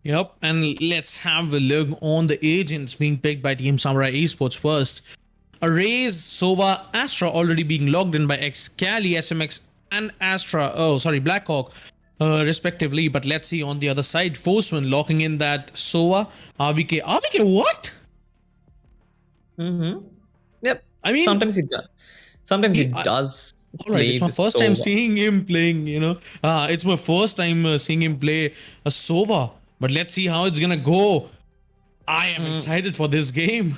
Yep, and let's have a look on the agents being picked by Team Samurai Esports first. Arrays, Sova, Astra already being logged in by Excali, SMX, and Blackhawk, respectively. But let's see on the other side, Forceman locking in that Sova, RVK. RVK, what? Yep. I mean, sometimes it does. Sometimes it does. All right, it's my first time Sova. seeing him playing. It's my first time seeing him play a Sova. But let's see how it's gonna go. I am excited for this game.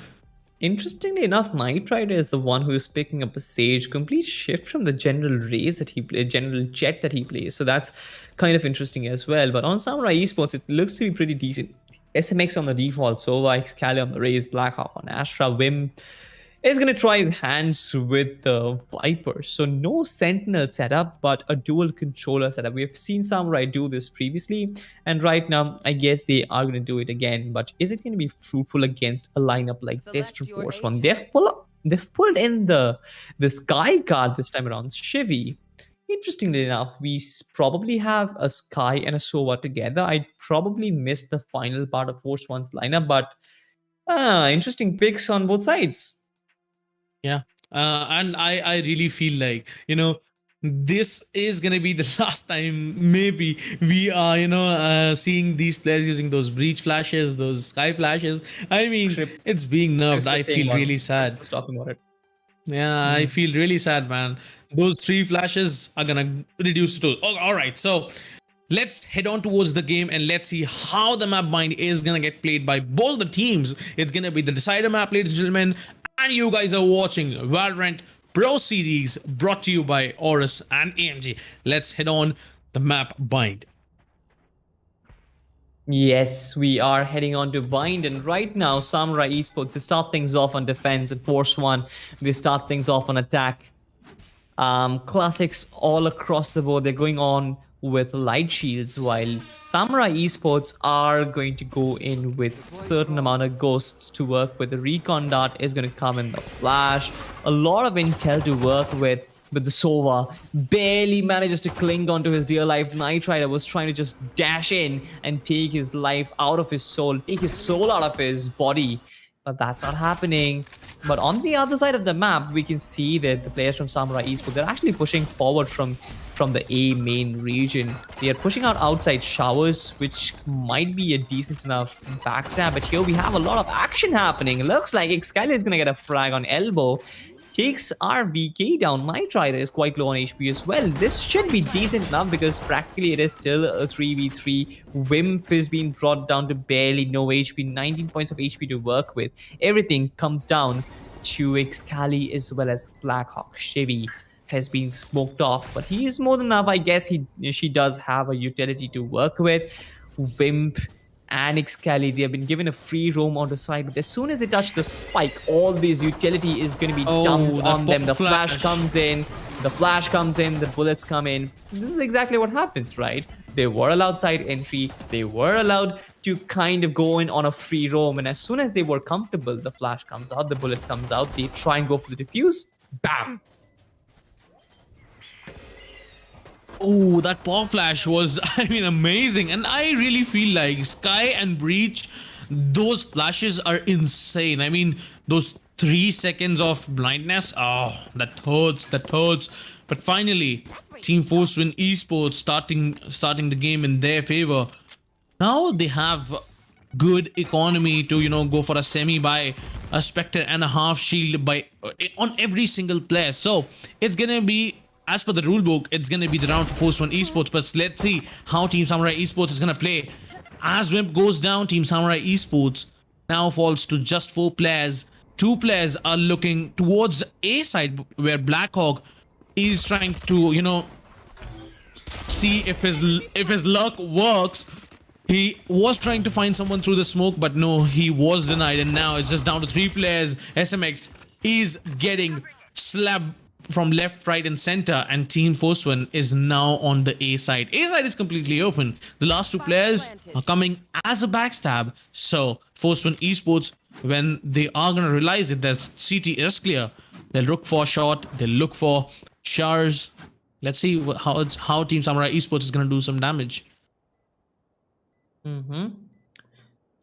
Interestingly enough, Knight Rider is the one who is picking up a Sage, complete shift from the general race that he plays, general jet that he plays. So that's kind of interesting as well. But on Samurai Esports, it looks to be pretty decent. SMX on the default, Sova, Excali on the race, Blackhawk on Astra, Wim is going to try his hands with the Viper. So no Sentinel setup, but a dual controller setup. We have seen Samurai do this previously, and right now, I guess they are going to do it again. But is it going to be fruitful against a lineup like this from Force One? They've pulled in the Sky card this time around, Shivy. Interestingly enough, we probably have a Sky and a Sova together. I probably missed the final part of Force One's lineup, but interesting picks on both sides. Yeah, and I really feel like this is gonna be the last time maybe we are seeing these players using those breach flashes, those sky flashes. I mean, Trips. it's being nerfed. I feel really sad. Just talking about it. Yeah, I feel really sad, man. Those 3 flashes are gonna reduce to 2. Oh, all right, so let's head on towards the game and let's see how the map bind is gonna get played by both the teams. It's gonna be the decider map, ladies and gentlemen. And you guys are watching Valorant Pro Series, brought to you by AORUS and AMG. Let's head on the map bind. Yes, we are heading on to Bind, and right now, Samurai Esports, they start things off on defense, and Force One, they start things off on attack. Classics all across the board, they're going on with light shields, while Samurai Esports are going to go in with certain amount of ghosts to work with. The recon dart is going to come in the flash. A lot of intel to work with. But the Sova barely manages to cling onto his dear life. Knight Rider was trying to just dash in and take his life out of his soul, take his soul out of his body. But that's not happening. But on the other side of the map, we can see that the players from Samurai Esports, they're actually pushing forward from the A main region. They are pushing out outside showers, which might be a decent enough backstab. But here we have a lot of action happening. It looks like Excali is going to get a frag on elbow. Takes RVK down. Knight Rider is quite low on HP as well. This should be decent enough because practically it is still a 3v3. Wimp is being brought down to barely no HP, 19 points of HP to work with. Everything comes down to Excali as well as Blackhawk. Shivy has been smoked off, but he is more than enough. I guess she does have a utility to work with. Wimp and Excali, they have been given a free roam on the side. But as soon as they touch the spike, all this utility is going to be dumped that on them. The flash. flash comes in, the bullets come in. This is exactly what happens, right? They were allowed side entry. They were allowed to kind of go in on a free roam. And as soon as they were comfortable, the flash comes out, the bullet comes out. They try and go for the defuse. Bam! Oh, that power flash was, I mean, amazing. And I really feel like Sky and Breach, those flashes are insane. I mean, those 3 seconds of blindness, oh, that hurts. But finally, Team Force Win Esports starting the game in their favor. Now they have good economy to, go for a semi by a Spectre and a half shield by on every single player. So it's gonna be, as per the rulebook, it's going to be the round for Force 1 Esports. But let's see how Team Samurai Esports is going to play. As Wimp goes down, Team Samurai Esports now falls to just 4 players. 2 players are looking towards A side, where Blackhawk is trying to, see if his luck works. He was trying to find someone through the smoke, but no, he was denied. And now it's just down to 3 players. SMX is getting slapped from left, right, and center, and Team Force One is now on the A side. A side is completely open. The last 2 players are coming as a backstab. So Force One Esports, when they are gonna realize it, that CT is clear, they'll look for a shot. They'll look for showers. Let's see how Team Samurai Esports is gonna do some damage.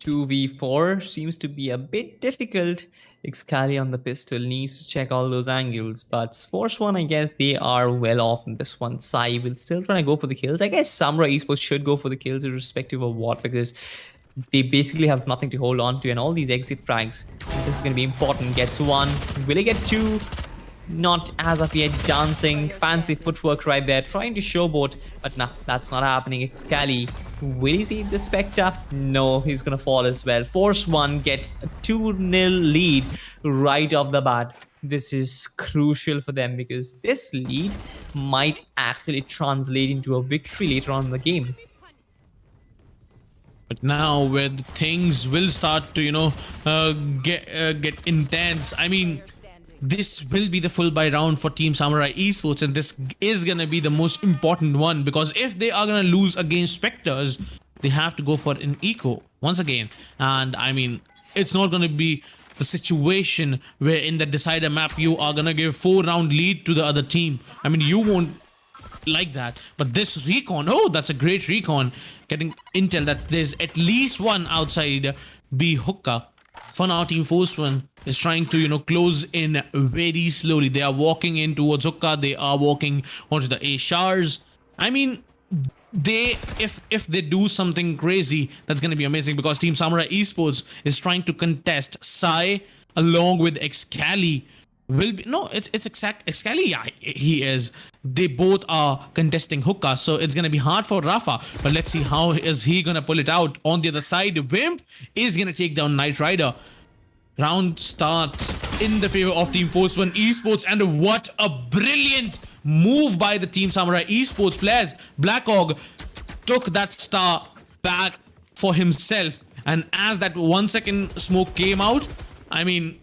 2v4 seems to be a bit difficult. Excali on the pistol needs to check all those angles, but Force One, I guess they are well off in this one. Sai will still try to go for the kills. I guess Samurai Esports should go for the kills irrespective of what, because they basically have nothing to hold on to, and all these exit frags, this is going to be important. Gets 1, will he get 2? Not as of yet. Dancing, fancy footwork right there, trying to showboat, but nah, that's not happening. Excali, will he see the Spectre? No, he's gonna fall as well. Force One get a 2-0 lead right off the bat. This is crucial for them, because this lead might actually translate into a victory later on in the game. But now, where the things will start to, get intense. I mean, this will be the full buy round for Team Samurai Esports, and this is gonna be the most important one, because if they are gonna lose against Spectres, they have to go for an eco once again. And I mean, it's not gonna be the situation where in the decider map you are gonna give 4-round lead to the other team. I mean, you won't like that. But this recon, oh, that's a great recon, getting intel that there's at least one outside B hookah. For now, Team Force One is trying to, close in very slowly. They are walking in towards hookah. They are walking onto the A showers. I mean, if they do something crazy, that's gonna be amazing, because Team Samurai Esports is trying to contest Sai along with Excali. It's Excali. Yeah, he is. They both are contesting hookah, so it's gonna be hard for Rafa. But let's see how is he gonna pull it out. On the other side, Wimp is gonna take down Knight Rider. Round starts in the favor of Team Force One Esports, and what a brilliant move by the Team Samurai Esports players. Blackhawk took that star back for himself, and as that 1-second smoke came out, I mean,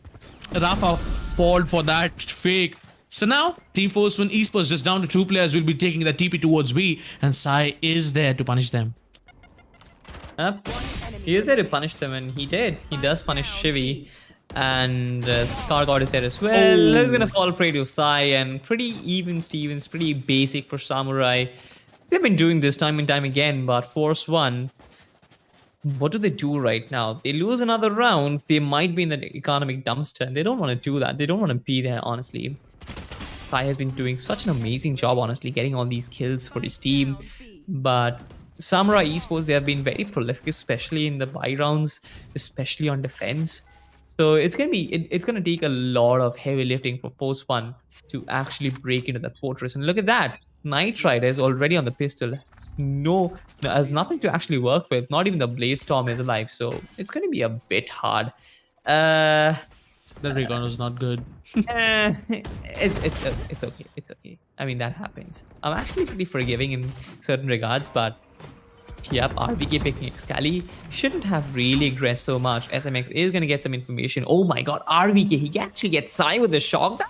Rafa fall for that fake. So now Team Force One Esports just down to 2 players will be taking the TP towards B, and Sai is there to punish them. He is there to punish them, and he did. He does punish Shivi, and Scar God is there as well. He's gonna fall prey to Sai, and pretty even Stevens, pretty basic for Samurai. They've been doing this time and time again, but Force One, what do they do right now? They lose another round, they might be in the economic dumpster, and they don't want to do that. They don't want to be there, honestly. Sai has been doing such an amazing job, honestly, getting all these kills for his team. But Samurai Esports, they have been very prolific, especially in the buy rounds, especially on defense. So it's gonna take a lot of heavy lifting for Force One to actually break into that fortress. And look at that, Knight Rider is already on the pistol. Has nothing to actually work with. Not even the Blade Storm is alive, so it's gonna be a bit hard. The recon was not good. It's okay. I mean, that happens. I'm actually pretty forgiving in certain regards, but Yep, RVK picking Excali shouldn't have really aggressed so much. SMX is going to get some information. Oh my god, RVK, he actually gets Sai with a shock.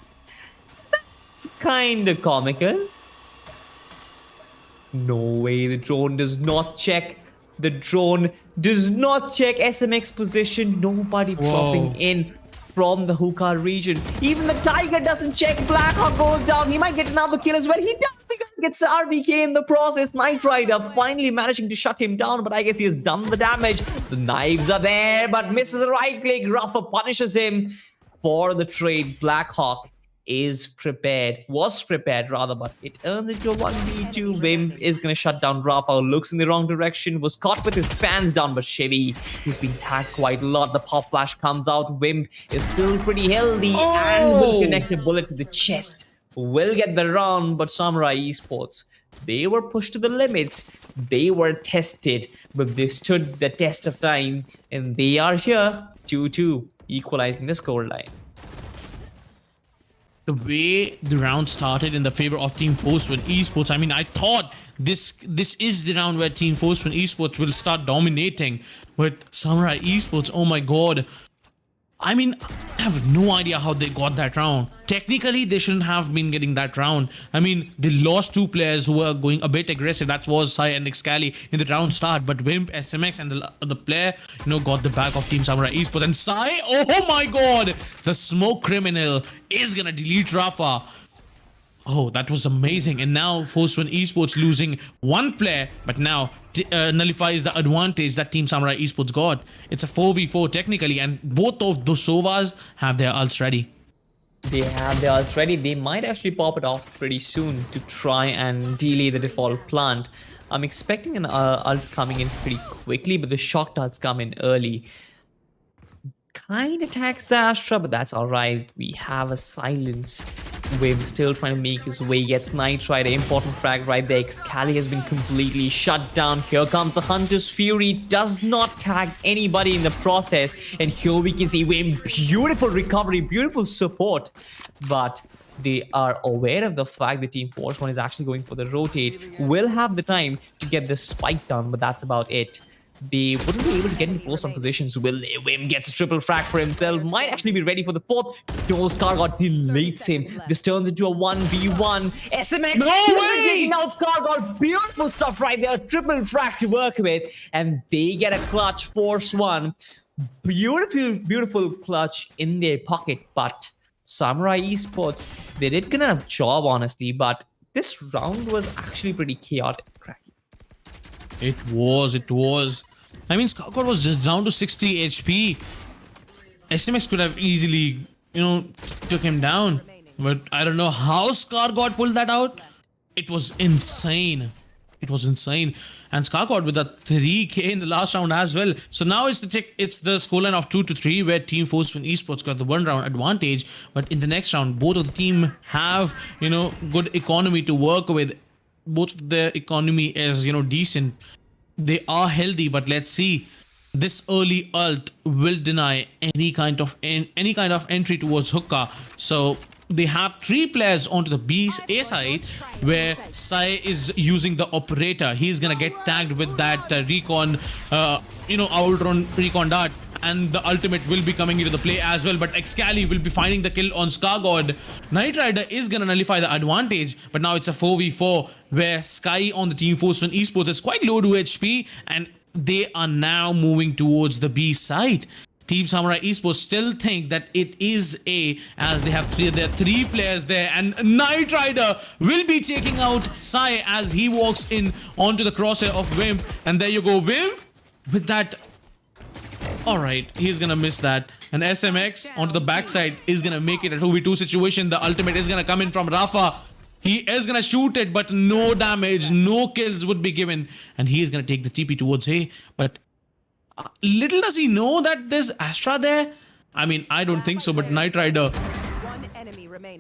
That's kind of comical. No way, the drone does not check. The drone does not check SMX position. Nobody dropping in from the hookah region. Even the Tiger doesn't check. Blackhawk goes down. He might get another kill as well. He does. He gets RVK in the process. Knight Rider finally managing to shut him down, but I guess he has done the damage. The knives are there, but misses a right click. Rafa punishes him for the trade. Blackhawk was prepared rather, but it turns into a 1v2. Wimp is gonna shut down Rafa, looks in the wrong direction, was caught with his fans down, but Chevy, who's been tagged quite a lot, the pop flash comes out. Wimp is still pretty healthy and will connect a bullet to the chest. Will get the round, but Samurai Esports, they were pushed to the limits. They were tested, but they stood the test of time, and they are here 2-2, equalizing the scoreline. The way the round started in the favor of Team Force1 Esports, I mean, I thought this is the round where Team Force1 Esports will start dominating, but Samurai Esports, oh my god. I mean, I have no idea how they got that round. Technically, they shouldn't have been getting that round. I mean, they lost two players who were going a bit aggressive. That was Sai and Excali in the round start. But Wimp, SMX, and the player, got the back of Team Samurai Esports. And Sai, oh my god! The smoke criminal is gonna delete Rafa. Oh, that was amazing. And now Force1 Esports losing one player, but now nullifies the advantage that Team Samurai Esports got. It's a 4v4 technically, and both of those Sovas have their ults ready. They have their ults ready. They might actually pop it off pretty soon to try and delay the default plant. I'm expecting an ult coming in pretty quickly, but the shock darts come in early. Kind of attacks Astra, but that's alright. We have a silence. Wim still trying to make his way, gets Knight Rider, important frag right there. Excali has been completely shut down. Here comes the Hunter's Fury, does not tag anybody in the process. And here we can see Wim, beautiful recovery, beautiful support. But they are aware of the fact that Team Force1 is actually going for the rotate. Will have the time to get the spike down, but that's about it. They wouldn't be able to get into post on positions. Will they? Wim gets a triple frag for himself. Might actually be ready for the fourth. Joe's Scargott deletes him. This turns into a 1v1. SMX taking out Scargott. Beautiful stuff right there. Triple frag to work with. And they get a clutch. Force1. Beautiful clutch in their pocket. But Samurai Esports, they did good enough job, honestly. But this round was actually pretty chaotic. It was. I mean, Scargott was just down to 60 HP. SMX could have easily, took him down. But I don't know how Scargott pulled that out. It was insane. And Scargott with a 3k in the last round as well. So now it's the scoreline of 2-3, where Team Force1 Esports got the one round advantage. But in the next round, both of the team have, good economy to work with. Both of their economy is, decent. They are healthy, but let's see. This early ult will deny any kind of entry towards hookah. So they have 3 players onto the A side, where Sai is using the operator. He's gonna get tagged with that recon, Ultron recon dart. And the ultimate will be coming into the play as well. But Excali will be finding the kill on Scargott. Knight Rider is going to nullify the advantage. But now it's a 4v4 where Sky on the Team Force1 Esports is quite low to HP. And they are now moving towards the B side. Team Samurai Esports still think that it is A, as they have 3 players there. And Knight Rider will be taking out Sai as he walks in onto the crosshair of Wimp. And there you go, Wimp with that. Alright, he's gonna miss that. And SMX onto the backside is gonna make it a 2v2 situation. The ultimate is gonna come in from Rafa. He is gonna shoot it, but no damage, no kills would be given. And he is gonna take the TP towards A. But little does he know that there's Astra there. I mean, I don't think so, but Knight Rider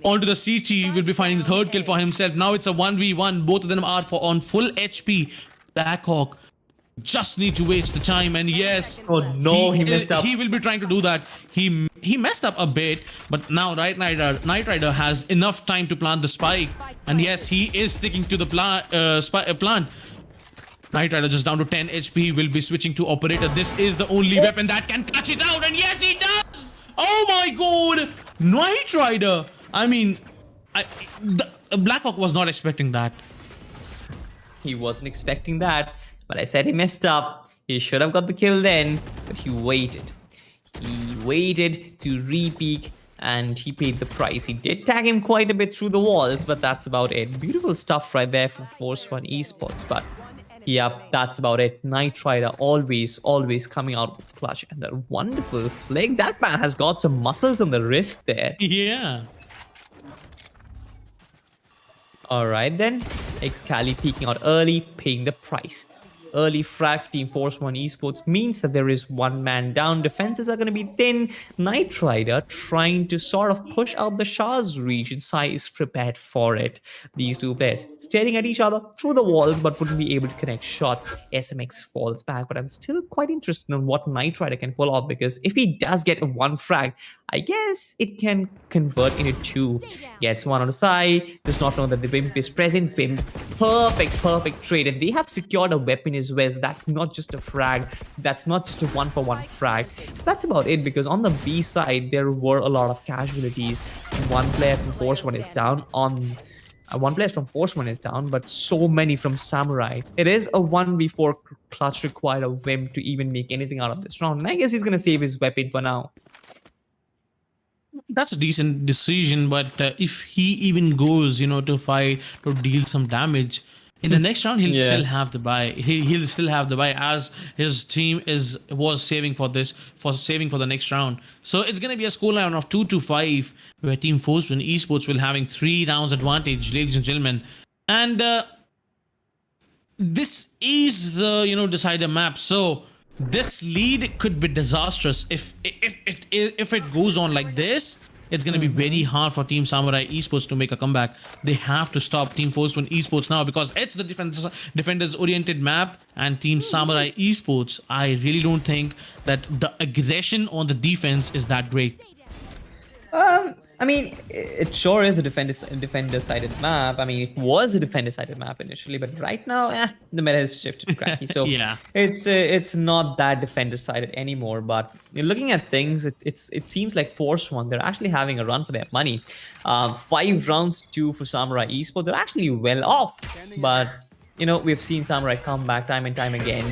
onto the CG will be finding the 3rd kill for himself. Now it's a 1v1. Both of them are on full HP. Blackhawk just need to waste the time, and yes, oh no, he messed up. He will be trying to do that. He messed up a bit, but now Knight Rider has enough time to plant the spike, and yes, he is sticking to the plant. Knight Rider just down to 10 HP, will be switching to Operator. This is the only weapon that can clutch it out, and yes, he does! Oh my god! Knight Rider! I mean, Blackhawk was not expecting that. He wasn't expecting that, but I said he messed up. He should have got the kill then, but he waited. He waited to re-peek, and he paid the price. He did tag him quite a bit through the walls, but that's about it. Beautiful stuff right there from Force One Esports, but yeah, that's about it. Knight Rider always coming out with clutch, and that wonderful flick. That man has got some muscles on the wrist there. Yeah. All right then, Excali peeking out early, paying the price. Early frag for Team Force One Esports means that there is one man down. Defenses are going to be thin. Knight Rider trying to sort of push out the Shah's region. Sai is prepared for it. These two players staring at each other through the walls, but wouldn't be able to connect shots. SMX falls back, but I'm still quite interested in what Knight Rider can pull off, because if he does get a one frag, I guess it can convert into two. Gets one on the side, does not know that the Wimp is present. Wimp, perfect trade, and they have secured a weapon as well. So that's not just a frag, that's not just a one-for-one frag. That's about it, because on the B side there were a lot of casualties. One player from Force One is down one player from Force One is down, but so many from Samurai. It is a 1v4 clutch required of Wimp to even make anything out of this round, and I guess he's gonna save his weapon for now. That's a decent decision, but if he even goes, to fight, to deal some damage, in the next round he'll still have the buy. He'll still have the buy, as his team was saving for the next round. So it's gonna be a scoreline of 2-5, where Team Force One Esports will having 3 rounds advantage, ladies and gentlemen. And this is the decider map. So this lead could be disastrous if it goes on like this. It's going to be very hard for Team Samurai Esports to make a comeback. They have to stop Team Force One Esports now, because it's the defenders oriented map, and Team Samurai Esports, I really don't think that the aggression on the defense is that great. I mean, it sure is a defender-sided map. I mean, it was a defender-sided map initially, but right now, the meta has shifted to cracky. So Yeah. it's not that defender-sided anymore. But looking at things, it seems like Force One, they're actually having a run for their money. 5 rounds, 2 for Samurai Esports. They're actually well off, but we've seen Samurai come back time and time again.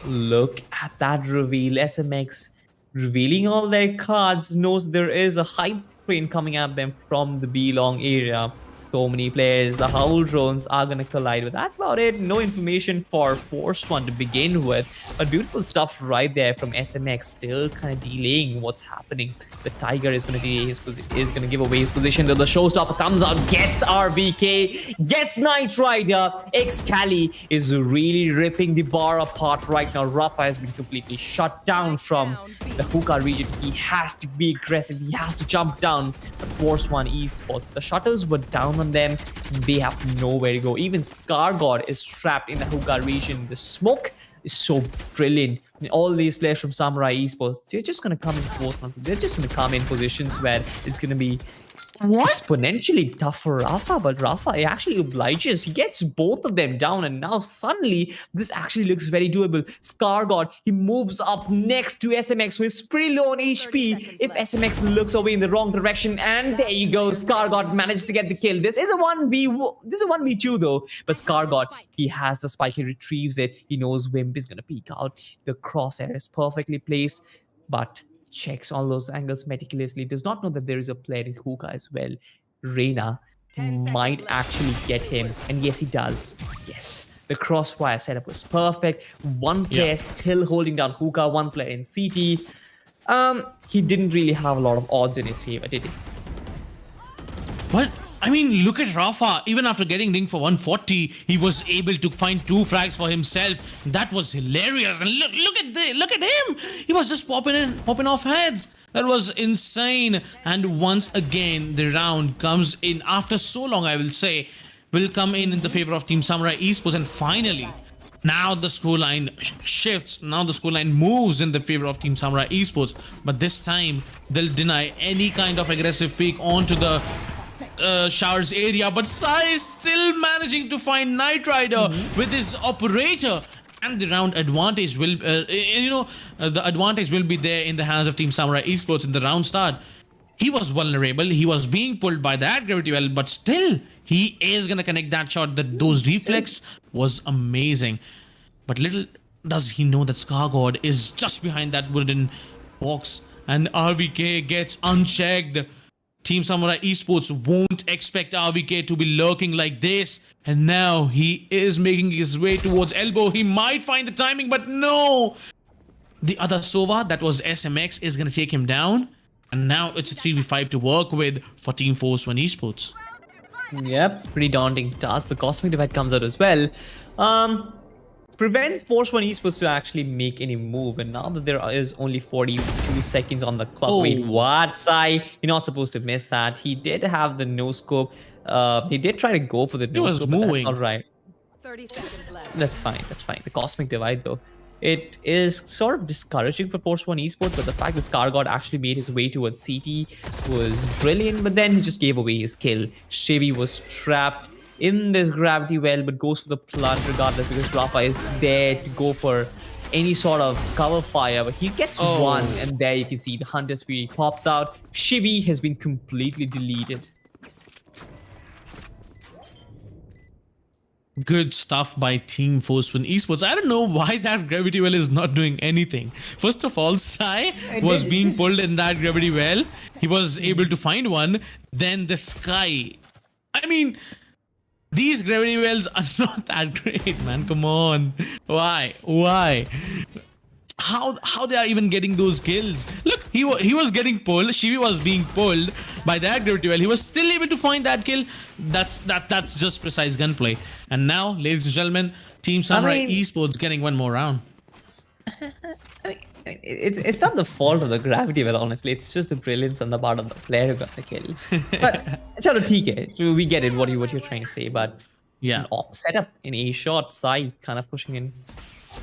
Look at that reveal. SMX revealing all their cards, knows there is a hype train coming at them from the B-long area. So many players, the Howl drones are going to collide, but that's about it. No information for Force One to begin with, but beautiful stuff right there from SMX, still kind of delaying what's happening. The Tiger is going to give away his position. The showstopper comes out, gets RVK, gets Knight Rider. Excali is really ripping the bar apart right now. Rafa has been completely shut down from the hookah region. He has to be aggressive, he has to jump down. But Force One Esports, the shuttles were down on them. They have nowhere to go. Even ScarGod is trapped in the hookah region. The smoke is so brilliant. I mean, all these players from Samurai Esports, they're just going to come in Force One. They're just going to come in positions where it's going to be exponentially tough for Rafa, but Rafa actually obliges. He gets both of them down, and now suddenly this actually looks very doable. ScarGod, he moves up next to SMX, who is pretty low on HP. If SMX looks away in the wrong direction, and there you go, ScarGod managed to get the kill. This is a 1v2 though, but ScarGod, he has the spike, he retrieves it. He knows Wimp is gonna peek out. The crosshair is perfectly placed, but checks all those angles meticulously. Does not know that there is a player in hookah as well. Reina might actually get him, and yes, he does. Yes, the crossfire setup was perfect. One player still holding down hookah, one player in CT. He didn't really have a lot of odds in his favor, did he? What? I mean, look at Rafa. Even after getting linked for 140, he was able to find 2 frags for himself. That was hilarious. And look at him. He was just popping off heads. That was insane. And once again, the round comes in after so long, I will say, will come in the favor of Team Samurai Esports. And finally, now the scoreline shifts. Now the scoreline moves in the favor of Team Samurai Esports. But this time, they'll deny any kind of aggressive peek onto the Showers area, but Sai is still managing to find Knight Rider with his operator, and the round advantage will, the advantage will be there in the hands of Team Samurai Esports in the round start. He was vulnerable. He was being pulled by that gravity well, but still, he is gonna connect that shot. Those reflex was amazing. But little does he know that Scar God is just behind that wooden box, and RVK gets unchecked. Team Samurai Esports won't expect RVK to be lurking like this. And now he is making his way towards elbow. He might find the timing, but no! The other Sova, that was SMX, is going to take him down. And now it's a 3v5 to work with for Team Force 1 Esports. Yep, pretty daunting task. The Cosmic Divide comes out as well. Prevents Force 1 Esports to actually make any move. And now that there is only 42 seconds on the clock. Oh. Wait, what? Sai, you're not supposed to miss that. He did have the no scope. He did try to go for the no was scope. But moving. that's all right. 30 seconds left. That's fine. That's fine. The Cosmic Divide, though. It is sort of discouraging for Force 1 Esports, but the fact that Scar God actually made his way towards CT was brilliant, but then he just gave away his kill. Chevy was trapped in this gravity well, but goes for the plunge regardless because Rafa is there to go for any sort of cover fire, but he gets one, and there you can see the Hunter's Fury pops out. Chevy has been completely deleted. Good stuff by Team Force 1 Esports. I don't know why that gravity well is not doing anything. First of all, Sai was being pulled in that gravity well. He was able to find one. Then the Sky. I mean, these gravity wells are not that great, man. Come on. Why? Why? How they are even getting those kills? Look, he was getting pulled. Shivi was being pulled by that gravity well. He was still able to find that kill. That's just precise gunplay. And now, ladies and gentlemen, Team Samurai Esports getting one more round. It's not the fault of the gravity well, honestly. It's just the brilliance on the part of the player who got the kill. But chalo, theek hai. We get it. What you're trying to say, but Yeah. Setup in a shot, Sai kind of pushing in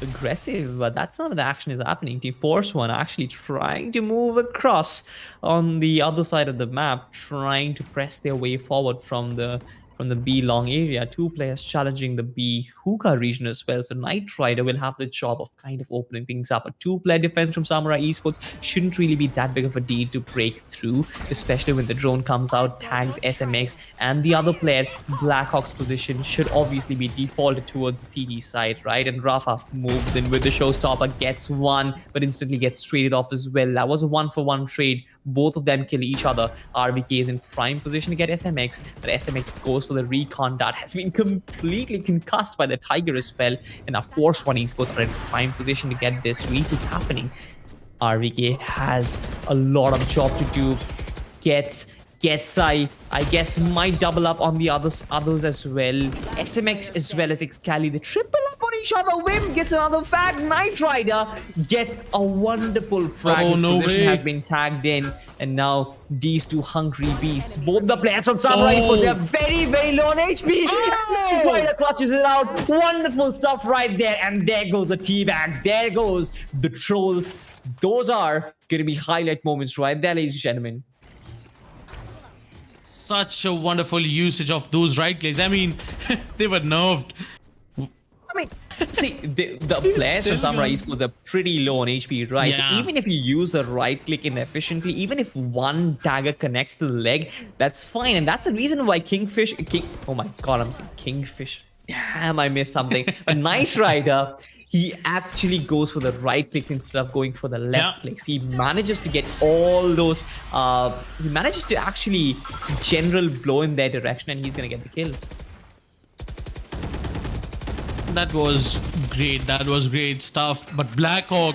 aggressive, but that's not where the action is happening. Team Force 1 actually trying to move across on the other side of the map, trying to press their way forward from the B long area. Two players challenging the B hookah region as well. So Knight Rider will have the job of kind of opening things up. A two-player defense from Samurai Esports shouldn't really be that big of a deal to break through, especially when the drone comes out, tags SMX, and the other player, Blackhawk's position, should obviously be defaulted towards the CD side, right? And Rafa moves in with the showstopper, gets one, but instantly gets traded off as well. That was a 1-for-1 trade. Both of them kill each other. RVK is in prime position to get SMX, but SMX goes for the recon that has been completely concussed by the Tiger as well. And now Force 1 Esports are in prime position to get this retake happening. RVK has a lot of job to do. Gets I guess might double up on the others as well. SMX as well as Excali, the triple up on each other. Wim gets another fat. Knight Rider gets a wonderful frag. His position has been tagged in, and now these two hungry beasts, both the players from Samurai Esports, they are very, very low on HP. Knight Rider clutches it out. Wonderful stuff right there, and there goes the teabag. There goes the trolls. Those are going to be highlight moments right there, ladies and gentlemen. Such a wonderful usage of those right clicks. I mean, they were nerfed. I mean, see, the players from Samurai Esports are pretty low on HP, right? Yeah. So even if you use the right click inefficiently, even if one dagger connects to the leg, that's fine. And that's the reason why oh my god, I'm saying Kingfish. Damn, I missed something. A Knight Rider, he actually goes for the right clicks instead of going for the left clicks. He manages to get all those, he manages to actually general blow in their direction, and he's gonna get the kill. That was great. That was great stuff. But Blackhawk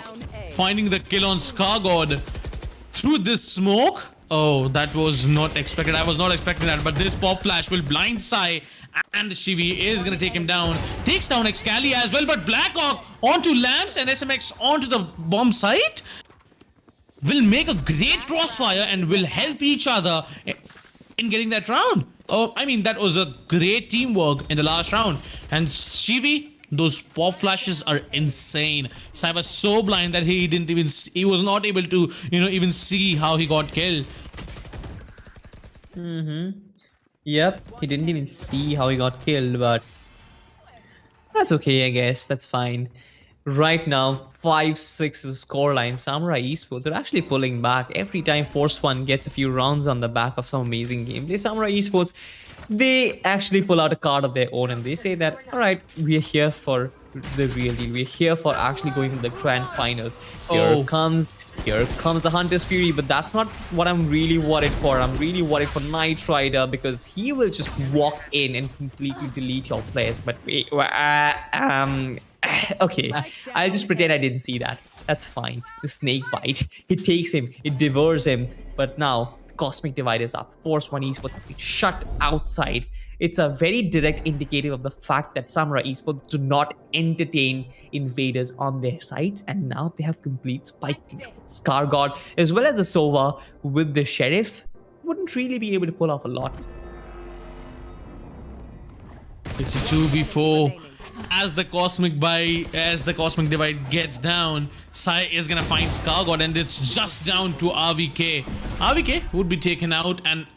finding the kill on Scargod through this smoke. Oh, that was not expected. I was not expecting that. But this pop flash will blind Sai, and Shivi is going to take him down. Takes down Excali as well. But Blackhawk onto Lamps and SMX onto the bomb site will make a great crossfire and will help each other in getting that round. Oh, I mean, that was a great teamwork in the last round. And Shivi, those pop flashes are insane. Sai was so blind that he was not able to, even see how he got killed. Yep, he didn't even see how he got killed, but That's okay, I guess. That's fine. Right now, 5-6 is the scoreline. Samurai Esports are actually pulling back. Every time Force One gets a few rounds on the back of some amazing gameplay, Samurai Esports, they actually pull out a card of their own and they say that, all right, we're here for the real deal. We're here for actually going to the grand finals. Oh. Here comes the Hunter's Fury, but that's not what I'm really worried for. I'm really worried for Knight Rider because he will just walk in and completely delete your players. But wait, okay, I'll just pretend I didn't see that. That's fine. The snake bite, it takes him, it devours him. But now, Cosmic Divide is up. Force One Esports have been shut outside. It's a very direct indicator of the fact that Samurai Esports do not entertain invaders on their sites, and now they have complete spike control. Scar God, as well as the Sova with the Sheriff, wouldn't really be able to pull off a lot. It's a 2v4. As the cosmic divide gets down, Sai is gonna find Scargod, and it's just down to RVK. RVK would be taken out, and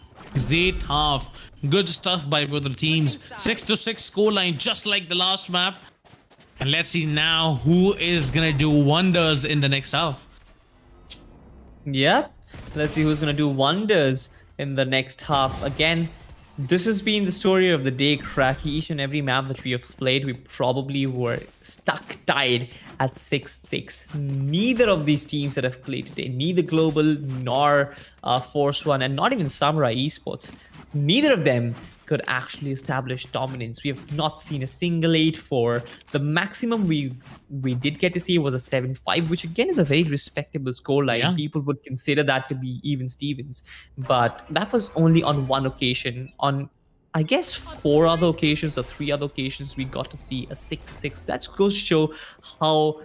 great half. Good stuff by both the teams. 6-6 scoreline, just like the last map. And let's see now who is gonna do wonders in the next half. Yep. Let's see who's going to do wonders in the next half. Again, this has been the story of the day, Crack. Each and every map that we have played, we probably were stuck tied at 6-6. Neither of these teams that have played today, neither Global nor Force One, and not even Samurai Esports, neither of them could actually establish dominance. We have not seen a single 8-4. The maximum we did get to see was a 7-5, which again is a very respectable scoreline. Yeah. People would consider that to be even Stevens, but that was only on one occasion. On, I guess, 4 other occasions or 3 other occasions, we got to see a 6-6. That goes to show how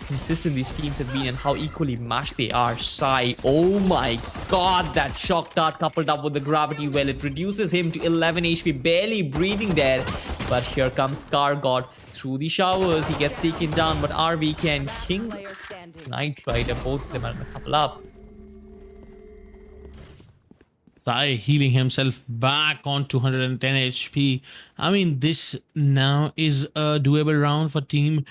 consistent these teams have been and how equally matched they are. Sai, oh my god, that shock dart coupled up with the gravity well, it reduces him to 11 HP, barely breathing there. But here comes Scar God through the showers. He gets taken down, but RVK and King Knight Rider, both of them are gonna couple up. Sai healing himself back on 210 HP. I mean, this now is a doable round for Team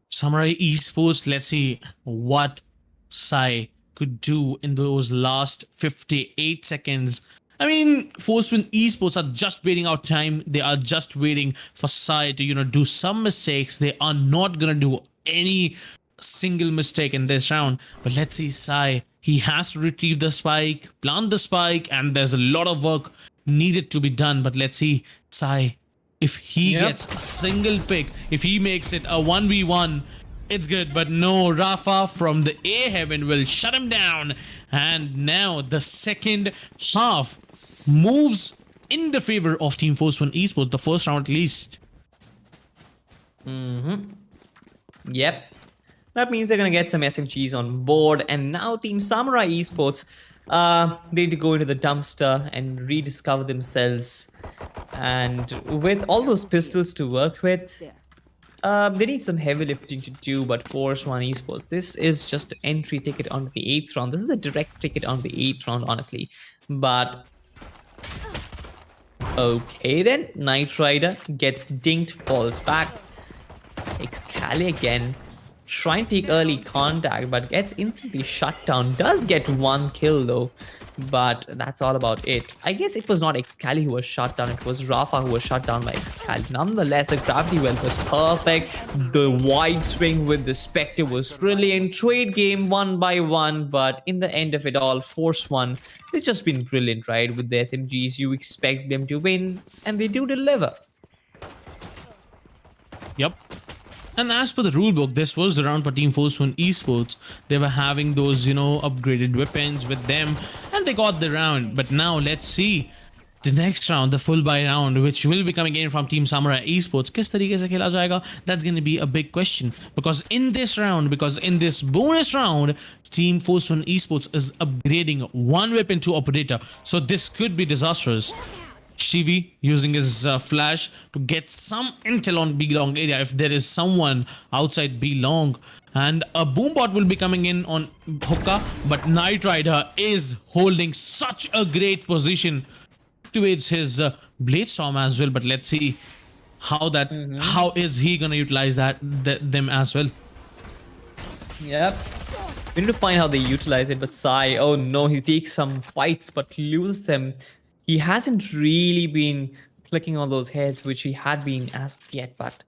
Samurai Esports. Let's see what Sai could do in those last 58 seconds. I mean, Force One Esports are just waiting out time. They are just waiting for Sai to, do some mistakes. They are not gonna do any single mistake in this round. But let's see Sai. He has to retrieve the spike, plant the spike, and there's a lot of work needed to be done. But let's see Sai. If he gets a single pick, if he makes it a 1v1, it's good. But no, Rafa from the A Heaven will shut him down. And now the second half moves in the favor of Team Force One Esports, the first round at least. Yep. That means they're going to get some SMGs on board. And now Team Samurai Esports, they need to go into the dumpster and rediscover themselves. And with all those pistols to work with, they need some heavy lifting to do. But Force One Esports, this is just an entry ticket on the 8th round. This is a direct ticket on the 8th round, honestly. But okay then, Knight Rider gets dinked, falls back. Excali again, trying to take early contact, but gets instantly shut down. Does get 1 kill though, but that's all about it. I guess it was not Excali who was shut down, it was Rafa who was shut down by Excali. Nonetheless, the gravity well was perfect. The wide swing with the Spectre was brilliant. Trade game 1 by 1, but in the end of it all, Force One, they've just been brilliant, right? With the SMGs, you expect them to win, and they do deliver. Yep. And as per the rulebook, this was the round for Team Force One Esports. They were having those, upgraded weapons with them, and they got the round. But now let's see the next round, the full buy round, which will be coming in from Team Samurai Esports. Kis tarike se khela jayega? That's going to be a big question. Because in this bonus round, Team Force One Esports is upgrading 1 weapon to operator. So this could be disastrous. Shivi using his flash to get some intel on B long area if there is someone outside B long, and a boombot will be coming in on hookah, but Knight Rider is holding such a great position, activates his blade storm as well. But let's see how is he gonna utilize them as well. Yep. We need to find how they utilize it, but Sai, oh no, he takes some fights but loses them. He hasn't really been clicking on those heads, which he had been as of yet, but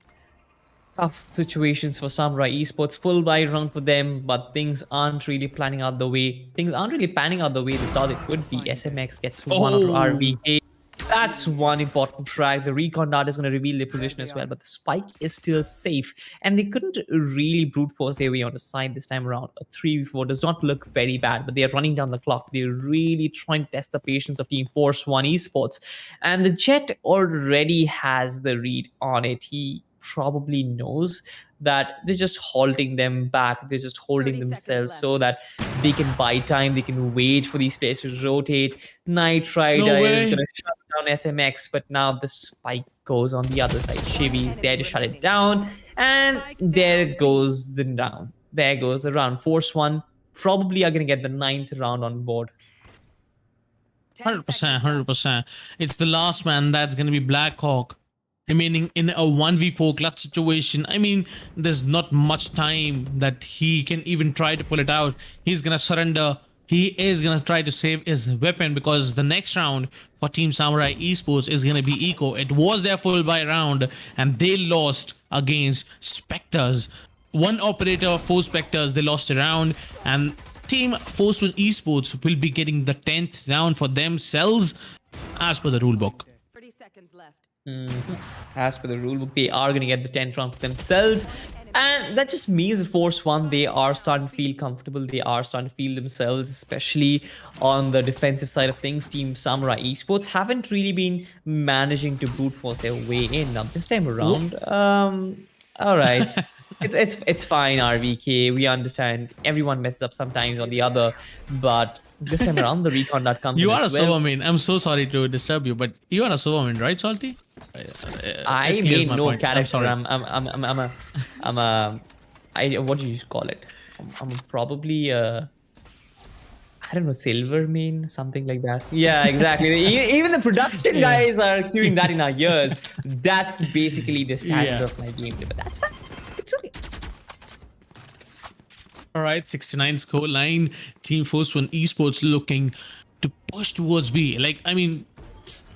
tough situations for Samurai Esports. Full buy round for them, but things aren't really panning out the way they thought it would be. SMX gets one out of RVK. That's one important frag. The recon dart is going to reveal their position as well, but the spike is still safe. And they couldn't really brute force their way on the side this time around. A 3v4 does not look very bad, but they are running down the clock. They're really trying to test the patience of Team Force 1 Esports. And the Jet already has the read on it. He probably knows that they're just holding them back. They're just holding themselves so that they can buy time. They can wait for these players to rotate. Knight Rider is going to shut down SMX, but now the spike goes on the other side. Shivy is there to shut it down. And there goes the round. There goes the round. Force 1 probably are going to get the 9th round on board. 100%, 100%. It's the last man that's gonna be Blackhawk. Remaining in a 1v4 clutch situation. I mean, there's not much time that he can even try to pull it out. He's gonna surrender. He is gonna try to save his weapon because the next round for Team Samurai Esports is gonna be Eco. It was their full buy round and they lost against Spectres. One operator, 4 Spectres, they lost a round, and Team Force 1 Esports will be getting the 10th round for themselves as per the rulebook. 30 seconds left. As per the rulebook, they are going to get the 10th round for themselves. And that just means Force 1, they are starting to feel comfortable. They are starting to feel themselves, especially on the defensive side of things. Team Samurai Esports haven't really been managing to brute force their way in. Now, this time around, all right. It's fine, RVK. We understand. Everyone messes up sometimes or the other. But this time around, the recon that comes You in are a as well. Silverman. I'm so sorry to disturb you, but you are a Silverman, right, Salty? I It clears made my no point. character. I'm sorry. What do you call it? I'm probably I don't know, silver main, something like that. Yeah, exactly. Even the production guys are queuing that in our ears. That's basically the standard of my gameplay, but that's fine. It's okay. All right, 69 score line. Team Force 1 Esports looking to push towards B. Like, I mean,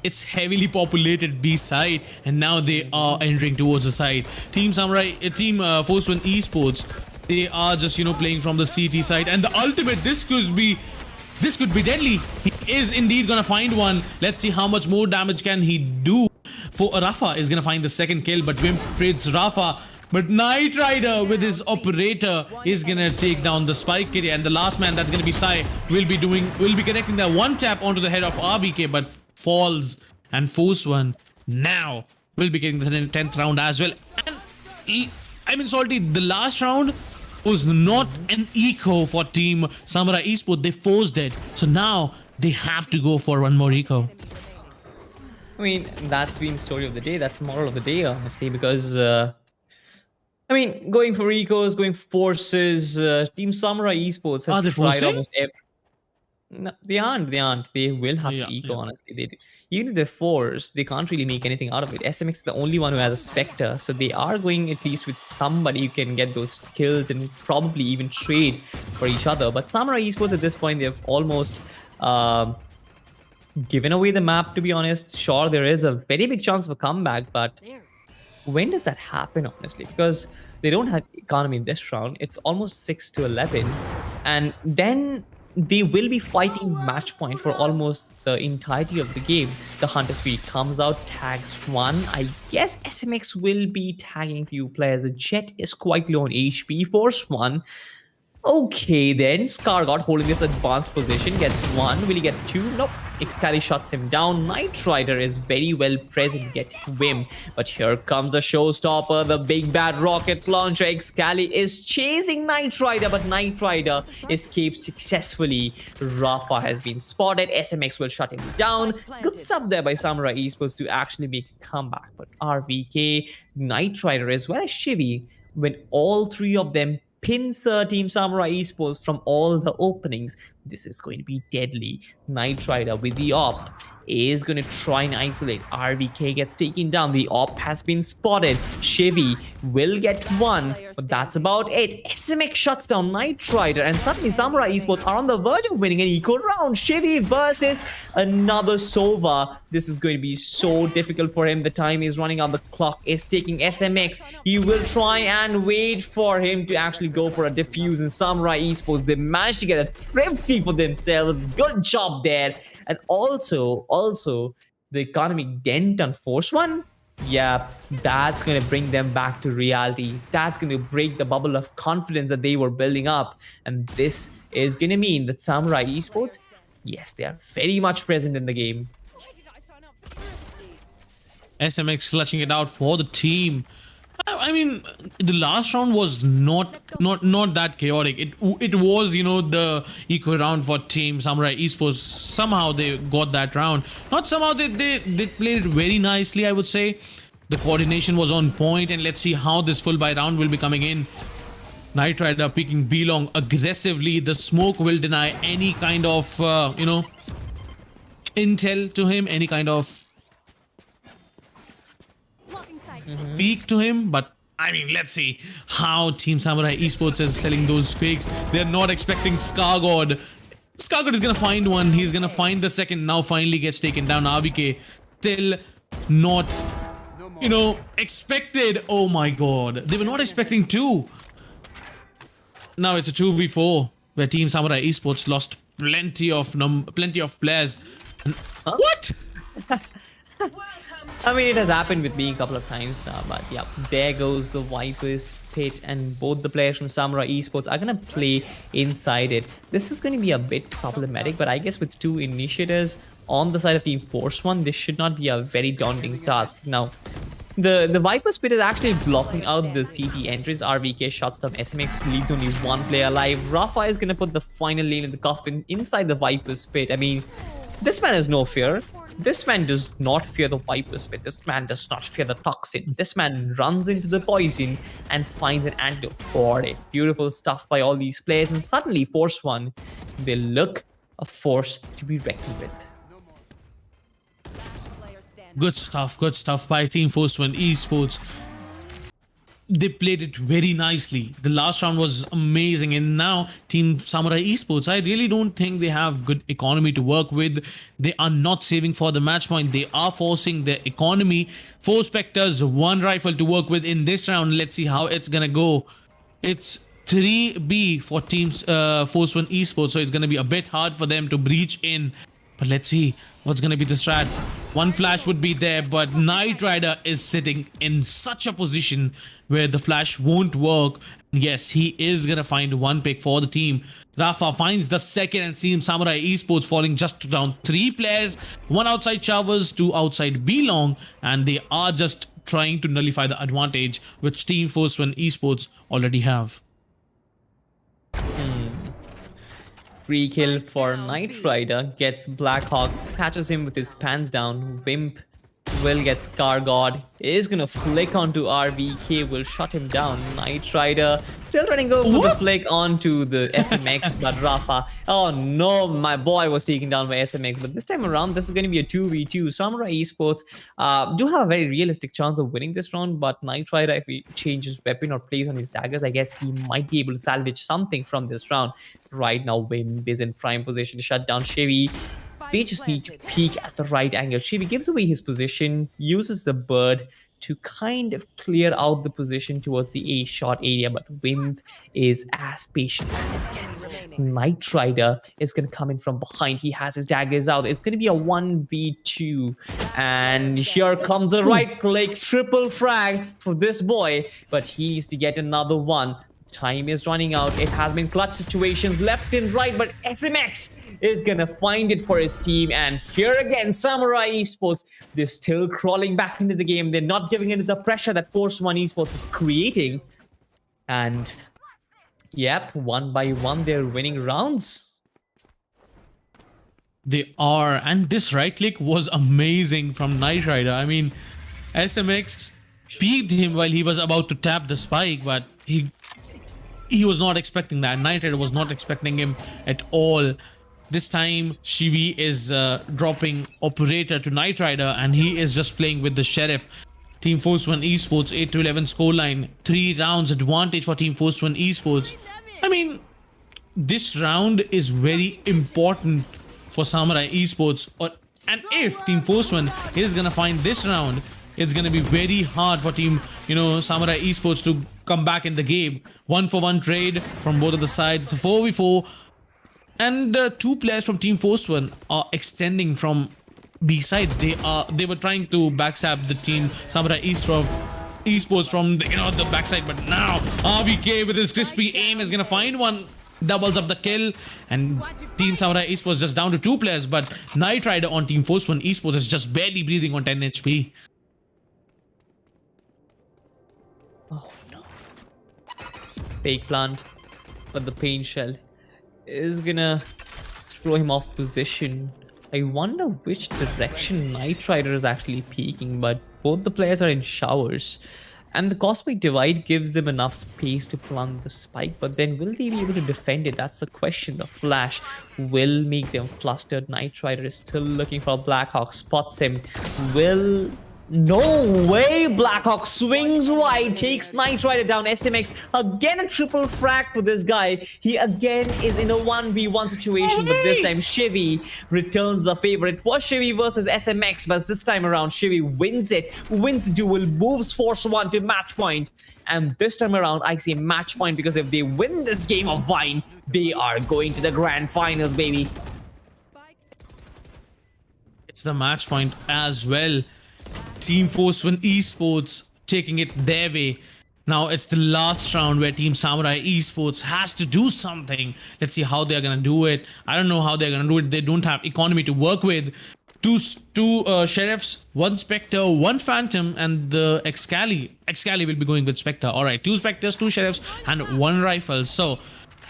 it's heavily populated B side, and now they are entering towards the side. Team Force 1 Esports, they are just, you know, playing from the CT side, and the ultimate, this could be deadly. He is indeed gonna find one. Let's see how much more damage can he do. For Rafa is gonna find the second kill, but Wimp trades Rafa. But Knight Rider with his operator is gonna take down the spike carrier, and the last man, that's gonna be Sai, will be connecting that one tap onto the head of RVK, but falls. And Force 1 now will be getting the 10th round as well. And I mean, Salty, the last round was not an eco for Team Samurai Esports. They forced it, so now they have to go for one more eco. I mean, that's been the story of the day. That's the moral of the day, honestly, because I mean, going for ecos, going for forces, Team Samurai Esports have Are they tried forcing? almost every. No, they aren't. They will have to eco, honestly. They do. Even if they're forced, they can't really make anything out of it. SMX is the only one who has a Spectre, so they are going at least with somebody who can get those kills and probably even trade for each other. But Samurai Esports at this point, they've almost given away the map, to be honest. Sure, there is a very big chance of a comeback, but when does that happen, honestly? Because they don't have economy in this round. It's almost 6-11, and then they will be fighting match point for almost the entirety of the game. The Hunter Speed comes out, tags one. I guess SMX will be tagging few players. The Jet is quite low on HP. Force 1. Okay, then Scargot holding this advanced position gets one. Will he get two? Nope. Excali shuts him down. Knight Rider is very well present, getting Wim. But here comes a showstopper, the big bad rocket launcher. Excali is chasing Knight Rider, but Knight Rider escapes successfully. Rafa has been spotted. SMX will shut him down. Good stuff there by Samurai Esports to actually make a comeback. But RVK, Knight Rider as well as Shivy, when all three of them pincer Team Samurai Esports from all the openings, this is going to be deadly. Knight Rider with the op is going to try and isolate. RVK gets taken down. The op has been spotted. Chevy will get one, but that's about it. SMX shuts down Knight Rider, and suddenly Samurai Esports are on the verge of winning an equal round. Chevy versus another Sova. This is going to be so difficult for him. The time is running out. The clock is taking SMX. He will try and wait for him to actually go for a defuse, and Samurai Esports, they managed to get a thrifty for themselves. Good job there. And also the economic dent on Force One. Yeah, that's going to bring them back to reality. That's going to break the bubble of confidence that they were building up. And this is going to mean that Samurai Esports, yes, they are very much present in the game. SMX clutching it out for the team. I mean, the last round was not that chaotic. It was, you know, the equal round for Team Samurai Esports. Somehow they got that round. Not somehow, they played it very nicely, I would say. The coordination was on point, and let's see how this full buy round will be coming in. Knight Rider picking B long aggressively. The smoke will deny any kind of, you know, intel to him, any kind of peek to him. But I mean, let's see how Team Samurai Esports is selling those fakes. They're not expecting Scargod. Scargod is gonna find one. He's gonna find the second. Now finally gets taken down. RBK still not, you know, expected. Oh my god, they were not expecting two. Now it's a 2v4 where Team Samurai Esports lost plenty of players. What? I mean, it has happened with me a couple of times now, but yeah, there goes the Vipers pit, and both the players from Samurai Esports are going to play inside it. This is going to be a bit problematic, but I guess with two initiators on the side of Team Force One, this should not be a very daunting task. Now, the Vipers pit is actually blocking out the CT entrance. RVK shuts down SMX, leaves only one player alive. Rafa is going to put the final nail in the coffin inside the Vipers pit. I mean, this man has no fear. This man does not fear the Viper's pit. This man does not fear the toxin. This man runs into the poison and finds an antidote for it. Beautiful stuff by all these players. And suddenly, Force One, they look a force to be reckoned with. Good stuff by Team Force One Esports. They played it very nicely. The last round was amazing, and now Team Samurai Esports, I really don't think they have good economy to work with. They are not saving for the match point. They are forcing their economy. 4 Spectres, 1 rifle to work with in this round. Let's see how it's gonna go. It's 3B for Teams Force One Esports, so it's gonna be a bit hard for them to breach in. But let's see what's going to be the strat. One flash would be there, but Knight Rider is sitting in such a position where the flash won't work. Yes, he is going to find one pick for the team. Rafa finds the second, and seems Samurai Esports falling just down 3 players. 1 outside Showers, 2 outside B-Long, and they are just trying to nullify the advantage which Team Force One Esports already have. Free kill for Knight Rider, gets Blackhawk, catches him with his pants down. Wimp will get Scar God, is gonna flick onto RVK, will shut him down. Knight Rider still trying to go for the flick onto the SMX, but Rafa, oh no, my boy was taken down by SMX. But this time around, this is going to be a 2v2. Samurai Esports do have a very realistic chance of winning this round, but Knight Rider, if he changes weapon or plays on his daggers, I guess he might be able to salvage something from this round. Right now, Wim is in prime position to shut down Chevy. They just need to peek at the right angle. Chevy gives away his position, uses the bird to kind of clear out the position towards the A shot area, but Wimp is as patient as it gets. Knight Rider is going to come in from behind. He has his daggers out. It's going to be a 1v2, and here comes a right click, triple frag for this boy, but he needs to get another one. Time is running out. It has been clutch situations left and right, but SMX is gonna find it for his team. And here again, Samurai Esports, they're still crawling back into the game. They're not giving into the pressure that Force One Esports is creating. And yep, 1 by 1, they're winning rounds. They are, and this right click was amazing from Knight Rider. I mean, SMX peeked him while he was about to tap the spike, but he was not expecting that. Knight Rider was not expecting him at all. This time, Shivi is dropping Operator to Knight Rider, and he is just playing with the Sheriff. Team Force 1 Esports 8-11 scoreline, 3 rounds advantage for Team Force 1 Esports. I mean, this round is very important for Samurai Esports, and if Team Force 1 is gonna find this round, it's gonna be very hard for Team, Samurai Esports to come back in the game. 1-for-1 trade from both of the sides, 4v4, and 2 players from Team Force 1 are extending from B side. They were trying to backstab the Team Samurai Esports from the backside, but now RVK with his crispy aim is gonna find one, doubles up the kill, and Team Samurai Esports just down to 2 players, but Knight Rider on Team Force 1 Esports is just barely breathing on 10 HP. Oh no. Fake plant, but the pain shell is gonna throw him off position. I wonder which direction Knight Rider is actually peeking, but both the players are in showers. And the Cosmic Divide gives them enough space to plant the spike, but then will they be able to defend it? That's the question. The flash will make them flustered. Knight Rider is still looking for Blackhawk, spots him. No way! Blackhawk swings wide, takes Knight Rider down. SMX again a triple frag for this guy. He again is in a 1v1 situation, but this time Shivy returns the favor. It was Shivy versus SMX, but this time around Shivy wins it, wins the duel, moves Force 1 to match point. And this time around, I say match point because if they win this game of wine, they are going to the grand finals, baby. It's the match point as well. Team Force 1 Esports taking it their way. Now it's the last round where Team Samurai Esports has to do something. Let's see how they're gonna do it. I don't know how they're gonna do it. They don't have economy to work with. Two Sheriffs, 1 Spectre, 1 Phantom, and the Excali. Excali will be going with Spectre. Alright, 2 Spectres, 2 Sheriffs, and 1 Rifle. So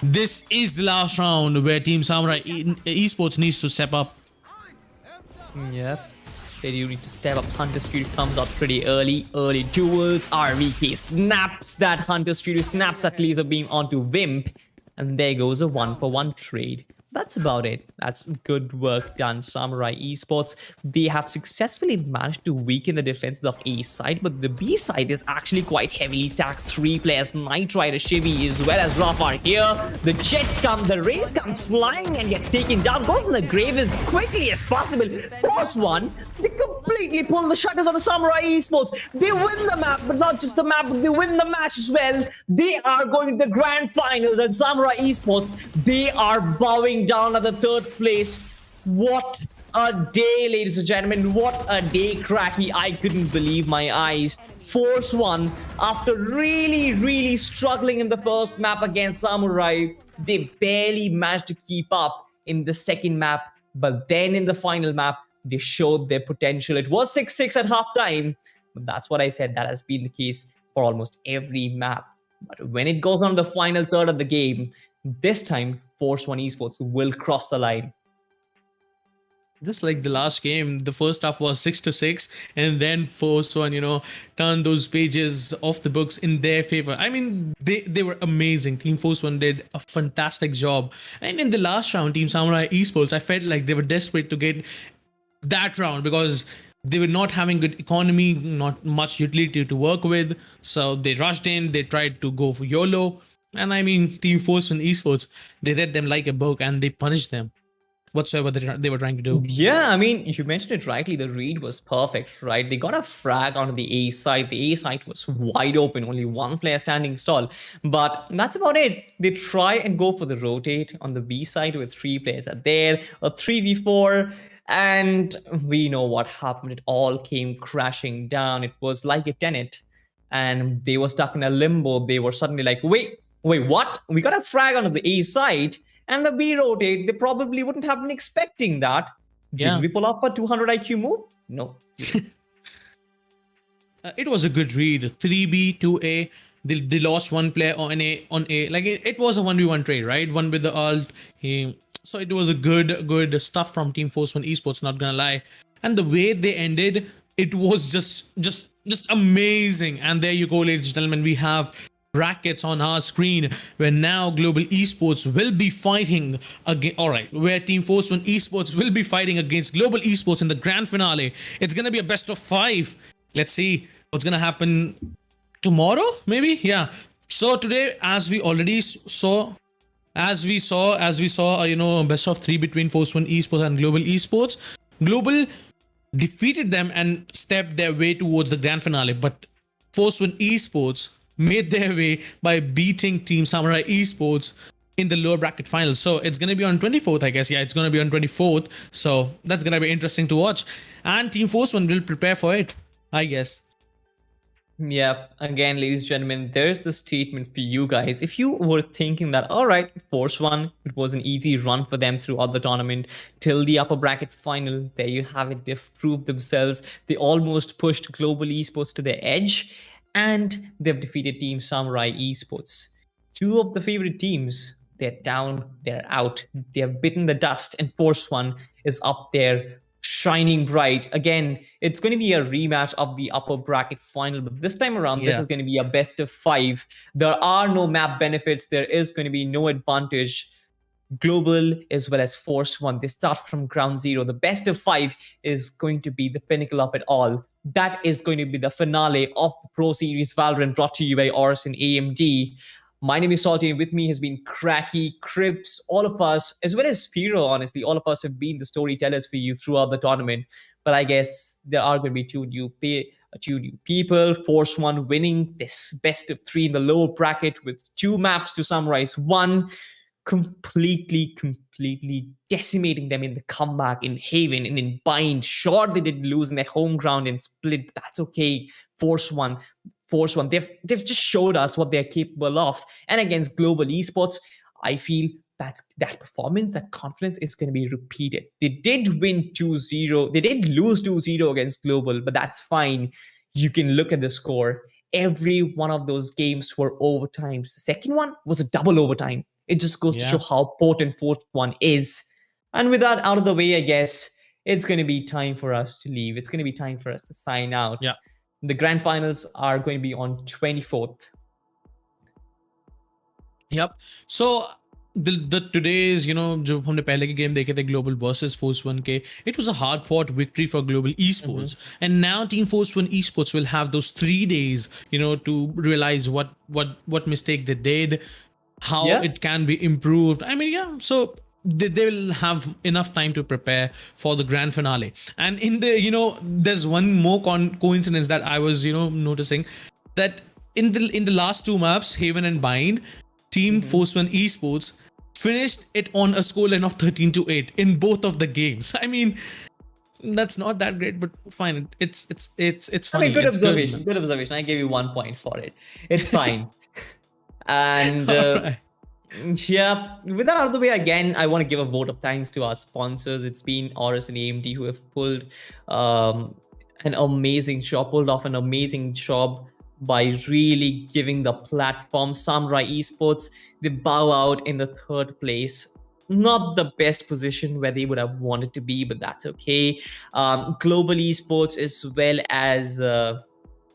this is the last round where Team Samurai Esports needs to step up. Yep. They do need to step up. Hunter Studio comes out pretty early. Early duels. RVK snaps that Hunter Studio, snaps that laser beam onto Wimp. And there goes a 1-for-1 trade. That's about it. That's good work done, Samurai Esports. They have successfully managed to weaken the defenses of A side, but the B side is actually quite heavily stacked. 3 players, Knight Rider, Shivy, as well as Ruff are here. The jet comes, the race comes flying and gets taken down. Goes in the grave as quickly as possible. Force 1, they completely pull the shutters on the Samurai Esports. They win the map, but not just the map, but they win the match as well. They are going to the grand finals, and Samurai Esports, they are bowing down at the 3rd place. What a day, ladies and gentlemen. What a day, Cracky. I couldn't believe my eyes. Force 1, after really struggling in the first map against Samurai, they barely managed to keep up in the 2nd map. But then in the final map, they showed their potential. It was 6-6 at halftime. But that's what I said. That has been the case for almost every map. But when it goes on the final third of the game, this time, Force 1 Esports will cross the line. Just like the last game, the first half was 6-6, and then Force 1, turned those pages off the books in their favor. I mean, they were amazing. Team Force 1 did a fantastic job. And in the last round, Team Samurai Esports, I felt like they were desperate to get that round because they were not having good economy, not much utility to work with. So they rushed in, they tried to go for YOLO. And I mean, Team Force 1 Esports, they read them like a book and they punished them, whatsoever they were trying to do. Yeah, I mean, you mentioned it rightly. The read was perfect, right? They got a frag onto the A side. The A side was wide open, only 1 player standing tall. But that's about it. They try and go for the rotate on the B side with 3 players are there, a 3v4. And we know what happened. It all came crashing down. It was like a tenet. And they were stuck in a limbo. They were suddenly like, wait, what? We got a frag onto the A side and the B rotate. They probably wouldn't have been expecting that. Yeah. Did we pull off a 200 IQ move? No. It was a good read. 3B, 2A. They lost 1 player on A. Like it was a 1v1 trade, right? One with the ult. So it was a good stuff from Team Force 1 Esports, not gonna lie. And the way they ended, it was just amazing. And there you go, ladies and gentlemen. We have brackets on our screen, where now Global Esports will be fighting again. All right, where Team Force One Esports will be fighting against Global Esports in the grand finale. It's gonna be a best of 5. Let's see what's gonna happen tomorrow, maybe. Yeah. So today, as we already saw, best of 3 between Force One Esports and Global Esports. Global defeated them and stepped their way towards the grand finale, but Force One Esports made their way by beating Team Samurai Esports in the lower bracket finals. So it's gonna be on 24th, I guess. Yeah, it's gonna be on 24th. So that's gonna be interesting to watch, and Team Force One will prepare for it, I guess. Yeah, again, ladies and gentlemen, there's the statement for you guys. If you were thinking that, all right, Force One, it was an easy run for them throughout the tournament till the upper bracket final, there you have it. They've proved themselves. They almost pushed Global Esports to their edge, and they've defeated Team Samurai Esports. 2 of the favorite teams, they're down, they're out, they're bitten the dust, and Force One is up there shining bright. Again, it's going to be a rematch of the upper bracket final, but this time around, this is going to be a best of 5. There are no map benefits. There is going to be no advantage. Global as well as Force One, they start from ground zero. The best of 5 is going to be the pinnacle of it all. That is going to be the finale of the Pro Series Valorant, brought to you by AORUS and AMD. My name is Salty, and with me has been Cracky, Cribs, all of us, as well as Spiro, honestly. All of us have been the storytellers for you throughout the tournament. But I guess there are going to be two new people. Force One winning this best of 3 in the lower bracket with 2 maps to summarize. 1, completely decimating them in the comeback in Haven and in Bind. Sure, they did lose in their home ground and Split, but that's okay. Force One, they've just showed us what they're capable of. And against Global Esports, I feel that performance, that confidence is going to be repeated. They did win 2-0. They did lose 2-0 against Global, but that's fine. You can look at the score. Every one of those games were overtimes. The second one was a double overtime. It just goes to show how potent Force One is. And with that out of the way, I guess it's going to be time for us to leave. It's going to be time for us to sign out. Yeah. The grand finals are going to be on 24th. Yep. So the today's, जो हमने पहले के game देखे थे Global versus Force One के, it was a hard fought victory for Global Esports. And now Team Force One Esports will have those 3 days, to realize what mistake they did, how it can be improved. I mean, so they will have enough time to prepare for the grand finale. And in the, there's one more coincidence that I was, noticing, that in the last 2 maps, Haven and Bind, Team Force One Esports finished it on a scoreline of 13-8 in both of the games. I mean, that's not that great, but fine. It's funny. I mean, good observation. Good observation. I gave you 1 point for it. It's fine. And yeah, with that out of the way, again, I want to give a vote of thanks to our sponsors. It's been AORUS and AMD who have pulled off an amazing job by really giving the platform. Samurai Esports, they bow out in the 3rd place. Not the best position where they would have wanted to be, but that's okay. Global Esports,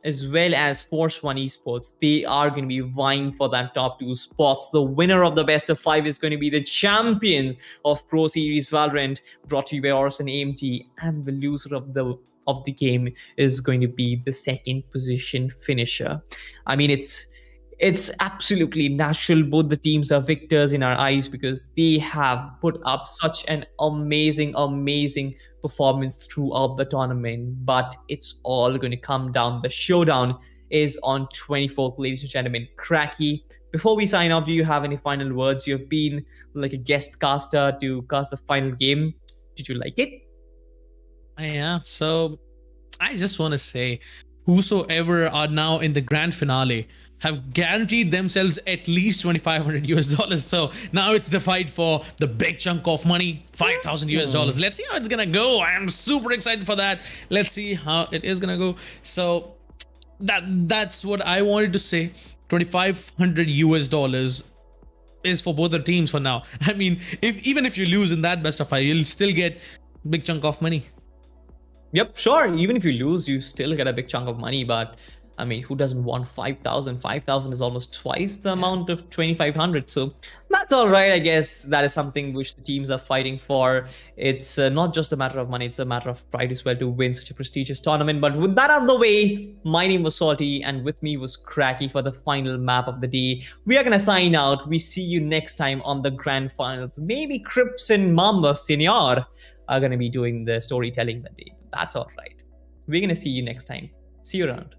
as well as Force One Esports, they are going to be vying for that top 2 spots. The winner of the best of 5 is going to be the champion of Pro Series Valorant, brought to you by AORUS and AMD, and the loser of the game is going to be the 2nd position finisher. I mean, it's absolutely natural. Both the teams are victors in our eyes because they have put up such an amazing performance throughout the tournament. But it's all going to come down. The showdown is on 24th, ladies and gentlemen. Cracky, before we sign off, do you have any final words? You've been like a guest caster to cast the final game. Did you like it? Yeah, so I just want to say, whosoever are now in the grand finale have guaranteed themselves at least $2,500. So now it's the fight for the big chunk of money, $5,000. Let's see how it's gonna go. I am super excited for that. Let's see how it is gonna go. So that's what I wanted to say. $2,500 is for both the teams for now. I mean, even if you lose in that best of 5, you'll still get big chunk of money. Yep, sure. Even if you lose, you still get a big chunk of money. But I mean, who doesn't want 5,000? 5,000 is almost twice the amount of 2,500. So that's all right, I guess. That is something which the teams are fighting for. It's not just a matter of money, it's a matter of pride as well to win such a prestigious tournament. But with that out of the way, my name was Salty, and with me was Cracky for the final map of the day. We are going to sign out. We see you next time on the grand finals. Maybe Crips and Mamba Senior are going to be doing the storytelling that day. That's all right. We're going to see you next time. See you around.